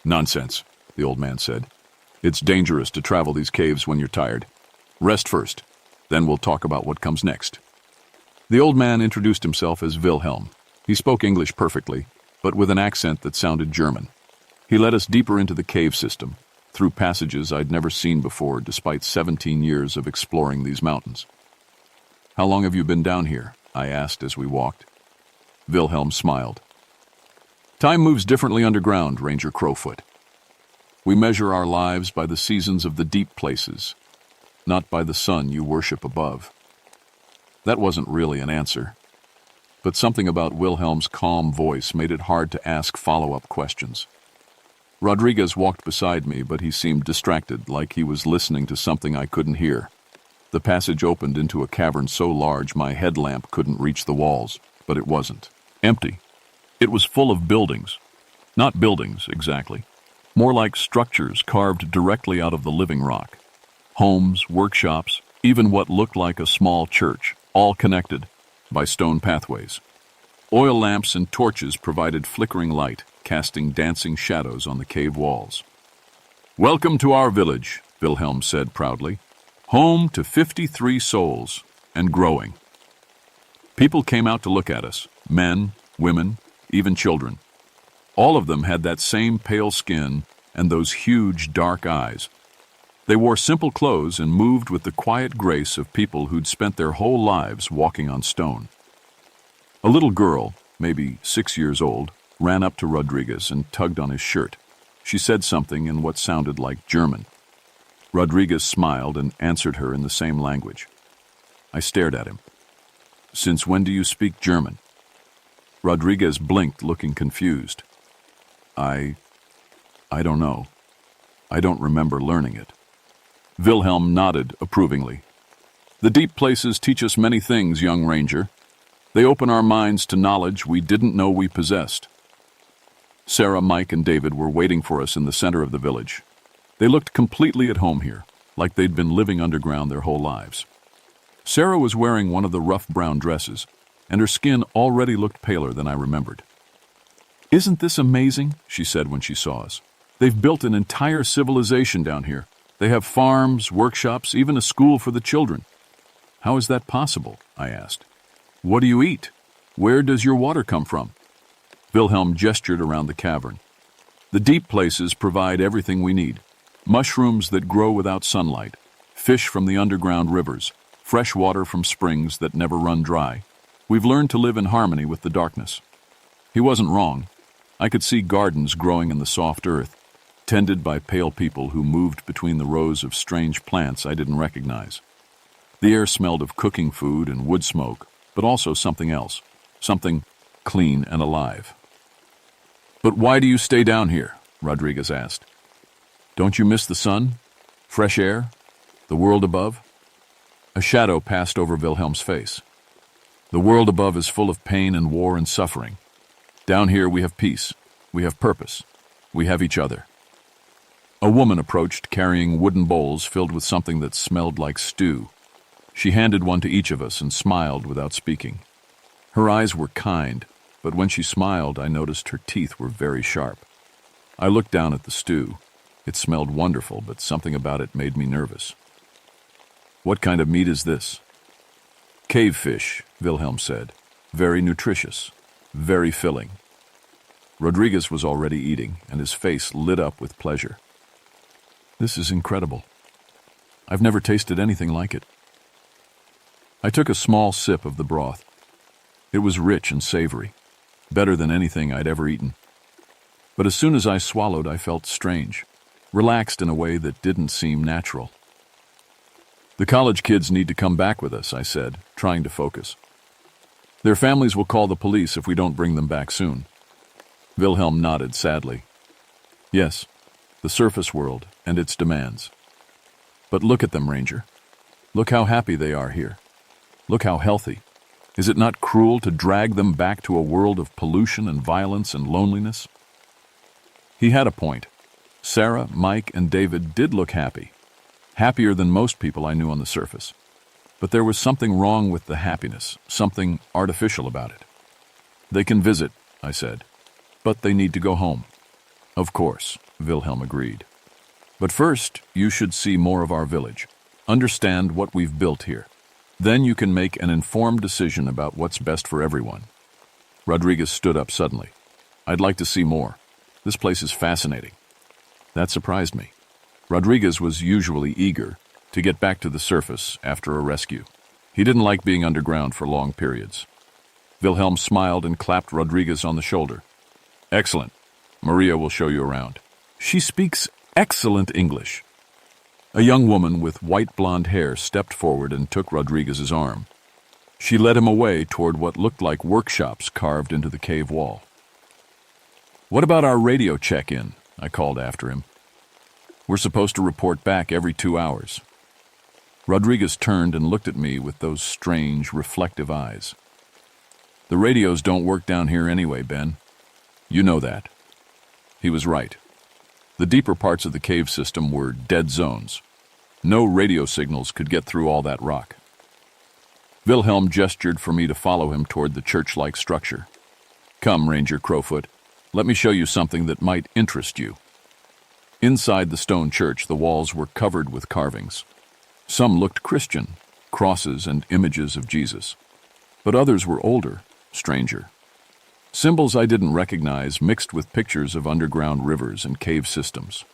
"Nonsense," the old man said. "It's dangerous to travel these caves when you're tired. Rest first, then we'll talk about what comes next." The old man introduced himself as Wilhelm. He spoke English perfectly, but with an accent that sounded German. He led us deeper into the cave system, through passages I'd never seen before despite 17 years of exploring these mountains. "How long have you been down here?" I asked as we walked. Wilhelm smiled. "Time moves differently underground, Ranger Crowfoot. We measure our lives by the seasons of the deep places, not by the sun you worship above." That wasn't really an answer, but something about Wilhelm's calm voice made it hard to ask follow-up questions. Rodriguez walked beside me, but he seemed distracted, like he was listening to something I couldn't hear. The passage opened into a cavern so large my headlamp couldn't reach the walls, but it wasn't empty. It was full of buildings. Not buildings, exactly. More like structures carved directly out of the living rock. Homes, workshops, even what looked like a small church, all connected by stone pathways. Oil lamps and torches provided flickering light, casting dancing shadows on the cave walls. "Welcome to our village," Wilhelm said proudly. "Home to 53 souls, and growing." People came out to look at us, men, women, even children. All of them had that same pale skin and those huge dark eyes. They wore simple clothes and moved with the quiet grace of people who'd spent their whole lives walking on stone. A little girl, maybe 6 years old, ran up to Rodriguez and tugged on his shirt. She said something in what sounded like German. Rodriguez smiled and answered her in the same language. I stared at him. "Since when do you speak German?" Rodriguez blinked, looking confused. I don't know. I don't remember learning it." Wilhelm nodded approvingly. "The deep places teach us many things, young ranger. They open our minds to knowledge we didn't know we possessed." Sarah, Mike, and David were waiting for us in the center of the village. They looked completely at home here, like they'd been living underground their whole lives. Sarah was wearing one of the rough brown dresses, and her skin already looked paler than I remembered. "Isn't this amazing?" she said when she saw us. "They've built an entire civilization down here. They have farms, workshops, even a school for the children." "How is that possible?" I asked. "What do you eat? Where does your water come from?" Wilhelm gestured around the cavern. "The deep places provide everything we need. Mushrooms that grow without sunlight, fish from the underground rivers, fresh water from springs that never run dry. We've learned to live in harmony with the darkness." He wasn't wrong. I could see gardens growing in the soft earth, tended by pale people who moved between the rows of strange plants I didn't recognize. The air smelled of cooking food and wood smoke, but also something else, something clean and alive. "But why do you stay down here?" Rodriguez asked. "Don't you miss the sun? Fresh air? The world above?" A shadow passed over Wilhelm's face. "The world above is full of pain and war and suffering. Down here we have peace, we have purpose, we have each other." A woman approached carrying wooden bowls filled with something that smelled like stew. She handed one to each of us and smiled without speaking. Her eyes were kind, but when she smiled, I noticed her teeth were very sharp. I looked down at the stew. It smelled wonderful, but something about it made me nervous. "What kind of meat is this?" "Cave fish," Wilhelm said. "Very nutritious, very filling." Rodriguez was already eating, and his face lit up with pleasure. "This is incredible. I've never tasted anything like it." I took a small sip of the broth. It was rich and savory, better than anything I'd ever eaten. But as soon as I swallowed, I felt strange, relaxed in a way that didn't seem natural. "The college kids need to come back with us," I said, trying to focus. "Their families will call the police if we don't bring them back soon." Wilhelm nodded sadly. "Yes, the surface world and its demands. But look at them, Ranger. Look how happy they are here. Look how healthy. Is it not cruel to drag them back to a world of pollution and violence and loneliness?" He had a point. Sarah, Mike, and David did look happy. Happier than most people I knew on the surface. But there was something wrong with the happiness, something artificial about it. "They can visit," I said, "but they need to go home." "Of course," Wilhelm agreed. "But first, you should see more of our village. Understand what we've built here. Then you can make an informed decision about what's best for everyone." Rodriguez stood up suddenly. "I'd like to see more. This place is fascinating." That surprised me. Rodriguez was usually eager to get back to the surface after a rescue. He didn't like being underground for long periods. Wilhelm smiled and clapped Rodriguez on the shoulder. "Excellent. Maria will show you around. She speaks excellent English." A young woman with white blonde hair stepped forward and took Rodriguez's arm. She led him away toward what looked like workshops carved into the cave wall. "What about our radio check-in?" I called after him. "We're supposed to report back every 2 hours." Rodriguez turned and looked at me with those strange, reflective eyes. "The radios don't work down here anyway, Ben. You know that." He was right. The deeper parts of the cave system were dead zones. No radio signals could get through all that rock. Wilhelm gestured for me to follow him toward the church-like structure. "Come, Ranger Crowfoot. Let me show you something that might interest you." Inside the stone church, the walls were covered with carvings. Some looked Christian, crosses and images of Jesus. But others were older, stranger. Symbols I didn't recognize mixed with pictures of underground rivers and cave systems.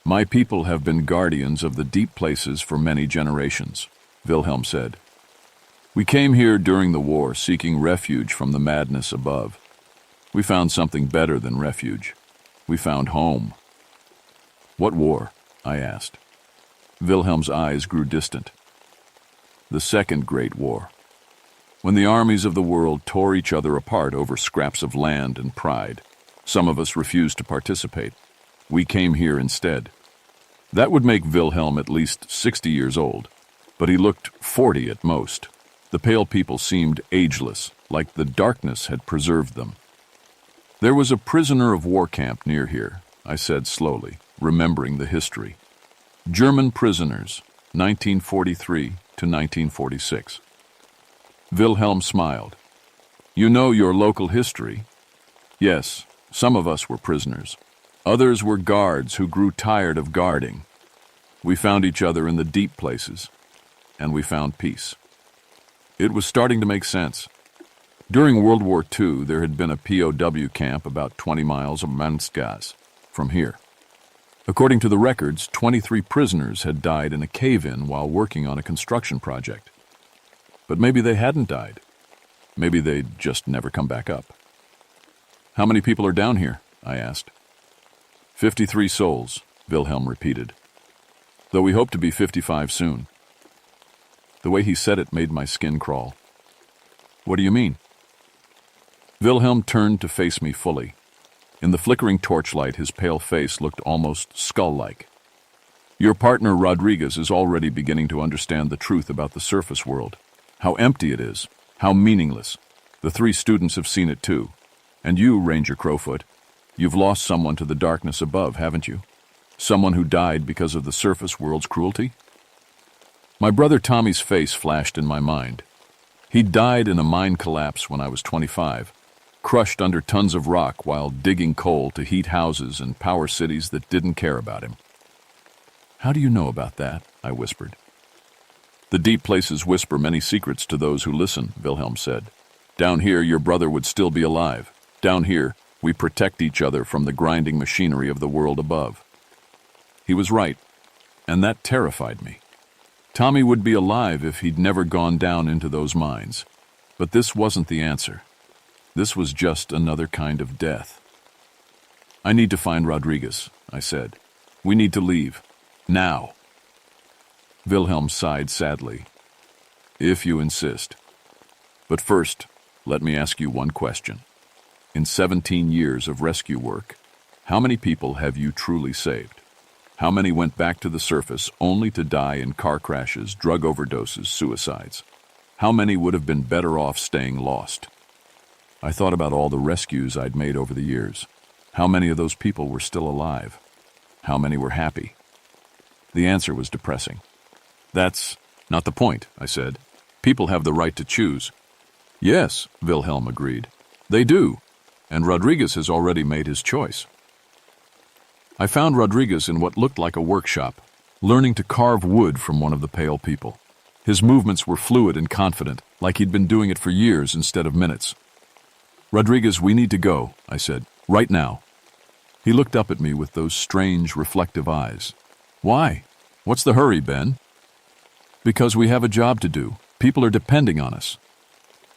My people have been guardians of the deep places for many generations, Wilhelm said. We came here during the war seeking refuge from the madness above. We found something better than refuge. We found home. What war? I asked. Wilhelm's eyes grew distant. The Second Great War. When the armies of the world tore each other apart over scraps of land and pride, some of us refused to participate. We came here instead. That would make Wilhelm at least 60 years old, but he looked 40 at most. The pale people seemed ageless, like the darkness had preserved them. There was a prisoner of war camp near here, I said slowly, remembering the history. German prisoners, 1943 to 1946. Wilhelm smiled. You know your local history? Yes, some of us were prisoners. Others were guards who grew tired of guarding. We found each other in the deep places, and we found peace. It was starting to make sense. During World War II, there had been a POW camp about 20 miles from Manskas, from here. According to the records, 23 prisoners had died in a cave-in while working on a construction project. But maybe they hadn't died. Maybe they'd just never come back up. How many people are down here? I asked. 53 souls, Wilhelm repeated. Though we hope to be 55 soon. The way he said it made my skin crawl. What do you mean? Wilhelm turned to face me fully. In the flickering torchlight, his pale face looked almost skull-like. Your partner, Rodriguez, is already beginning to understand the truth about the surface world. How empty it is. How meaningless. The 3 students have seen it too. And you, Ranger Crowfoot, you've lost someone to the darkness above, haven't you? Someone who died because of the surface world's cruelty? My brother Tommy's face flashed in my mind. He died in a mine collapse when I was 25, crushed under tons of rock while digging coal to heat houses and power cities that didn't care about him. How do you know about that? I whispered. The deep places whisper many secrets to those who listen, Wilhelm said. Down here, your brother would still be alive. Down here, we protect each other from the grinding machinery of the world above. He was right, and that terrified me. Tommy would be alive if he'd never gone down into those mines. But this wasn't the answer. This was just another kind of death. I need to find Rodriguez, I said. We need to leave. Now. Wilhelm sighed sadly. If you insist. But first, let me ask you one question. In 17 years of rescue work, how many people have you truly saved? How many went back to the surface only to die in car crashes, drug overdoses, suicides? How many would have been better off staying lost? I thought about all the rescues I'd made over the years. How many of those people were still alive? How many were happy? The answer was depressing. That's not the point, I said. People have the right to choose. Yes, Wilhelm agreed. They do, and Rodriguez has already made his choice. I found Rodriguez in what looked like a workshop, learning to carve wood from one of the pale people. His movements were fluid and confident, like he'd been doing it for years instead of minutes. Rodriguez, we need to go, I said, right now. He looked up at me with those strange, reflective eyes. Why? What's the hurry, Ben? Because we have a job to do. People are depending on us.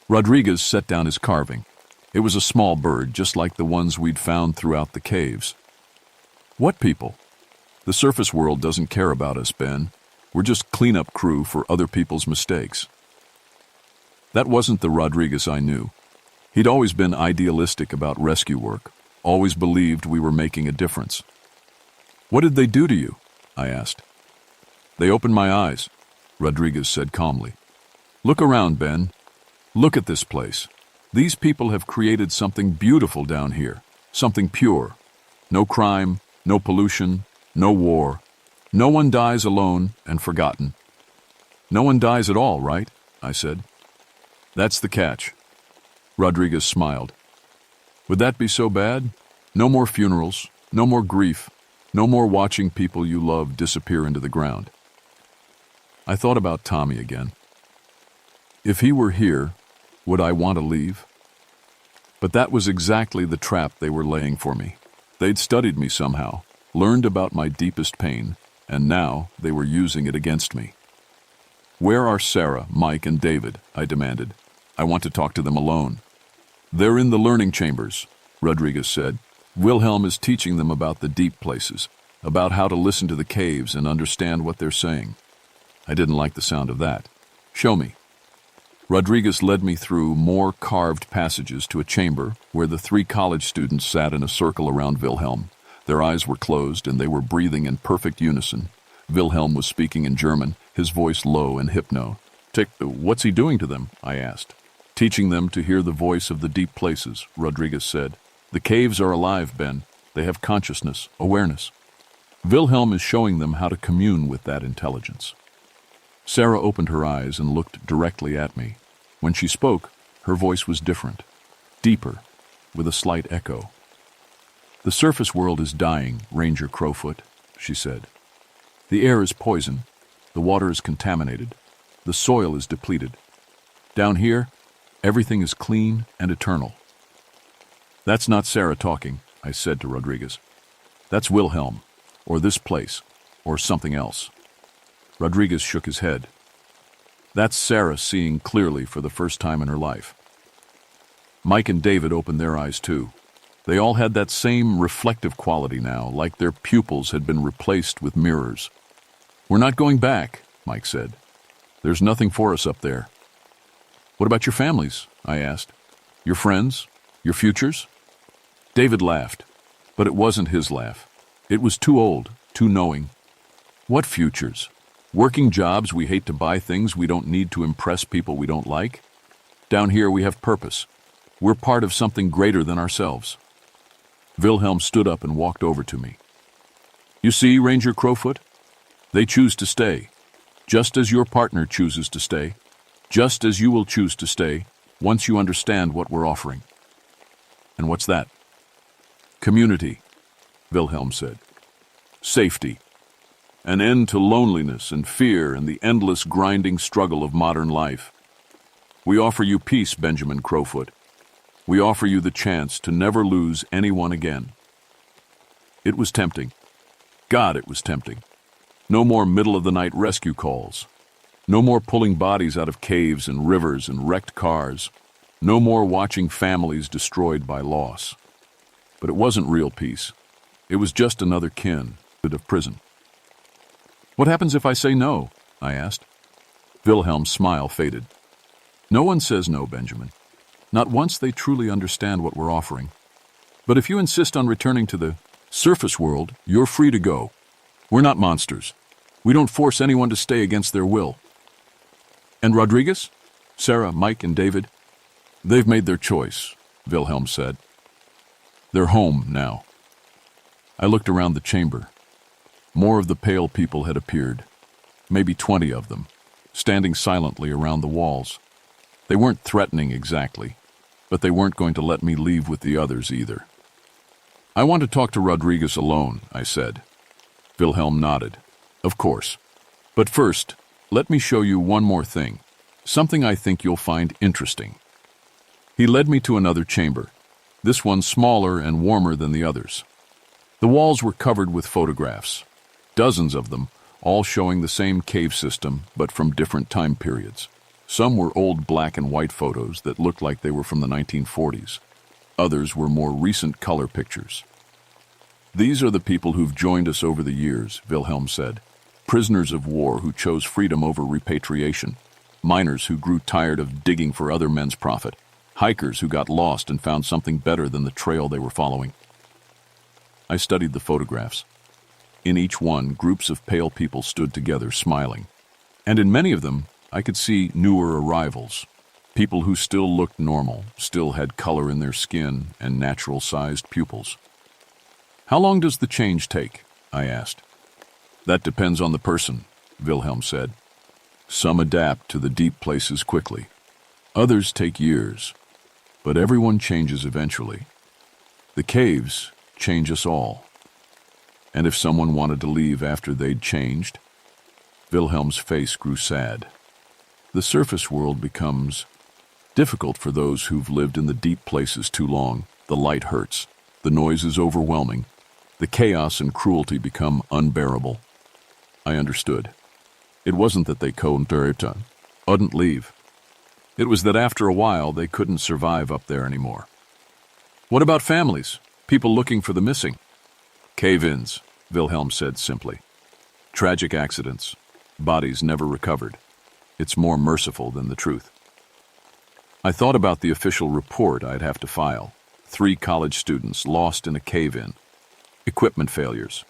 Rodriguez set down his carving. It was a small bird, just like the ones we'd found throughout the caves. What people? The surface world doesn't care about us, Ben. We're just cleanup crew for other people's mistakes. That wasn't the Rodriguez I knew. He'd always been idealistic about rescue work, always believed we were making a difference. What did they do to you? I asked. They opened my eyes, Rodriguez said calmly. Look around, Ben. Look at this place. These people have created something beautiful down here, something pure. No crime, no pollution, no war. No one dies alone and forgotten. No one dies at all, right? I said. That's the catch. Rodriguez smiled. Would that be so bad? No more funerals, no more grief, no more watching people you love disappear into the ground. I thought about Tommy again. If he were here, Would I want to leave? But that was exactly the trap they were laying for me. They'd studied me somehow, learned about my deepest pain, and now they were using it against me. Where are Sarah, Mike, and David? I demanded. I want to talk to them alone. They're in the learning chambers, Rodriguez said. Wilhelm is teaching them about the deep places, about how to listen to the caves and understand what they're saying. I didn't like the sound of that. Show me. Rodriguez led me through more carved passages to a chamber where the 3 college students sat in a circle around Wilhelm. Their eyes were closed and they were breathing in perfect unison. Wilhelm was speaking in German, his voice low and hypno. What's he doing to them? I asked. Teaching them to hear the voice of the deep places, Rodriguez said. The caves are alive, Ben. They have consciousness, awareness. Wilhelm is showing them how to commune with that intelligence. Sarah opened her eyes and looked directly at me. When she spoke, her voice was different, deeper, with a slight echo. The surface world is dying, Ranger Crowfoot, she said. The air is poison, the water is contaminated, the soil is depleted. Down here, everything is clean and eternal. That's not Sarah talking, I said to Rodriguez. That's Wilhelm, or this place, or something else. Rodriguez shook his head. That's Sarah seeing clearly for the first time in her life. Mike and David opened their eyes too. They all had that same reflective quality now, like their pupils had been replaced with mirrors. We're not going back, Mike said. There's nothing for us up there. What about your families? I asked. Your friends? Your futures? David laughed, but it wasn't his laugh. It was too old, too knowing. What futures? Working jobs we hate to buy things we don't need to impress people we don't like? Down here we have purpose. We're part of something greater than ourselves. Wilhelm stood up and walked over to me. You see, Ranger Crowfoot? They choose to stay, just as your partner chooses to stay, just as you will choose to stay once you understand what we're offering. And what's that? Community, Wilhelm said. Safety. An end to loneliness and fear and the endless grinding struggle of modern life. We offer you peace, Benjamin Crowfoot. We offer you the chance to never lose anyone again. It was tempting. God, it was tempting. No more middle-of-the-night rescue calls. No more pulling bodies out of caves and rivers and wrecked cars. No more watching families destroyed by loss. But it wasn't real peace. It was just another kin of prison. What happens if I say no? I asked. Wilhelm's smile faded. No one says no, Benjamin. Not once they truly understand what we're offering. But if you insist on returning to the surface world, you're free to go. We're not monsters. We don't force anyone to stay against their will. And Rodriguez? Sarah, Mike, and David? They've made their choice, Wilhelm said. They're home now. I looked around the chamber. More of the pale people had appeared, maybe 20 of them, standing silently around the walls. They weren't threatening exactly, but they weren't going to let me leave with the others either. I want to talk to Rodriguez alone, I said. Wilhelm nodded. Of course. But first, let me show you one more thing, something I think you'll find interesting. He led me to another chamber, this one smaller and warmer than the others. The walls were covered with photographs, dozens of them, all showing the same cave system, but from different time periods. Some were old black and white photos that looked like they were from the 1940s. Others were more recent color pictures. These are the people who've joined us over the years, Wilhelm said. Prisoners of war who chose freedom over repatriation. Miners who grew tired of digging for other men's profit. Hikers who got lost and found something better than the trail they were following. I studied the photographs. In each one, groups of pale people stood together, smiling. And in many of them, I could see newer arrivals. People who still looked normal, still had color in their skin and natural-sized pupils. How long does the change take? I asked. That depends on the person, Wilhelm said. Some adapt to the deep places quickly. Others take years. But everyone changes eventually. The caves change us all. And if someone wanted to leave after they'd changed, Wilhelm's face grew sad. The surface world becomes difficult for those who've lived in the deep places too long. The light hurts. The noise is overwhelming. The chaos and cruelty become unbearable. I understood. It wasn't that they couldn't leave. It was that after a while they couldn't survive up there anymore. What about families? People looking for the missing? Cave-ins, Wilhelm said simply. Tragic accidents. Bodies never recovered. It's more merciful than the truth. I thought about the official report I'd have to file. 3 college students lost in a cave-in. Equipment failures.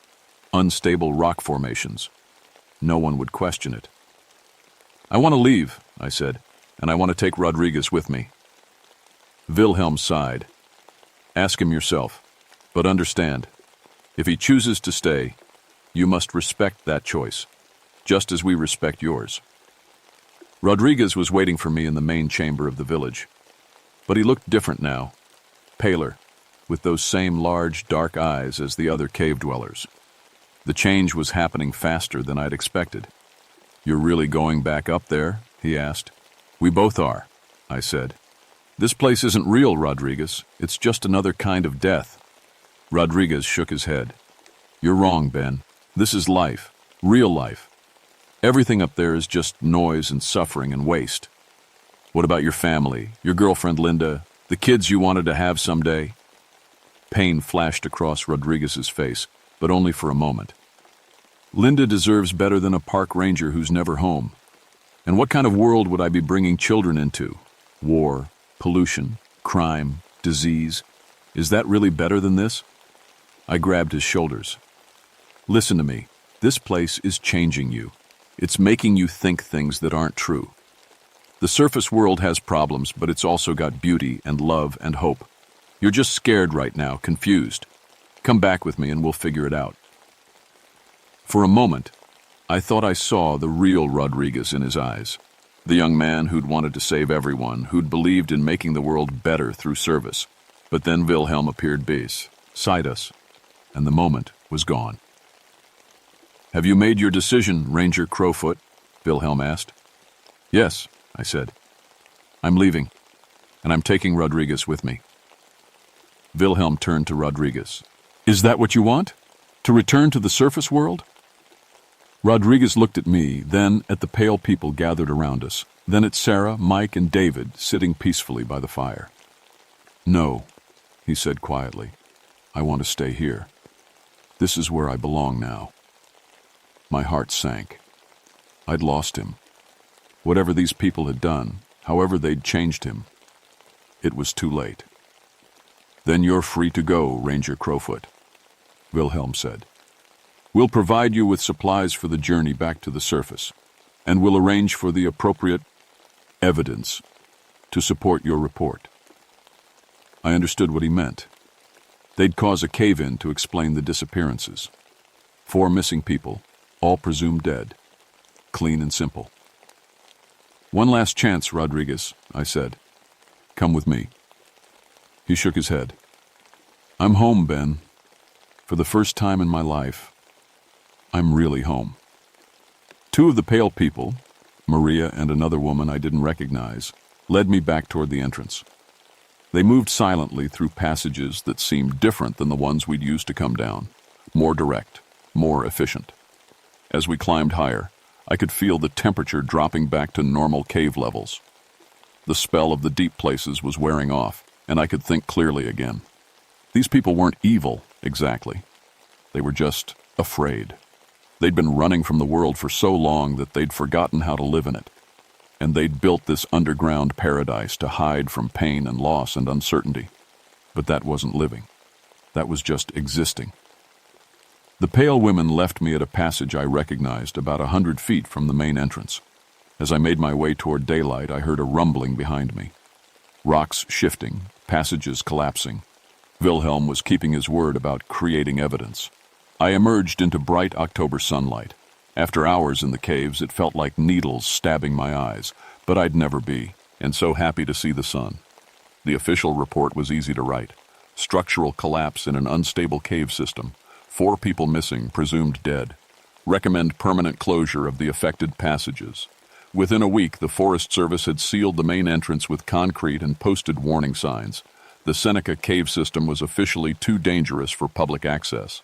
Unstable rock formations. No one would question it. I want to leave, I said, and I want to take Rodriguez with me. Wilhelm sighed. Ask him yourself, but understand, if he chooses to stay, you must respect that choice, just as we respect yours. Rodriguez was waiting for me in the main chamber of the village, but he looked different now, paler, with those same large, dark eyes as the other cave dwellers. The change was happening faster than I'd expected. You're really going back up there? He asked. We both are, I said. This place isn't real, Rodriguez. It's just another kind of death. Rodriguez shook his head. You're wrong, Ben. This is life, real life. Everything up there is just noise and suffering and waste. What about your family, your girlfriend Linda, the kids you wanted to have someday? Pain flashed across Rodriguez's face, but only for a moment. Linda deserves better than a park ranger who's never home. And what kind of world would I be bringing children into? War, pollution, crime, disease. Is that really better than this? I grabbed his shoulders. Listen to me. This place is changing you. It's making you think things that aren't true. The surface world has problems, but it's also got beauty and love and hope. You're just scared right now, confused. Come back with me and we'll figure it out. For a moment, I thought I saw the real Rodriguez in his eyes. The young man who'd wanted to save everyone, who'd believed in making the world better through service. But then Wilhelm appeared beside us, and the moment was gone. Have you made your decision, Ranger Crowfoot? Wilhelm asked. Yes, I said. I'm leaving, and I'm taking Rodriguez with me. Wilhelm turned to Rodriguez. Is that what you want? To return to the surface world? Rodriguez looked at me, then at the pale people gathered around us, then at Sarah, Mike, and David sitting peacefully by the fire. No, he said quietly. I want to stay here. This is where I belong now. My heart sank. I'd lost him. Whatever these people had done, however they'd changed him, it was too late. Then you're free to go, Ranger Crowfoot, Wilhelm said. We'll provide you with supplies for the journey back to the surface, and we'll arrange for the appropriate evidence to support your report. I understood what he meant. They'd cause a cave-in to explain the disappearances. 4 missing people, all presumed dead. Clean and simple. One last chance, Rodriguez, I said. Come with me. He shook his head. I'm home, Ben. For the first time in my life, I'm really home. 2 of the pale people, Maria and another woman I didn't recognize, led me back toward the entrance. They moved silently through passages that seemed different than the ones we'd used to come down, more direct, more efficient. As we climbed higher, I could feel the temperature dropping back to normal cave levels. The spell of the deep places was wearing off, and I could think clearly again. These people weren't evil, exactly. They were just afraid. They'd been running from the world for so long that they'd forgotten how to live in it. And they'd built this underground paradise to hide from pain and loss and uncertainty. But that wasn't living. That was just existing. The pale women left me at a passage I recognized about 100 feet from the main entrance. As I made my way toward daylight, I heard a rumbling behind me. Rocks shifting, passages collapsing. Wilhelm was keeping his word about creating evidence. I emerged into bright October sunlight. After hours in the caves, it felt like needles stabbing my eyes, but I'd never be, and so happy to see the sun. The official report was easy to write. Structural collapse in an unstable cave system. 4 people missing, presumed dead. Recommend permanent closure of the affected passages. Within a week, the Forest Service had sealed the main entrance with concrete and posted warning signs. The Seneca cave system was officially too dangerous for public access.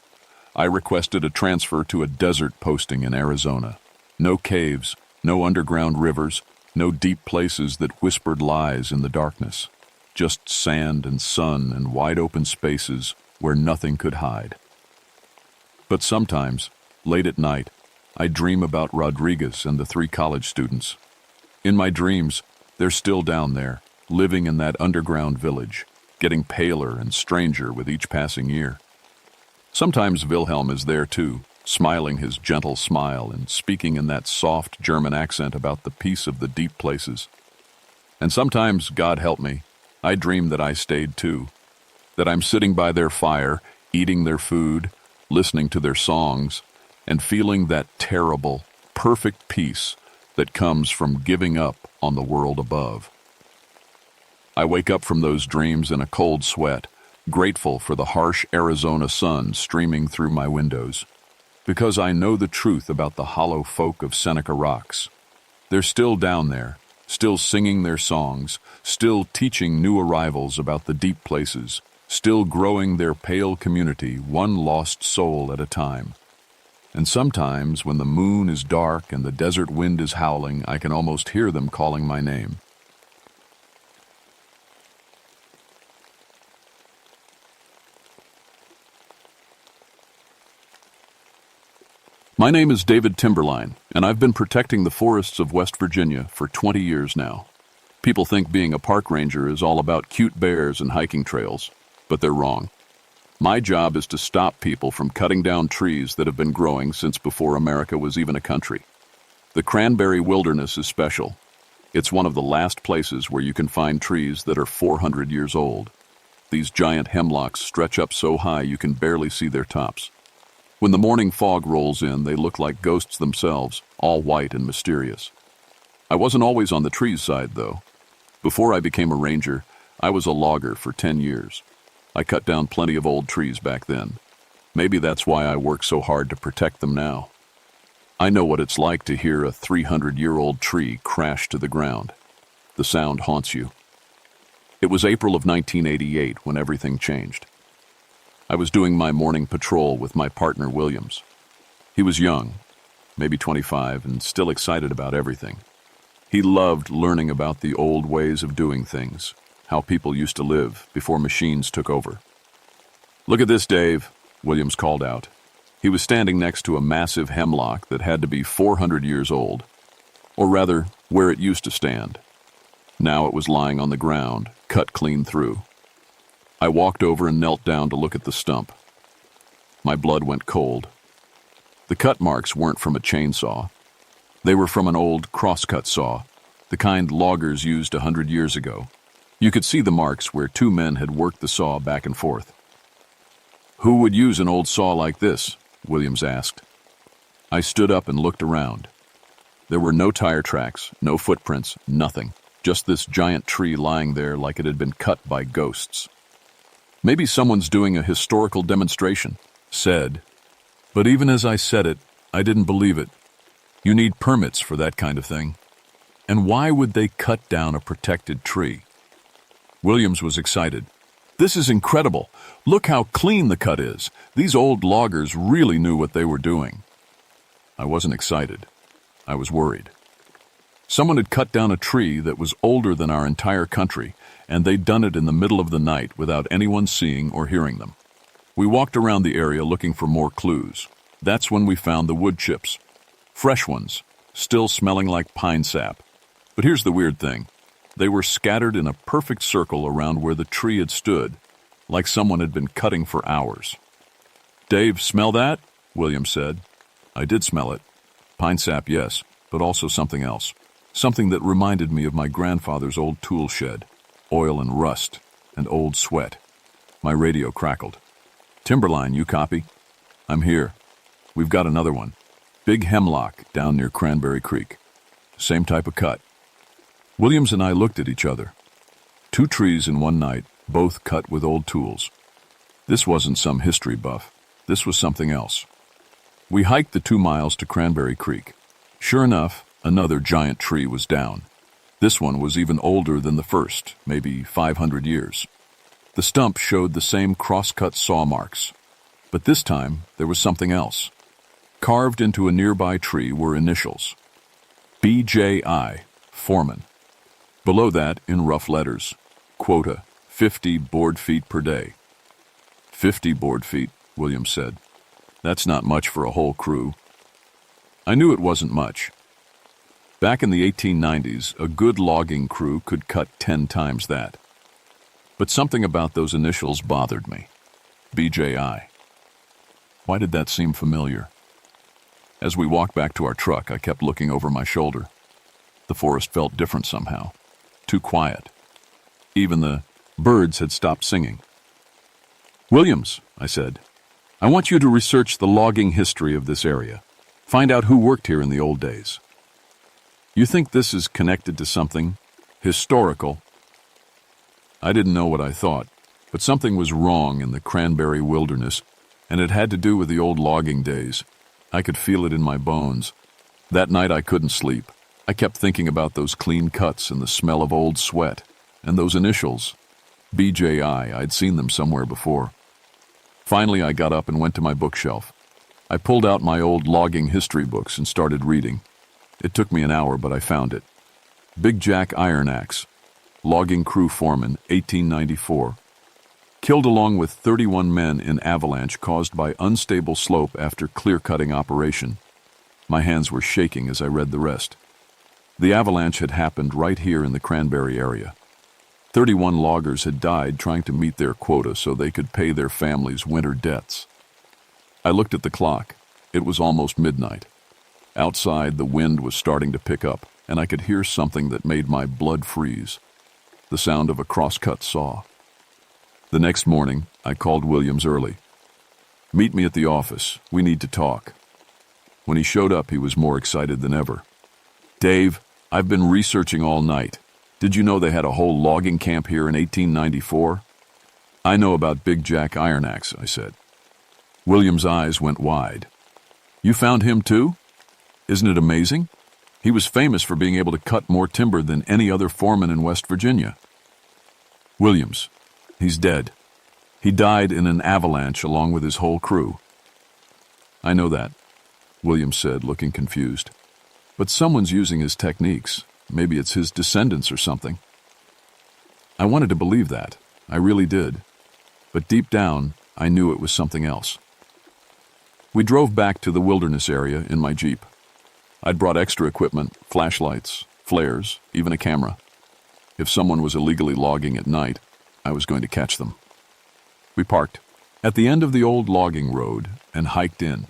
I requested a transfer to a desert posting in Arizona. No caves, no underground rivers, no deep places that whispered lies in the darkness. Just sand and sun and wide open spaces where nothing could hide. But sometimes, late at night, I dream about Rodriguez and the 3 college students. In my dreams, they're still down there, living in that underground village, getting paler and stranger with each passing year. Sometimes Wilhelm is there too, smiling his gentle smile and speaking in that soft German accent about the peace of the deep places. And sometimes, God help me, I dream that I stayed too, that I'm sitting by their fire, eating their food, listening to their songs, and feeling that terrible, perfect peace that comes from giving up on the world above. I wake up from those dreams in a cold sweat, grateful for the harsh Arizona sun streaming through my windows, because I know the truth about the hollow folk of Seneca Rocks. They're still down there, still singing their songs, still teaching new arrivals about the deep places, still growing their pale community one lost soul at a time. And sometimes, when the moon is dark and the desert wind is howling, I can almost hear them calling my name. My name is David Timberline, and I've been protecting the forests of West Virginia for 20 years now. People think being a park ranger is all about cute bears and hiking trails, but they're wrong. My job is to stop people from cutting down trees that have been growing since before America was even a country. The cranberry wilderness is special. It's one of the last places where you can find trees that are 400 years old. These giant hemlocks stretch up so high you can barely see their tops. When the morning fog rolls in, they look like ghosts themselves, all white and mysterious. I wasn't always on the trees side, though. Before I became a ranger, I was a logger for 10 years. I cut down plenty of old trees back then. Maybe that's why I work so hard to protect them now. I know what it's like to hear a 300-year-old tree crash to the ground. The sound haunts you. It was April of 1988 when everything changed. I was doing my morning patrol with my partner Williams. He was young, maybe 25, and still excited about everything. He loved learning about the old ways of doing things, how people used to live before machines took over. "Look at this, Dave," Williams called out. He was standing next to a massive hemlock that had to be 400 years old, or rather, where it used to stand. Now it was lying on the ground, cut clean through. I walked over and knelt down to look at the stump. My blood went cold. The cut marks weren't from a chainsaw. They were from an old crosscut saw, the kind loggers used 100 years ago. You could see the marks where 2 men had worked the saw back and forth. "Who would use an old saw like this?" Williams asked. I stood up and looked around. There were no tire tracks, no footprints, nothing. Just this giant tree lying there like it had been cut by ghosts. "Maybe someone's doing a historical demonstration," said. But even as I said it, I didn't believe it. You need permits for that kind of thing. And why would they cut down a protected tree? Williams was excited. "This is incredible. Look how clean the cut is. These old loggers really knew what they were doing." I wasn't excited. I was worried. Someone had cut down a tree that was older than our entire country, and they'd done it in the middle of the night without anyone seeing or hearing them. We walked around the area looking for more clues. That's when we found the wood chips. Fresh ones, still smelling like pine sap. But here's the weird thing. They were scattered in a perfect circle around where the tree had stood, like someone had been cutting for hours. "Dave, smell that?" William said. I did smell it. Pine sap, yes, but also something else. Something that reminded me of my grandfather's old tool shed. Oil and rust, and old sweat. My radio crackled. "Timberline, you copy?" "I'm here. We've got another one. Big hemlock down near Cranberry Creek. Same type of cut." Williams and I looked at each other. 2 trees in one night, both cut with old tools. This wasn't some history buff. This was something else. We hiked the 2 miles to Cranberry Creek. Sure enough, Another giant tree was down. This one was even older than the first, maybe 500 years. The stump showed the same cross-cut saw marks, but this time there was something else. Carved into a nearby tree were initials. BJI, foreman. Below that, in rough letters, quota, 50 board feet per day. 50 board feet, Williams said. That's not much for a whole crew. I knew it wasn't much. Back in the 1890s, a good logging crew could cut 10 times that. But something about those initials bothered me. BJI. Why did that seem familiar? As we walked back to our truck, I kept looking over my shoulder. The forest felt different somehow. Too quiet. Even the birds had stopped singing. Williams, I said, I want you to research the logging history of this area. Find out who worked here in the old days. You think this is connected to something historical? I didn't know what I thought, but something was wrong in the cranberry wilderness, and it had to do with the old logging days. I could feel it in my bones. That night I couldn't sleep. I kept thinking about those clean cuts and the smell of old sweat, and those initials. BJI, I'd seen them somewhere before. Finally, I got up and went to my bookshelf. I pulled out my old logging history books and started reading. It took me an hour, but I found it. Big Jack Iron Axe, logging crew foreman, 1894. Killed along with 31 men in avalanche caused by unstable slope after clear-cutting operation. My hands were shaking as I read the rest. The avalanche had happened right here in the Cranberry area. 31 loggers had died trying to meet their quota so they could pay their families' winter debts. I looked at the clock. It was almost midnight. Outside, the wind was starting to pick up, and I could hear something that made my blood freeze. The sound of a cross-cut saw. The next morning, I called Williams early. Meet me at the office. We need to talk. When he showed up, he was more excited than ever. Dave, I've been researching all night. Did you know they had a whole logging camp here in 1894? I know about Big Jack Iron Axe, I said. Williams' eyes went wide. You found him too? Isn't it amazing? He was famous for being able to cut more timber than any other foreman in West Virginia. Williams, he's dead. He died in an avalanche along with his whole crew. I know that, Williams said, looking confused. But someone's using his techniques. Maybe it's his descendants or something. I wanted to believe that. I really did. But deep down, I knew it was something else. We drove back to the wilderness area in my Jeep. I'd brought extra equipment, flashlights, flares, even a camera. If someone was illegally logging at night, I was going to catch them. We parked at the end of the old logging road and hiked in.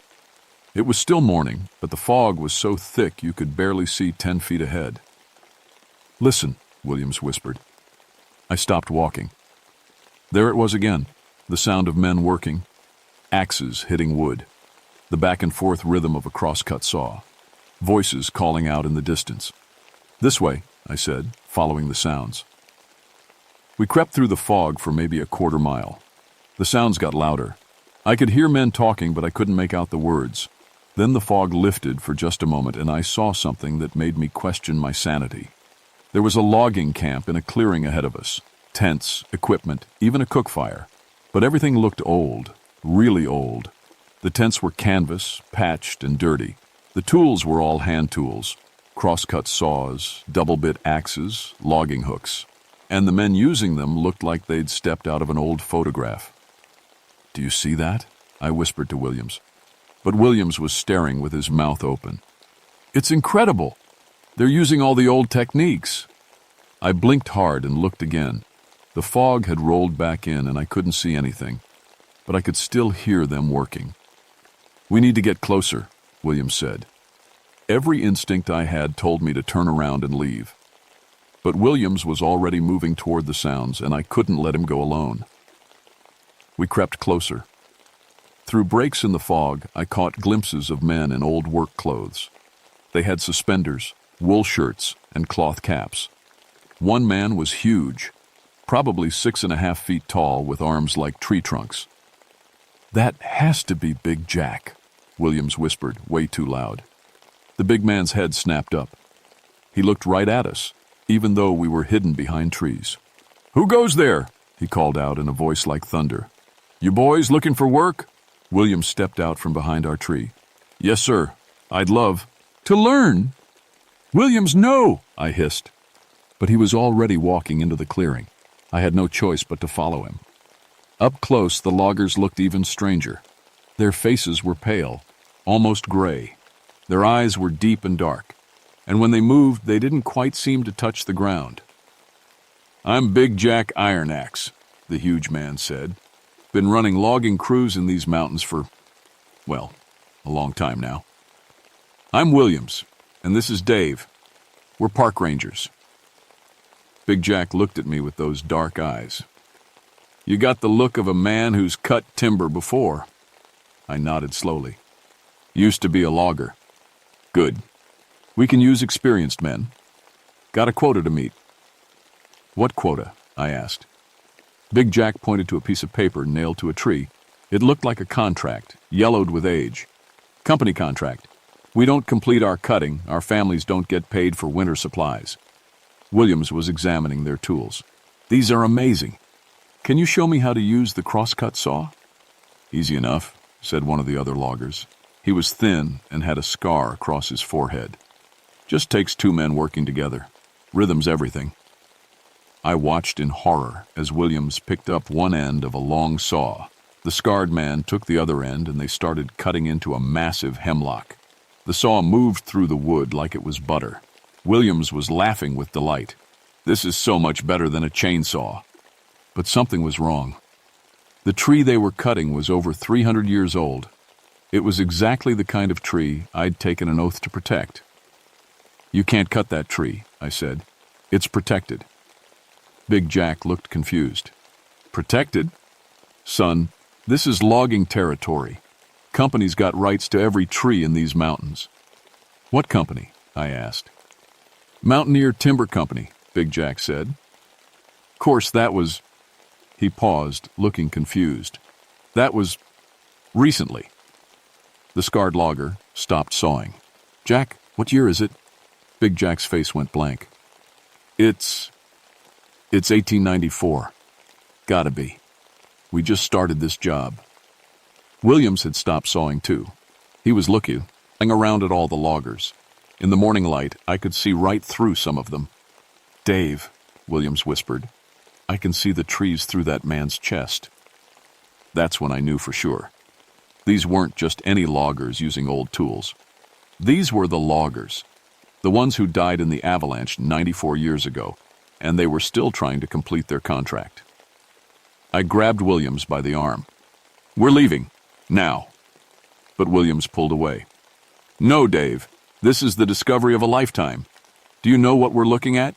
It was still morning, but the fog was so thick you could barely see 10 feet ahead. Listen, Williams whispered. I stopped walking. There it was again, the sound of men working, axes hitting wood, the back and forth rhythm of a cross-cut saw, voices calling out in the distance. This way, I said, following the sounds. We crept through the fog for maybe a quarter mile. The sounds got louder. I could hear men talking, but I couldn't make out the words. Then the fog lifted for just a moment, and I saw something that made me question my sanity. There was a logging camp in a clearing ahead of us. Tents, equipment, even a cook fire. But everything looked old, really old. The tents were canvas, patched and dirty. The tools were all hand tools. Cross-cut saws, double-bit axes, logging hooks. And the men using them looked like they'd stepped out of an old photograph. Do you see that? I whispered to Williams. But Williams was staring with his mouth open. It's incredible! They're using all the old techniques. I blinked hard and looked again. The fog had rolled back in and I couldn't see anything, but I could still hear them working. We need to get closer, Williams said. Every instinct I had told me to turn around and leave. But Williams was already moving toward the sounds, and I couldn't let him go alone. We crept closer. Through breaks in the fog, I caught glimpses of men in old work clothes. They had suspenders, wool shirts, and cloth caps. One man was huge, probably 6.5 feet tall, with arms like tree trunks. That has to be Big Jack, Williams whispered, way too loud. The big man's head snapped up. He looked right at us, even though we were hidden behind trees. "Who goes there?" he called out in a voice like thunder. "You boys looking for work?" Williams stepped out from behind our tree. "Yes, sir. I'd love to learn." "Williams, no!" I hissed. But he was already walking into the clearing. I had no choice but to follow him. Up close, the loggers looked even stranger. Their faces were pale, almost gray. Their eyes were deep and dark, and when they moved, they didn't quite seem to touch the ground. "I'm Big Jack Iron Axe," the huge man said. "Been running logging crews in these mountains for, well, a long time now. I'm Williams, and this is Dave. We're park rangers." Big Jack looked at me with those dark eyes. "You got the look of a man who's cut timber before." I nodded slowly. "Used to be a logger." "Good. We can use experienced men. Got a quota to meet." "What quota?" I asked. Big Jack pointed to a piece of paper nailed to a tree. It looked like a contract, yellowed with age. "Company contract. We don't complete our cutting, our families don't get paid for winter supplies." Williams was examining their tools. "These are amazing. Can you show me how to use the crosscut saw?" "Easy enough," said one of the other loggers. He was thin and had a scar across his forehead. "Just takes two men working together. Rhythm's everything." I watched in horror as Williams picked up one end of a long saw. The scarred man took the other end and they started cutting into a massive hemlock. The saw moved through the wood like it was butter. Williams was laughing with delight. "This is so much better than a chainsaw." But something was wrong. The tree they were cutting was over 300 years old. It was exactly the kind of tree I'd taken an oath to protect. "You can't cut that tree," I said. "It's protected." Big Jack looked confused. "Protected? Son, this is logging territory. Company's got rights to every tree in these mountains." "What company?" I asked. "Mountaineer Timber Company," Big Jack said. "Course that was—" He paused, looking confused. "That was recently." The scarred logger stopped sawing. "Jack, what year is it?" Big Jack's face went blank. It's 1894. Gotta be. We just started this job." Williams had stopped sawing too. He was looking around at all the loggers. In the morning light, I could see right through some of them. "Dave," Williams whispered, "I can see the trees through that man's chest." That's when I knew for sure. These weren't just any loggers using old tools. These were the loggers, the ones who died in the avalanche 94 years ago, and they were still trying to complete their contract. I grabbed Williams by the arm. "We're leaving, now." But Williams pulled away. "No, Dave, this is the discovery of a lifetime. Do you know what we're looking at?"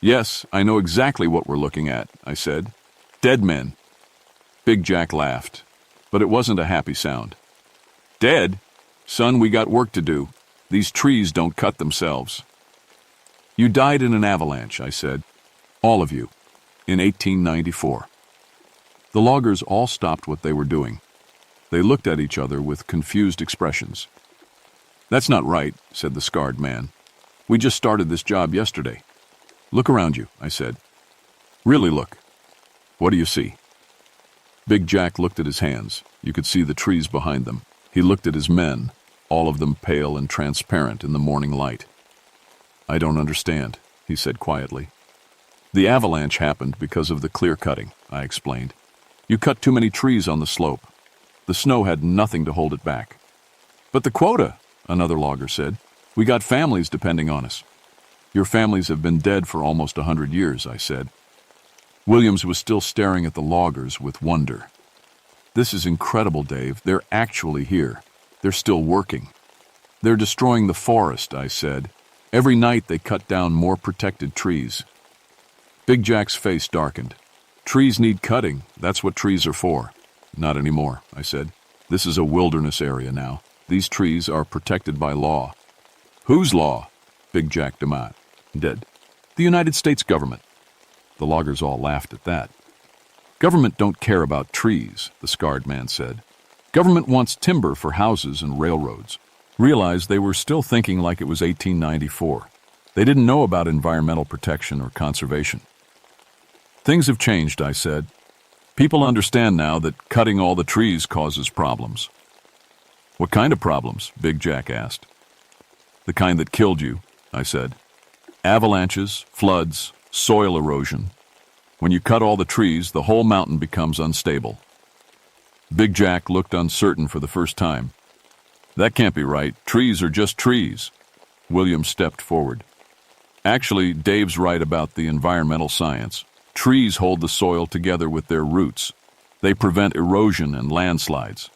"Yes, I know exactly what we're looking at," I said. "Dead men." Big Jack laughed, but it wasn't a happy sound. "Dead? Son, we got work to do. These trees don't cut themselves." "You died in an avalanche," I said. "All of you. In 1894. The loggers all stopped what they were doing. They looked at each other with confused expressions. "That's not right," said the scarred man. "We just started this job yesterday." "Look around you," I said. "Really look. What do you see?" Big Jack looked at his hands. You could see the trees behind them. He looked at his men, all of them pale and transparent in the morning light. "I don't understand," he said quietly. "The avalanche happened because of the clear cutting," I explained. "You cut too many trees on the slope. The snow had nothing to hold it back." "But the quota," another logger said. "We got families depending on us." "Your families have been dead for almost 100 years, I said. Williams was still staring at the loggers with wonder. "This is incredible, Dave. They're actually here. They're still working." "They're destroying the forest," I said. "Every night they cut down more protected trees." Big Jack's face darkened. "Trees need cutting. That's what trees are for." "Not anymore," I said. "This is a wilderness area now. These trees are protected by law." "Whose law?" Big Jack demanded. "The United States government." The loggers all laughed at that. "Government don't care about trees," the scarred man said. "Government wants timber for houses and railroads." Realized they were still thinking like it was 1894. They didn't know about environmental protection or conservation. Things have changed, I said. People understand now that cutting all the trees causes problems. What kind of problems? Big Jack asked. The kind that killed you, I said. Avalanches, floods, soil erosion. When you cut all the trees, the whole mountain becomes unstable. Big Jack looked uncertain for the first time. That can't be right. Trees are just trees. William stepped forward. Actually, Dave's right about the environmental science. Trees hold the soil together with their roots. They prevent erosion and landslides.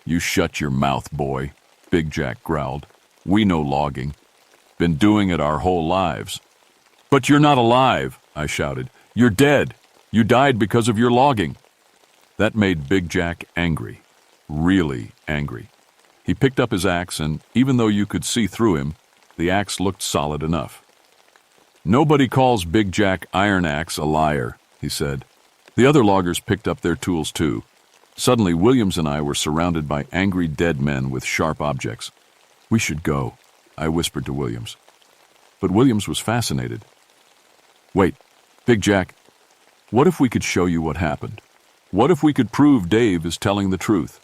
You shut your mouth, boy, Big Jack growled. We know logging. Been doing it our whole lives. But you're not alive, I shouted. You're dead. You died because of your logging. That made Big Jack angry. Really angry. He picked up his axe, and even though you could see through him, the axe looked solid enough. Nobody calls Big Jack Iron Axe a liar, he said. The other loggers picked up their tools too. Suddenly, Williams and I were surrounded by angry dead men with sharp objects. We should go, I whispered to Williams. But Williams was fascinated. Wait, Big Jack, what if we could show you what happened? What if we could prove Dave is telling the truth?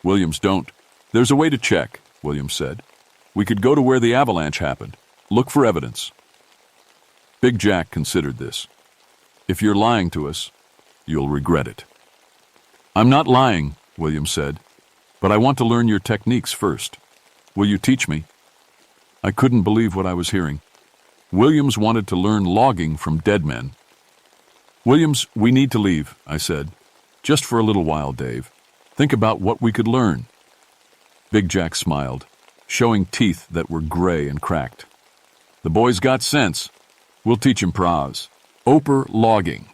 Williams, don't. There's a way to check, Williams said. We could go to where the avalanche happened. Look for evidence. Big Jack considered this. If you're lying to us, you'll regret it. I'm not lying, Williams said, but I want to learn your techniques first. Will you teach me? I couldn't believe what I was hearing. Williams wanted to learn logging from dead men. Williams, we need to leave, I said. Just for a little while, Dave. Think about what we could learn. Big Jack smiled, showing teeth that were gray and cracked. The boy's got sense. We'll teach him pras. Oper logging.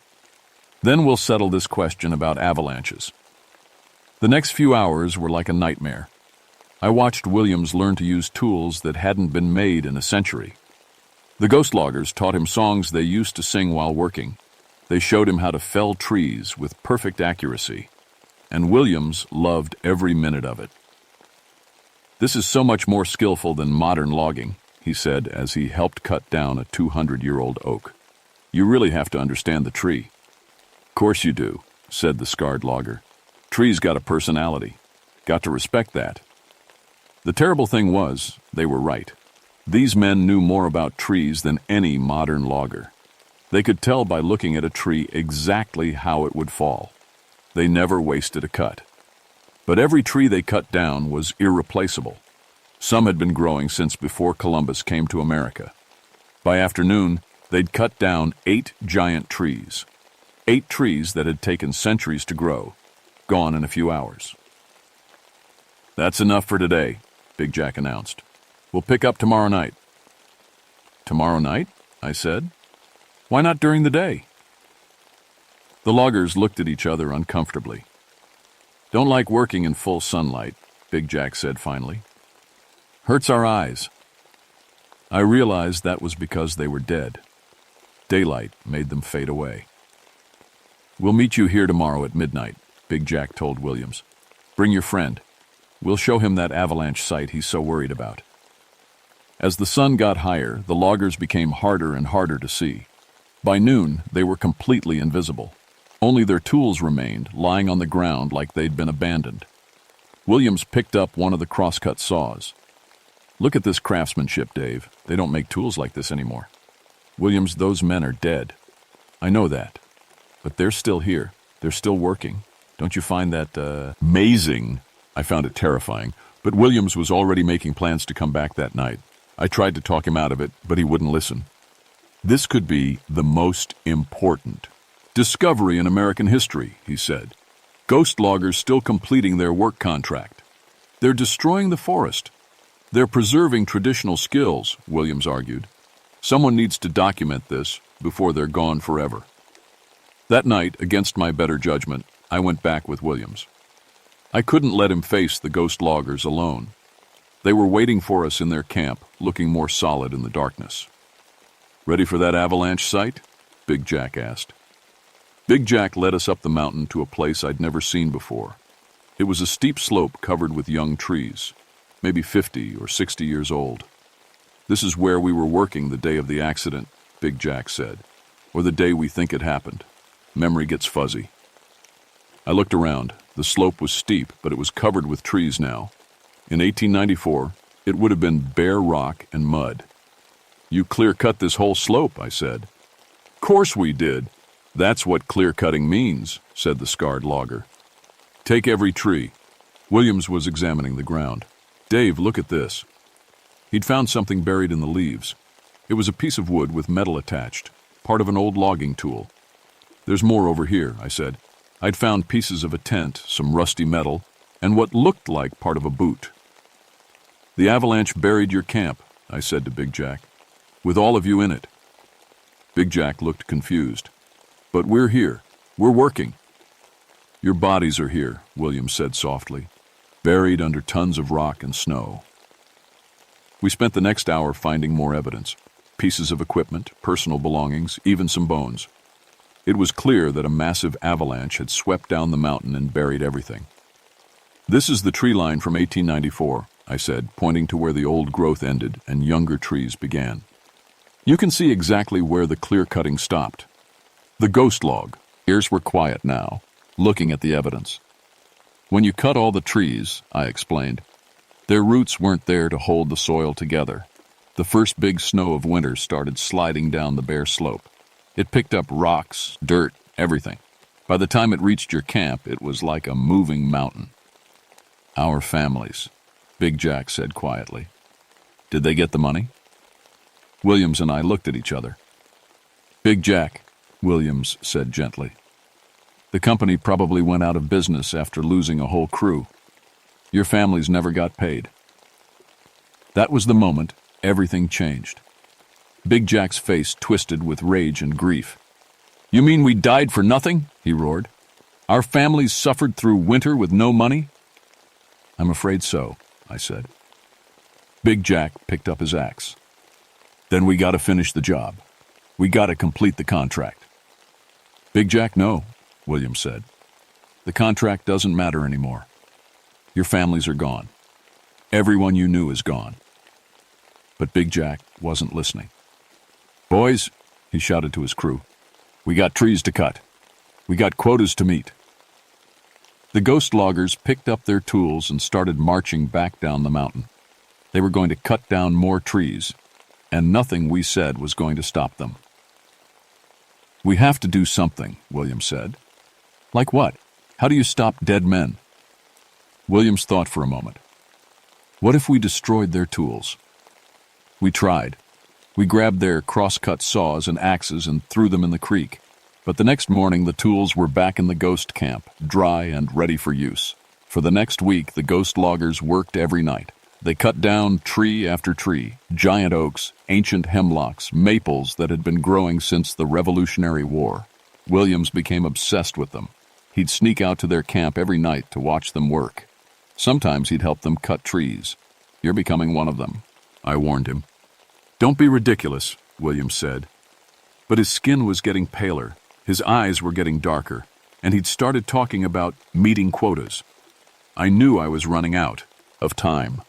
Then we'll settle this question about avalanches. The next few hours were like a nightmare. I watched Williams learn to use tools that hadn't been made in a century. The ghost loggers taught him songs they used to sing while working. They showed him how to fell trees with perfect accuracy, and Williams loved every minute of it. This is so much more skillful than modern logging, he said as he helped cut down a 200-year-old oak. You really have to understand the tree. Course you do, said the scarred logger. Trees got a personality. Got to respect that. The terrible thing was, they were right. These men knew more about trees than any modern logger. They could tell by looking at a tree exactly how it would fall. They never wasted a cut. But every tree they cut down was irreplaceable. Some had been growing since before Columbus came to America. By afternoon, they'd cut down 8 giant trees. 8 trees that had taken centuries to grow, gone in a few hours. That's enough for today, Big Jack announced. We'll pick up tomorrow night. Tomorrow night? I said. Why not during the day? The loggers looked at each other uncomfortably. Don't like working in full sunlight, Big Jack said finally. Hurts our eyes. I realized that was because they were dead. Daylight made them fade away. We'll meet you here tomorrow at midnight, Big Jack told Williams. Bring your friend. We'll show him that avalanche site he's so worried about. As the sun got higher, the loggers became harder and harder to see. By noon, they were completely invisible. Only their tools remained, lying on the ground like they'd been abandoned. Williams picked up one of the crosscut saws. Look at this craftsmanship, Dave. They don't make tools like this anymore. Williams, those men are dead. I know that. But they're still here. They're still working. Don't you find that, amazing? I found it terrifying. But Williams was already making plans to come back that night. I tried to talk him out of it, but he wouldn't listen. This could be the most important discovery in American history, he said. Ghost loggers still completing their work contract. They're destroying the forest. They're preserving traditional skills, Williams argued. Someone needs to document this before they're gone forever. That night, against my better judgment, I went back with Williams. I couldn't let him face the ghost loggers alone. They were waiting for us in their camp, looking more solid in the darkness. Ready for that avalanche site? Big Jack asked. Big Jack led us up the mountain to a place I'd never seen before. It was a steep slope covered with young trees, maybe 50 or 60 years old. This is where we were working the day of the accident, Big Jack said. Or the day we think it happened. Memory gets fuzzy. I looked around. The slope was steep, but it was covered with trees now. In 1894, it would have been bare rock and mud. You clear-cut this whole slope, I said. Course we did. That's what clear-cutting means, said the scarred logger. Take every tree. Williams was examining the ground. Dave, look at this. He'd found something buried in the leaves. It was a piece of wood with metal attached, part of an old logging tool. There's more over here, I said. I'd found pieces of a tent, some rusty metal, and what looked like part of a boot. The avalanche buried your camp, I said to Big Jack, with all of you in it. Big Jack looked confused. But we're here. We're working. Your bodies are here, Williams said softly, buried under tons of rock and snow. We spent the next hour finding more evidence, pieces of equipment, personal belongings, even some bones. It was clear that a massive avalanche had swept down the mountain and buried everything. This is the tree line from 1894, I said, pointing to where the old growth ended and younger trees began. You can see exactly where the clear-cutting stopped. The ghost log. Ears were quiet now, looking at the evidence. When you cut all the trees, I explained, their roots weren't there to hold the soil together. The first big snow of winter started sliding down the bare slope. It picked up rocks, dirt, everything. By the time it reached your camp, it was like a moving mountain. Our families, Big Jack said quietly. Did they get the money? Williams and I looked at each other. Big Jack, Williams said gently. The company probably went out of business after losing a whole crew. Your families never got paid. That was the moment everything changed. Big Jack's face twisted with rage and grief. You mean we died for nothing? He roared. Our families suffered through winter with no money? I'm afraid so, I said. Big Jack picked up his axe. Then we gotta finish the job. We gotta complete the contract. Big Jack, no, Williams said. The contract doesn't matter anymore. Your families are gone. Everyone you knew is gone. But Big Jack wasn't listening. Boys, he shouted to his crew, we got trees to cut. We got quotas to meet. The ghost loggers picked up their tools and started marching back down the mountain. They were going to cut down more trees, and nothing we said was going to stop them. We have to do something, Williams said. Like what? How do you stop dead men? Williams thought for a moment. What if we destroyed their tools? We tried. We grabbed their cross-cut saws and axes and threw them in the creek. But the next morning the tools were back in the ghost camp, dry and ready for use. For the next week the ghost loggers worked every night. They cut down tree after tree, giant oaks, ancient hemlocks, maples that had been growing since the Revolutionary War. Williams became obsessed with them. He'd sneak out to their camp every night to watch them work. Sometimes he'd help them cut trees. You're becoming one of them, I warned him. Don't be ridiculous, Williams said. But his skin was getting paler, his eyes were getting darker, and he'd started talking about meeting quotas. I knew I was running out of time.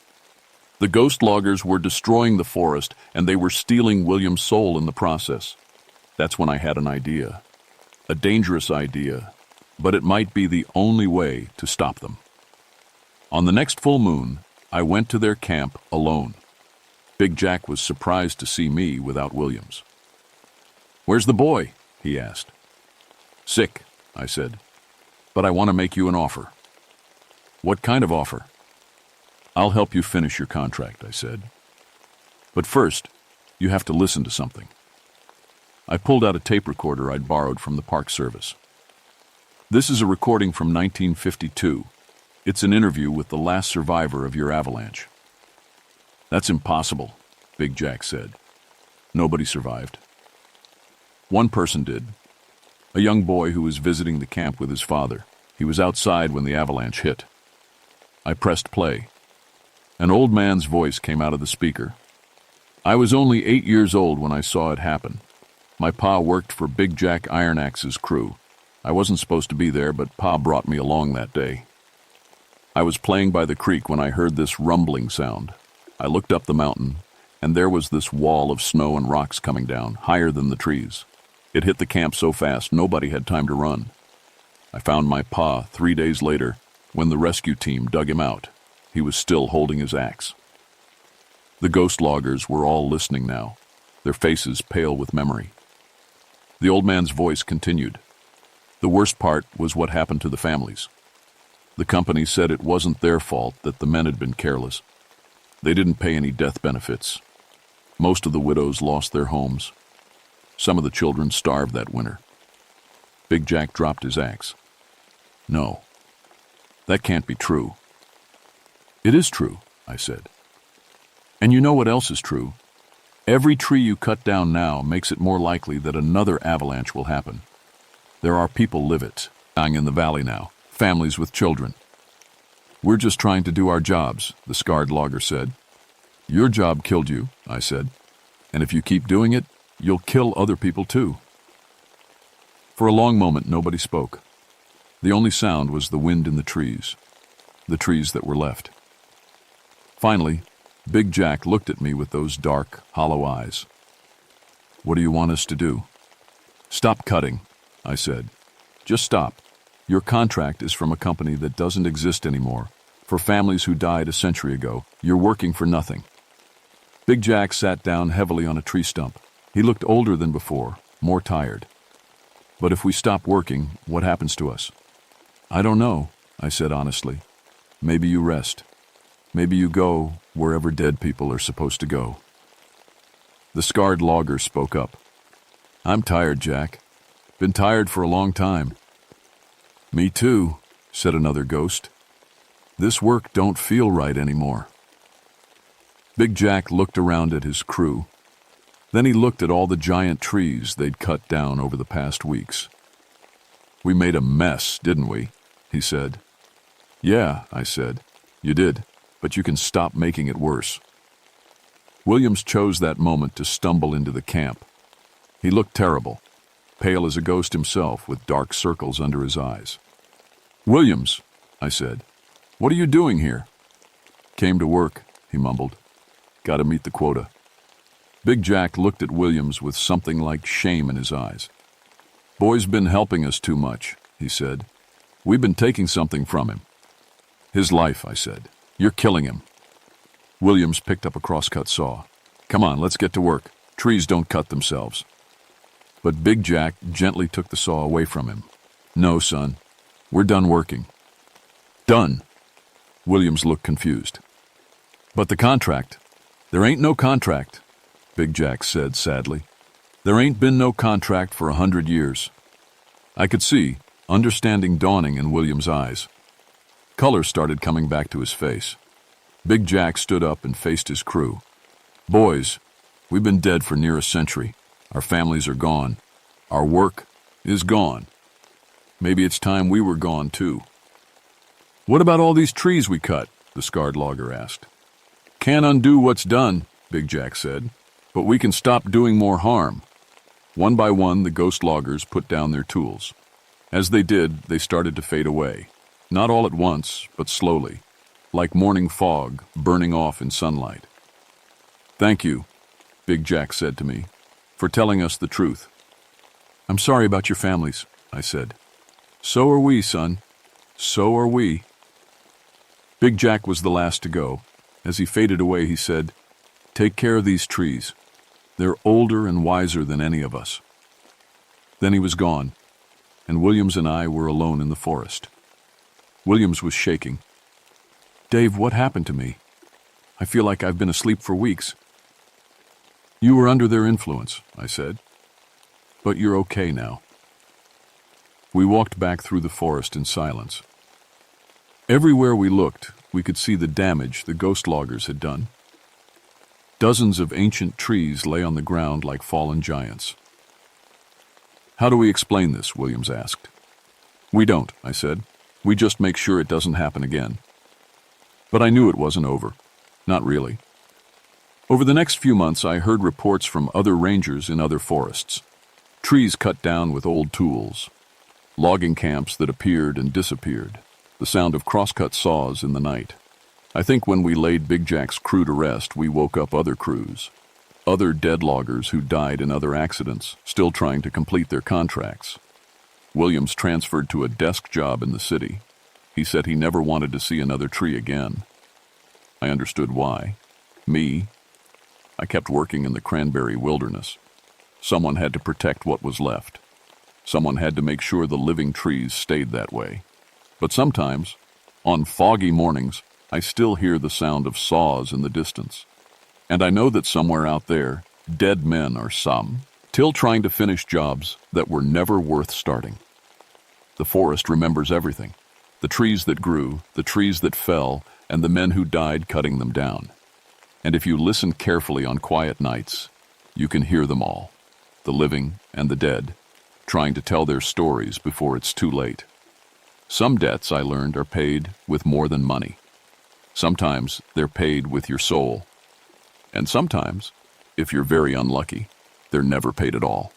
The ghost loggers were destroying the forest, and they were stealing William's soul in the process. That's when I had an idea. A dangerous idea, but it might be the only way to stop them. On the next full moon, I went to their camp alone. Big Jack was surprised to see me without Williams. Where's the boy? He asked. Sick, I said, but I want to make you an offer. What kind of offer? I'll help you finish your contract, I said. But first, you have to listen to something. I pulled out a tape recorder I'd borrowed from the Park Service. This is a recording from 1952. It's an interview with the last survivor of your avalanche. That's impossible, Big Jack said. Nobody survived. One person did. A young boy who was visiting the camp with his father. He was outside when the avalanche hit. I pressed play. An old man's voice came out of the speaker. I was only 8 years old when I saw it happen. My pa worked for Big Jack Iron Axe's crew. I wasn't supposed to be there, but Pa brought me along that day. I was playing by the creek when I heard this rumbling sound. I looked up the mountain, and there was this wall of snow and rocks coming down, higher than the trees. It hit the camp so fast nobody had time to run. I found my pa 3 days later when the rescue team dug him out. He was still holding his axe. The ghost loggers were all listening now, their faces pale with memory. The old man's voice continued. The worst part was what happened to the families. The company said it wasn't their fault that the men had been careless. They didn't pay any death benefits. Most of the widows lost their homes. Some of the children starved that winter. Big Jack dropped his axe. No, that can't be true. It is true, I said. And you know what else is true? Every tree you cut down now makes it more likely that another avalanche will happen. There are people dying in the valley now, families with children. We're just trying to do our jobs, the scarred logger said. Your job killed you, I said. And if you keep doing it, you'll kill other people too. For a long moment, nobody spoke. The only sound was the wind in the trees that were left. Finally, Big Jack looked at me with those dark, hollow eyes. What do you want us to do? Stop cutting, I said. Just stop. Your contract is from a company that doesn't exist anymore. For families who died a century ago, you're working for nothing. Big Jack sat down heavily on a tree stump. He looked older than before, more tired. But if we stop working, what happens to us? I don't know, I said honestly. Maybe you rest. Maybe you go wherever dead people are supposed to go. The scarred logger spoke up. I'm tired, Jack. Been tired for a long time. Me too, said another ghost. This work don't feel right anymore. Big Jack looked around at his crew. Then he looked at all the giant trees they'd cut down over the past weeks. We made a mess, didn't we? He said. Yeah, I said. You did, but you can stop making it worse. Williams chose that moment to stumble into the camp. He looked terrible, pale as a ghost himself with dark circles under his eyes. Williams, I said, what are you doing here? Came to work, he mumbled. Got to meet the quota. Big Jack looked at Williams with something like shame in his eyes. Boy's been helping us too much, he said. We've been taking something from him. His life, I said. You're killing him. Williams picked up a crosscut saw. Come on, let's get to work. Trees don't cut themselves. But Big Jack gently took the saw away from him. No, son. We're done working. Done. Williams looked confused. But the contract. There ain't no contract, Big Jack said sadly. There ain't been no contract for 100 years. I could see, understanding dawning in Williams' eyes. Color started coming back to his face. Big Jack stood up and faced his crew. Boys, we've been dead for near a century. Our families are gone. Our work is gone. Maybe it's time we were gone too. What about all these trees we cut? The scarred logger asked. Can't undo what's done, Big Jack said, but we can stop doing more harm. One by one, the ghost loggers put down their tools. As they did, they started to fade away. Not all at once, but slowly, like morning fog burning off in sunlight. Thank you, Big Jack said to me, for telling us the truth. I'm sorry about your families, I said. So are we, son. So are we. Big Jack was the last to go. As he faded away, he said, Take care of these trees. They're older and wiser than any of us. Then he was gone, and Williams and I were alone in the forest. Williams was shaking. Dave, what happened to me? I feel like I've been asleep for weeks. You were under their influence, I said. But you're okay now. We walked back through the forest in silence. Everywhere we looked, we could see the damage the ghost loggers had done. Dozens of ancient trees lay on the ground like fallen giants. How do we explain this? Williams asked. We don't, I said. We just make sure it doesn't happen again. But I knew it wasn't over. Not really. Over the next few months, I heard reports from other rangers in other forests. Trees cut down with old tools. Logging camps that appeared and disappeared. The sound of crosscut saws in the night. I think when we laid Big Jack's crew to rest, we woke up other crews. Other dead loggers who died in other accidents, still trying to complete their contracts. Williams transferred to a desk job in the city. He said he never wanted to see another tree again. I understood why. I kept working in the cranberry wilderness. Someone had to protect what was left. Someone had to make sure the living trees stayed that way. But sometimes, on foggy mornings, I still hear the sound of saws in the distance. And I know that somewhere out there, dead men are still trying to finish jobs that were never worth starting. The forest remembers everything. The trees that grew, the trees that fell, and the men who died cutting them down. And if you listen carefully on quiet nights, you can hear them all, the living and the dead, trying to tell their stories before it's too late. Some debts, I learned, are paid with more than money. Sometimes they're paid with your soul. And sometimes, if you're very unlucky, they're never paid at all.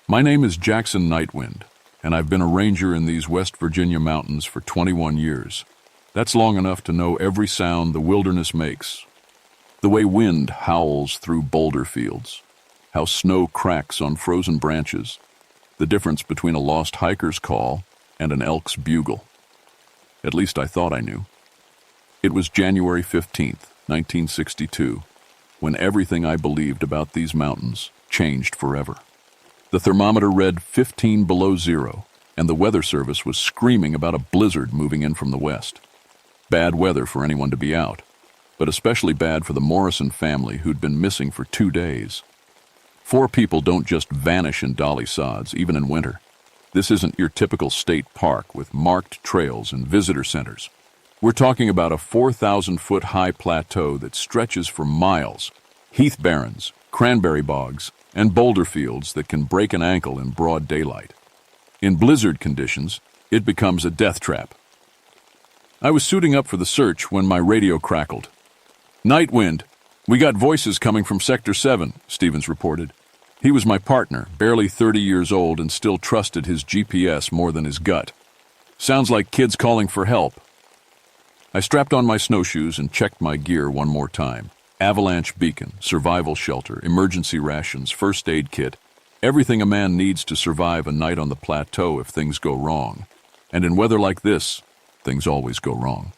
My name is Jackson Nightwind, and I've been a ranger in these West Virginia mountains for 21 years. That's long enough to know every sound the wilderness makes. The way wind howls through boulder fields, how snow cracks on frozen branches, the difference between a lost hiker's call and an elk's bugle. At least I thought I knew. It was January 15th, 1962, when everything I believed about these mountains changed forever. The thermometer read 15 below zero, and the Weather Service was screaming about a blizzard moving in from the west. Bad weather for anyone to be out, but especially bad for the Morrison family who'd been missing for 2 days. 4 people don't just vanish in dolly sods, even in winter. This isn't your typical state park with marked trails and visitor centers. We're talking about a 4,000-foot high plateau that stretches for miles, heath barrens, cranberry bogs, and boulder fields that can break an ankle in broad daylight. In blizzard conditions, it becomes a death trap. I was suiting up for the search when my radio crackled. "Nightwind, we got voices coming from Sector 7, Stevens reported. He was my partner, barely 30 years old, and still trusted his GPS more than his gut. Sounds like kids calling for help. I strapped on my snowshoes and checked my gear one more time. Avalanche beacon, survival shelter, emergency rations, first aid kit, everything a man needs to survive a night on the plateau if things go wrong. And in weather like this, things always go wrong.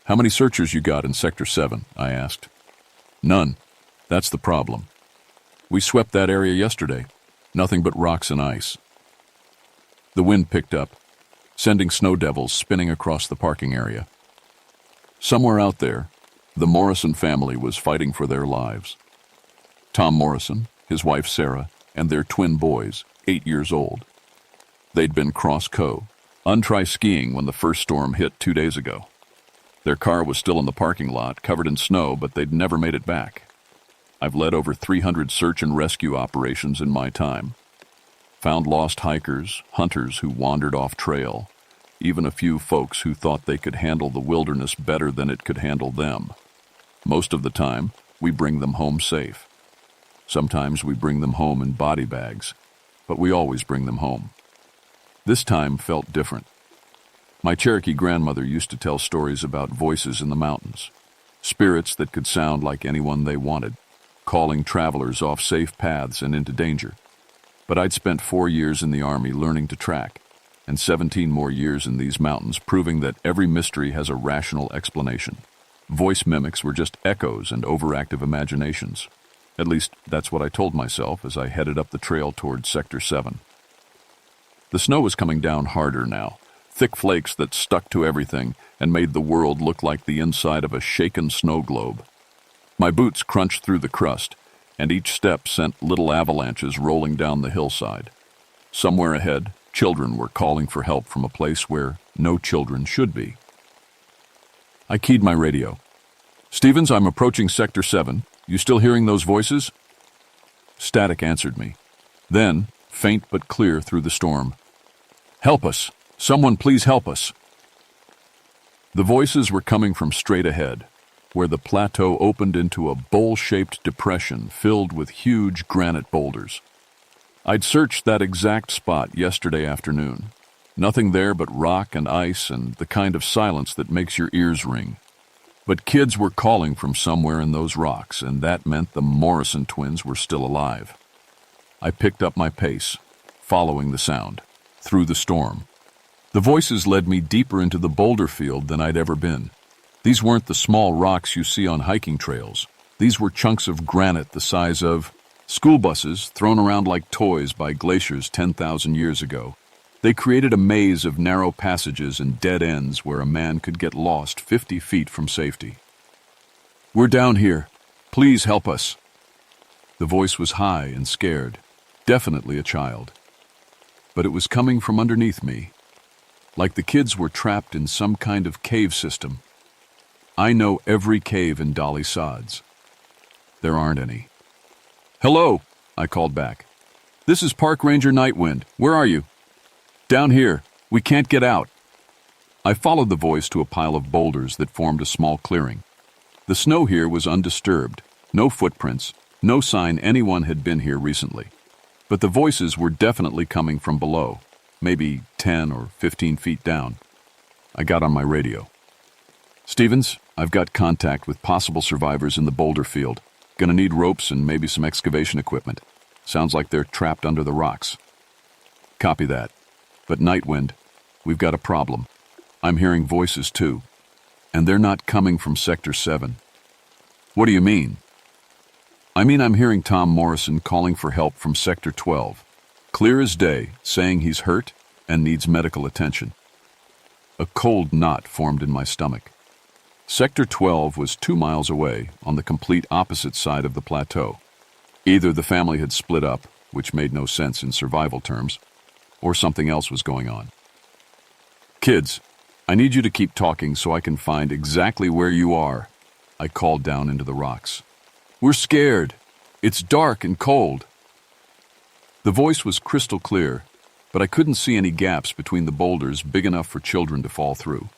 "How many searchers you got in Sector 7? I asked. "None. That's the problem. We swept that area yesterday. Nothing but rocks and ice." The wind picked up, sending snow devils spinning across the parking area. Somewhere out there, the Morrison family was fighting for their lives. Tom Morrison, his wife Sarah, and their twin boys, 8 years old. They'd been cross-co, skiing when the first storm hit 2 days ago. Their car was still in the parking lot, covered in snow, but they'd never made it back. I've led over 300 search and rescue operations in my time. Found lost hikers, hunters who wandered off trail, even a few folks who thought they could handle the wilderness better than it could handle them. Most of the time, we bring them home safe. Sometimes we bring them home in body bags, but we always bring them home. This time felt different. My Cherokee grandmother used to tell stories about voices in the mountains, spirits that could sound like anyone they wanted, calling travelers off safe paths and into danger. But I'd spent 4 years in the Army learning to track, and 17 more years in these mountains proving that every mystery has a rational explanation. Voice mimics were just echoes and overactive imaginations. At least, that's what I told myself as I headed up the trail toward Sector 7. The snow was coming down harder now, thick flakes that stuck to everything and made the world look like the inside of a shaken snow globe. My boots crunched through the crust, and each step sent little avalanches rolling down the hillside. Somewhere ahead, children were calling for help from a place where no children should be. I keyed my radio. "Stevens, I'm approaching Sector 7. You still hearing those voices?" Static answered me. Then, faint but clear through the storm, "Help us! Someone please help us!" The voices were coming from straight ahead, where the plateau opened into a bowl-shaped depression filled with huge granite boulders. I'd searched that exact spot yesterday afternoon. Nothing there but rock and ice and the kind of silence that makes your ears ring. But kids were calling from somewhere in those rocks, and that meant the Morrison twins were still alive. I picked up my pace, following the sound, through the storm. The voices led me deeper into the boulder field than I'd ever been. These weren't the small rocks you see on hiking trails. These were chunks of granite the size of school buses thrown around like toys by glaciers 10,000 years ago. They created a maze of narrow passages and dead ends where a man could get lost 50 feet from safety. "We're down here. Please help us." The voice was high and scared, definitely a child. But it was coming from underneath me, like the kids were trapped in some kind of cave system. I know every cave in Dolly Sods. There aren't any. "Hello," I called back. "This is Park Ranger Nightwind. Where are you?" "Down here. We can't get out." I followed the voice to a pile of boulders that formed a small clearing. The snow here was undisturbed, no footprints, no sign anyone had been here recently. But the voices were definitely coming from below, maybe 10 or 15 feet down. I got on my radio. "Stevens, I've got contact with possible survivors in the boulder field. Gonna need ropes and maybe some excavation equipment. Sounds like they're trapped under the rocks." "Copy that. But Nightwind, we've got a problem. I'm hearing voices too. And they're not coming from Sector 7. "What do you mean?" "I mean I'm hearing Tom Morrison calling for help from Sector 12. Clear as day, saying he's hurt and needs medical attention." A cold knot formed in my stomach. Sector 12 was 2 miles away on the complete opposite side of the plateau. Either the family had split up, which made no sense in survival terms, or something else was going on. "Kids, I need you to keep talking so I can find exactly where you are," I called down into the rocks. "We're scared. It's dark and cold." The voice was crystal clear, but I couldn't see any gaps between the boulders big enough for children to fall through.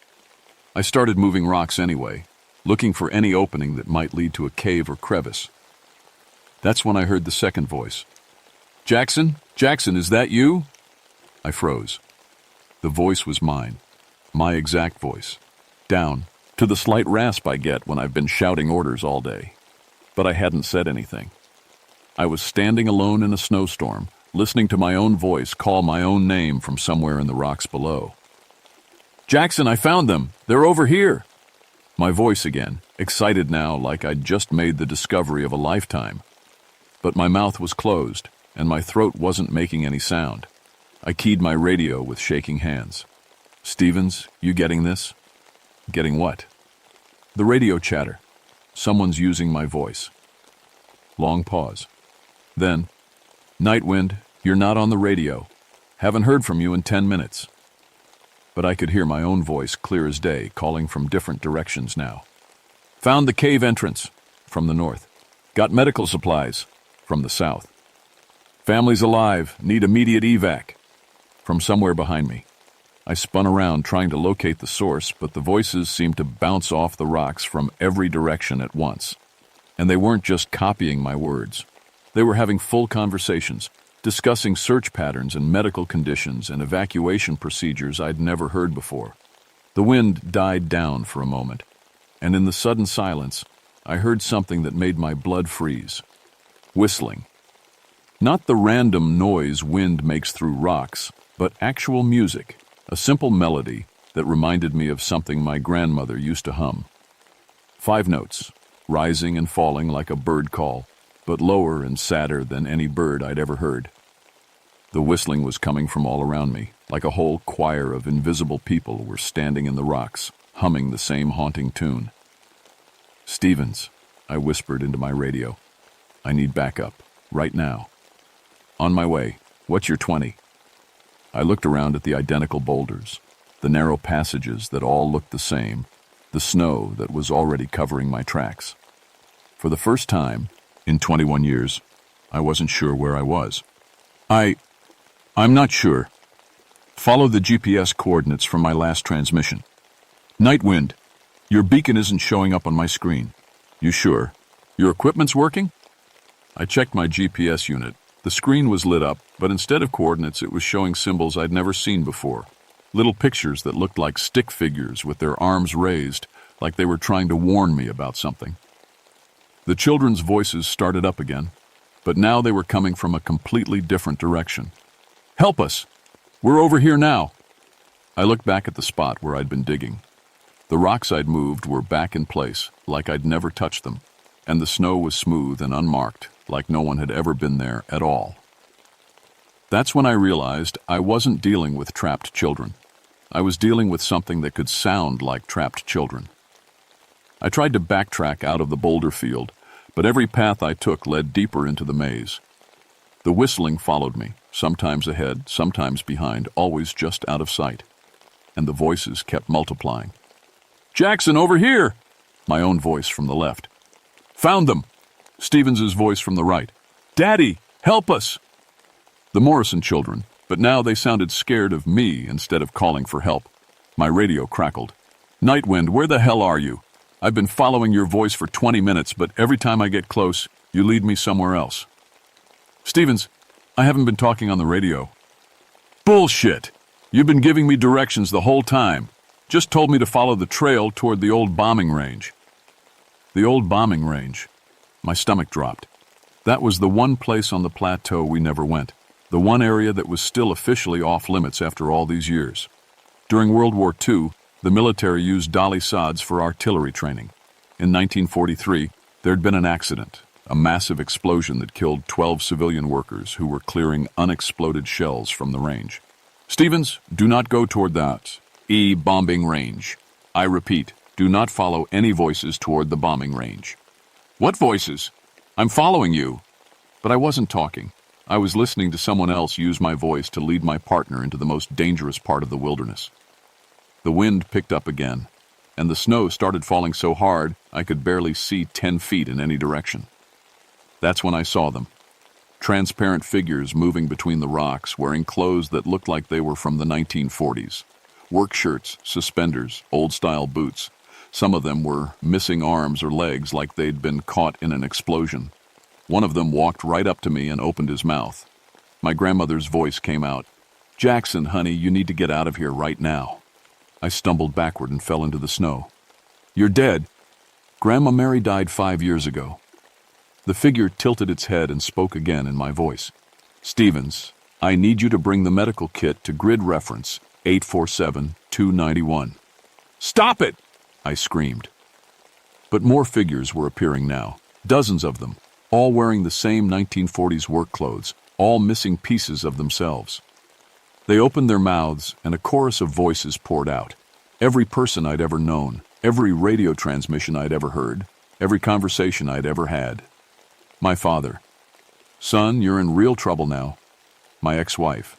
I started moving rocks anyway, looking for any opening that might lead to a cave or crevice. That's when I heard the second voice. "Jackson? Jackson, is that you?" I froze. The voice was mine, my exact voice, down to the slight rasp I get when I've been shouting orders all day. But I hadn't said anything. I was standing alone in a snowstorm, listening to my own voice call my own name from somewhere in the rocks below. "Jackson, I found them! They're over here!" My voice again, excited now like I'd just made the discovery of a lifetime. But my mouth was closed, and my throat wasn't making any sound. I keyed my radio with shaking hands. "Stevens, you getting this?" "Getting what?" "The radio chatter. Someone's using my voice." Long pause. Then, "Nightwind, you're not on the radio. Haven't heard from you in 10 minutes. But I could hear my own voice clear as day, calling from different directions now. "Found the cave entrance," from the north. "Got medical supplies," from the south. "Family's alive, need immediate evac," from somewhere behind me. I spun around trying to locate the source, but the voices seemed to bounce off the rocks from every direction at once. And they weren't just copying my words. They were having full conversations, discussing search patterns and medical conditions and evacuation procedures I'd never heard before. The wind died down for a moment, and in the sudden silence, I heard something that made my blood freeze. Whistling. Not the random noise wind makes through rocks, but actual music, a simple melody that reminded me of something my grandmother used to hum. 5 notes, rising and falling like a bird call, but lower and sadder than any bird I'd ever heard. The whistling was coming from all around me, like a whole choir of invisible people were standing in the rocks, humming the same haunting tune. "Stevens," I whispered into my radio. "I need backup, right now." "On my way. What's your 20? I looked around at the identical boulders, the narrow passages that all looked the same, the snow that was already covering my tracks. For the first time, in 21 years, I wasn't sure where I was. I'm not sure. Follow the GPS coordinates from my last transmission. Nightwind, Your beacon isn't showing up on my screen. You sure? Your equipment's working? I checked my GPS unit. The screen was lit up, but instead of coordinates, it was showing symbols I'd never seen before. Little pictures that looked like stick figures with their arms raised, like they were trying to warn me about something. The children's voices started up again, but now they were coming from a completely different direction. Help us! We're over here now! I looked back at the spot where I'd been digging. The rocks I'd moved were back in place, like I'd never touched them, and the snow was smooth and unmarked, like no one had ever been there at all. That's when I realized I wasn't dealing with trapped children. I was dealing with something that could sound like trapped children. I tried to backtrack out of the boulder field, but every path I took led deeper into the maze. The whistling followed me, sometimes ahead, sometimes behind, always just out of sight. And the voices kept multiplying. Jackson, over here! My own voice from the left. Found them! Stevens's voice from the right. Daddy, help us! The Morrison children, but now they sounded scared of me instead of calling for help. My radio crackled. Nightwind, where the hell are you? I've been following your voice for 20 minutes, but every time I get close, you lead me somewhere else. Stevens, I haven't been talking on the radio. Bullshit! You've been giving me directions the whole time. Just told me to follow the trail toward the old bombing range. The old bombing range. My stomach dropped. That was the one place on the plateau we never went. The one area that was still officially off limits after all these years. During World War II, the military used dolly sods for artillery training. In 1943, there'd been an accident, a massive explosion that killed 12 civilian workers who were clearing unexploded shells from the range. Stevens, do not go toward that bombing range. I repeat, do not follow any voices toward the bombing range. What voices? I'm following you. But I wasn't talking. I was listening to someone else use my voice to lead my partner into the most dangerous part of the wilderness. The wind picked up again, and the snow started falling so hard I could barely see 10 feet in any direction. That's when I saw them. Transparent figures moving between the rocks, wearing clothes that looked like they were from the 1940s. Work shirts, suspenders, old-style boots. Some of them were missing arms or legs like they'd been caught in an explosion. One of them walked right up to me and opened his mouth. My grandmother's voice came out. Jackson, honey, you need to get out of here right now. I stumbled backward and fell into the snow. You're dead. Grandma Mary died 5 years ago. The figure tilted its head and spoke again in my voice. Stevens, I need you to bring the medical kit to grid reference 847-291. Stop it! I screamed. But more figures were appearing now, dozens of them, all wearing the same 1940s work clothes, all missing pieces of themselves. They opened their mouths and a chorus of voices poured out. Every person I'd ever known, every radio transmission I'd ever heard, every conversation I'd ever had. My father. Son, you're in real trouble now. My ex-wife.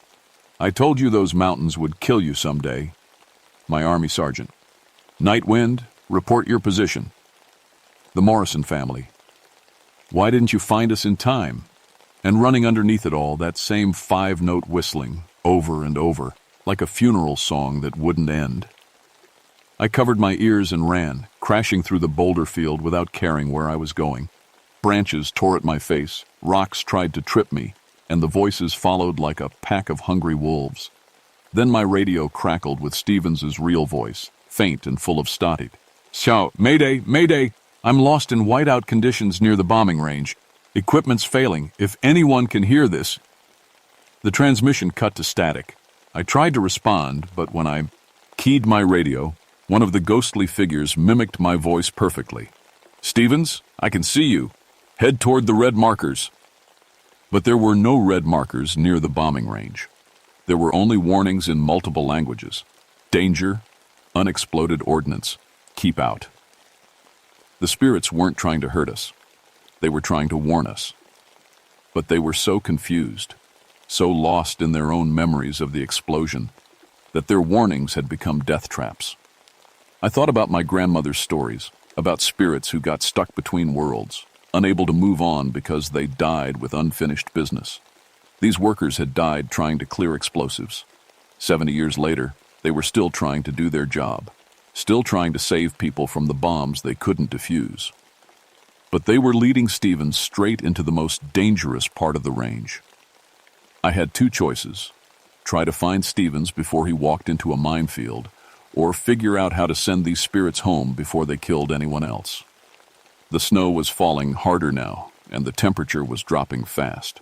I told you those mountains would kill you someday. My army sergeant. Nightwind, report your position. The Morrison family. Why didn't you find us in time? And running underneath it all, that same 5-note whistling, over and over, like a funeral song that wouldn't end. I covered my ears and ran, crashing through the boulder field without caring where I was going. Branches tore at my face, rocks tried to trip me, and the voices followed like a pack of hungry wolves. Then my radio crackled with Stevens's real voice, faint and full of static. Shout, Mayday, Mayday! I'm lost in whiteout conditions near the bombing range. Equipment's failing. If anyone can hear this. The transmission cut to static. I tried to respond, but when I keyed my radio, one of the ghostly figures mimicked my voice perfectly. Stevens, I can see you. Head toward the red markers. But there were no red markers near the bombing range. There were only warnings in multiple languages. Danger, unexploded ordnance, keep out. The spirits weren't trying to hurt us. They were trying to warn us. But they were so confused, so lost in their own memories of the explosion, that their warnings had become death traps. I thought about my grandmother's stories, about spirits who got stuck between worlds, unable to move on because they died with unfinished business. These workers had died trying to clear explosives. 70 years later, they were still trying to do their job. still trying to save people from the bombs they couldn't defuse. But they were leading Stevens straight into the most dangerous part of the range. I had two choices: try to find Stevens before he walked into a minefield, or figure out how to send these spirits home before they killed anyone else. The snow was falling harder now, and the temperature was dropping fast.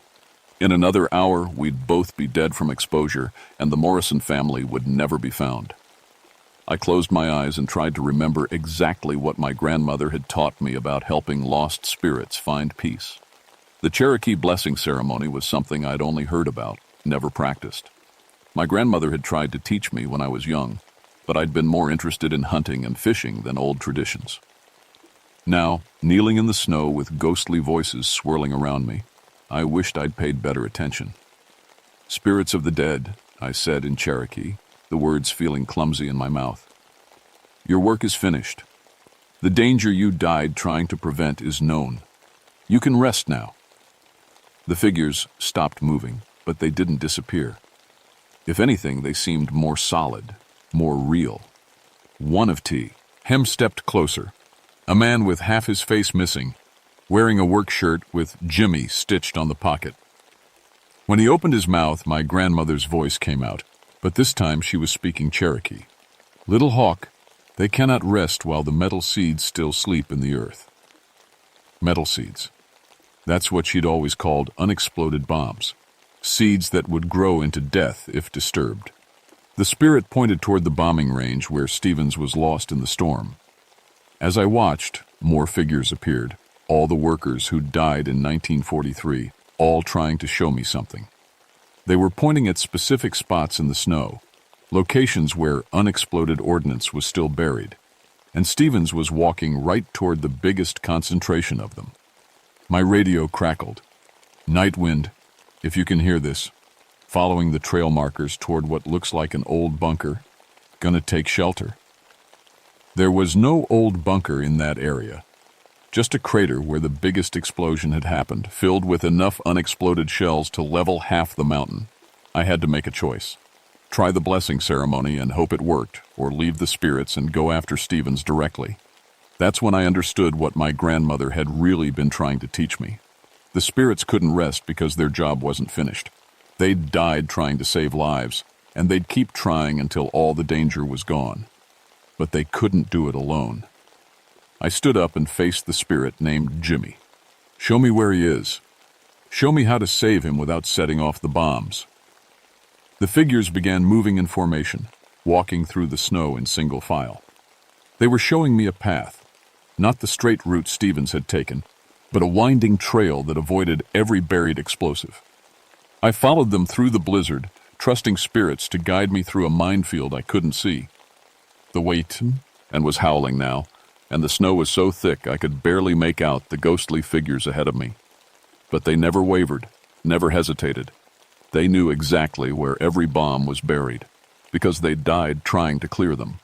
In another hour, we'd both be dead from exposure, and the Morrison family would never be found. I closed my eyes and tried to remember exactly what my grandmother had taught me about helping lost spirits find peace. The Cherokee blessing ceremony was something I'd only heard about, never practiced. My grandmother had tried to teach me when I was young, but I'd been more interested in hunting and fishing than old traditions. Now, kneeling in the snow with ghostly voices swirling around me, I wished I'd paid better attention. "Spirits of the dead," I said in Cherokee, the words feeling clumsy in my mouth. "Your work is finished. The danger you died trying to prevent is known. You can rest now." The figures stopped moving, but they didn't disappear. If anything, they seemed more solid, more real. One of Hem stepped closer, a man with half his face missing, wearing a work shirt with Jimmy stitched on the pocket. When he opened his mouth, my grandmother's voice came out, but this time she was speaking Cherokee. "Little Hawk, they cannot rest while the metal seeds still sleep in the earth." Metal seeds. That's what she'd always called unexploded bombs. Seeds that would grow into death if disturbed. The spirit pointed toward the bombing range where Stevens was lost in the storm. As I watched, more figures appeared, all the workers who'd died in 1943, all trying to show me something. They were pointing at specific spots in the snow, locations where unexploded ordnance was still buried, and Stevens was walking right toward the biggest concentration of them. My radio crackled. "Night wind, if you can hear this, following the trail markers toward what looks like an old bunker, gonna take shelter." There was no old bunker in that area, just a crater where the biggest explosion had happened, filled with enough unexploded shells to level half the mountain. I had to make a choice. Try the blessing ceremony and hope it worked, or leave the spirits and go after Stevens directly. That's when I understood what my grandmother had really been trying to teach me. The spirits couldn't rest because their job wasn't finished. They'd died trying to save lives, and they'd keep trying until all the danger was gone. But they couldn't do it alone. I stood up and faced the spirit named Jimmy. "Show me where he is. Show me how to save him without setting off the bombs." The figures began moving in formation, walking through the snow in single file. They were showing me a path, not the straight route Stevens had taken, but a winding trail that avoided every buried explosive. I followed them through the blizzard, trusting spirits to guide me through a minefield I couldn't see. The wind and was howling now, and the snow was so thick I could barely make out the ghostly figures ahead of me. But they never wavered, never hesitated. They knew exactly where every bomb was buried, because they'd died trying to clear them.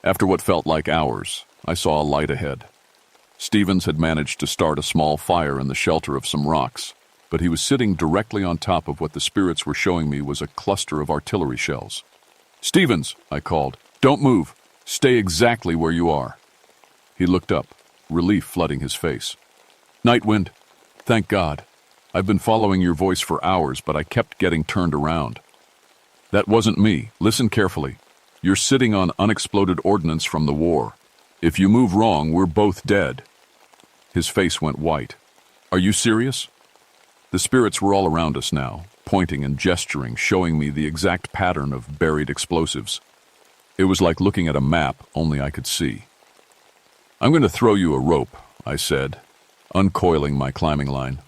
After what felt like hours, I saw a light ahead. Stevens had managed to start a small fire in the shelter of some rocks, but he was sitting directly on top of what the spirits were showing me was a cluster of artillery shells. "Stevens," I called, "don't move. Stay exactly where you are." He looked up, relief flooding his face. "Night wind, thank God. I've been following your voice for hours, but I kept getting turned around." "That wasn't me. Listen carefully. You're sitting on unexploded ordnance from the war. If you move wrong, we're both dead." His face went white. "Are you serious?" The spirits were all around us now, pointing and gesturing, showing me the exact pattern of buried explosives. It was like looking at a map, only I could see. "I'm going to throw you a rope," I said, uncoiling my climbing line.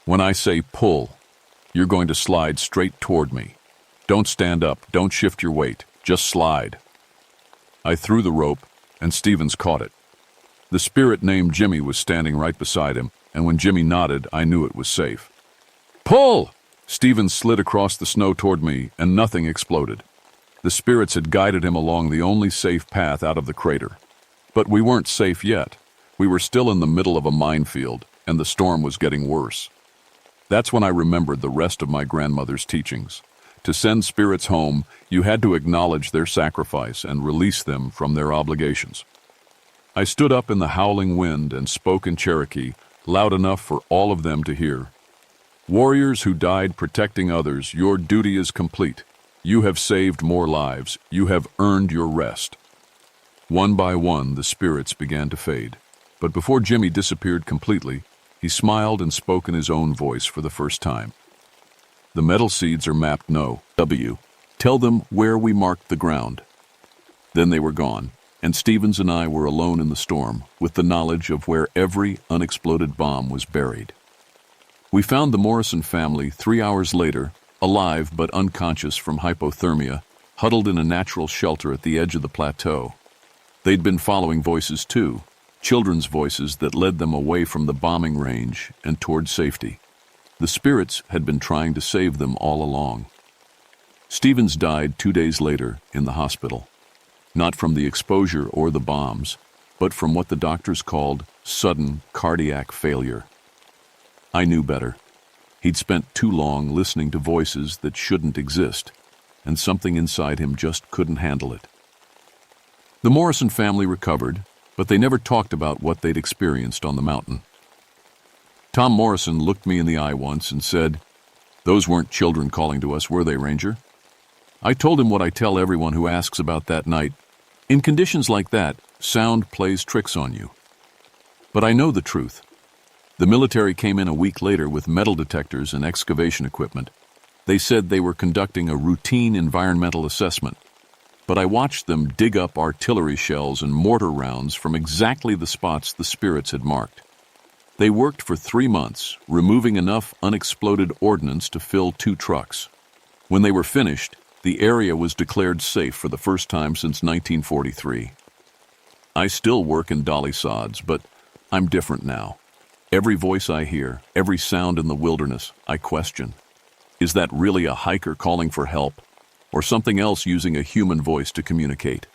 "When I say pull, you're going to slide straight toward me. Don't stand up, don't shift your weight, just slide." I threw the rope, and Stevens caught it. The spirit named Jimmy was standing right beside him, and when Jimmy nodded, I knew it was safe. "Pull!" Stevens slid across the snow toward me, and nothing exploded. The spirits had guided him along the only safe path out of the crater. But we weren't safe yet. We were still in the middle of a minefield, and the storm was getting worse. That's when I remembered the rest of my grandmother's teachings. To send spirits home, you had to acknowledge their sacrifice and release them from their obligations. I stood up in the howling wind and spoke in Cherokee, loud enough for all of them to hear. Warriors who died protecting others, your duty is complete. You have saved more lives. You have earned your rest. One by one, the spirits began to fade. But before Jimmy disappeared completely, he smiled and spoke in his own voice for the first time. The metal seeds are mapped no. W. Tell them where we marked the ground. Then they were gone, and Stevens and I were alone in the storm, with the knowledge of where every unexploded bomb was buried. We found the Morrison family 3 hours later, alive but unconscious from hypothermia, huddled in a natural shelter at the edge of the plateau. They'd been following voices too, children's voices that led them away from the bombing range and toward safety. The spirits had been trying to save them all along. Stevens died 2 days later in the hospital, not from the exposure or the bombs, but from what the doctors called sudden cardiac failure. I knew better. He'd spent too long listening to voices that shouldn't exist, and something inside him just couldn't handle it. The Morrison family recovered, but they never talked about what they'd experienced on the mountain. Tom Morrison looked me in the eye once and said, "Those weren't children calling to us, were they, Ranger?" I told him what I tell everyone who asks about that night. In conditions like that, sound plays tricks on you. But I know the truth. The military came in a week later with metal detectors and excavation equipment. They said they were conducting a routine environmental assessment. But I watched them dig up artillery shells and mortar rounds from exactly the spots the spirits had marked. They worked for 3 months, removing enough unexploded ordnance to fill 2 trucks. When they were finished, the area was declared safe for the first time since 1943. I still work in dolly sods, but I'm different now. Every voice I hear, every sound in the wilderness, I question. Is that really a hiker calling for help, or something else using a human voice to communicate?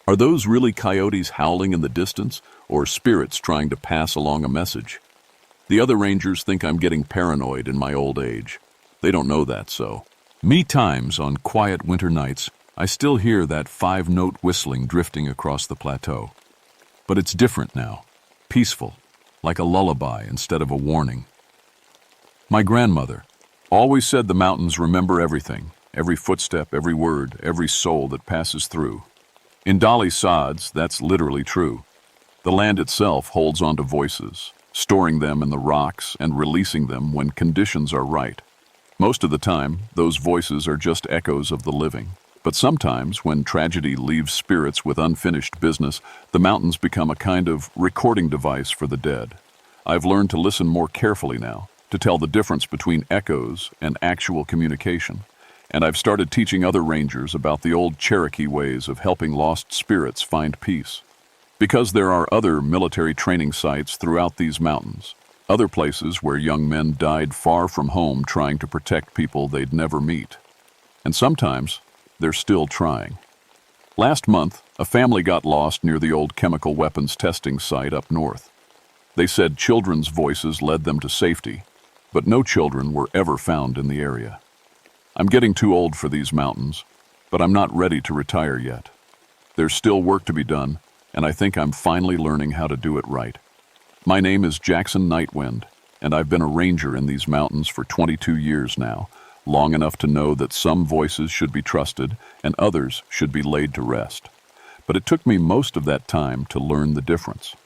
Are those really coyotes howling in the distance, or spirits trying to pass along a message? The other rangers think I'm getting paranoid in my old age. They don't know that, so. Times on quiet winter nights, I still hear that 5-note whistling drifting across the plateau. But it's different now, peaceful, like a lullaby instead of a warning. My grandmother always said the mountains remember everything, every footstep, every word, every soul that passes through. In dolly sods, that's literally true. The land itself holds on to voices, storing them in the rocks and releasing them when conditions are right. Most of the time, those voices are just echoes of the living. But sometimes, when tragedy leaves spirits with unfinished business, the mountains become a kind of recording device for the dead. I've learned to listen more carefully now, to tell the difference between echoes and actual communication. And I've started teaching other rangers about the old Cherokee ways of helping lost spirits find peace. Because there are other military training sites throughout these mountains, other places where young men died far from home trying to protect people they'd never meet. And sometimes, they're still trying. Last month, a family got lost near the old chemical weapons testing site up north. They said children's voices led them to safety, but no children were ever found in the area. I'm getting too old for these mountains, but I'm not ready to retire yet. There's still work to be done, and I think I'm finally learning how to do it right. My name is Jackson Nightwind, and I've been a ranger in these mountains for 22 years now, long enough to know that some voices should be trusted and others should be laid to rest. But it took me most of that time to learn the difference.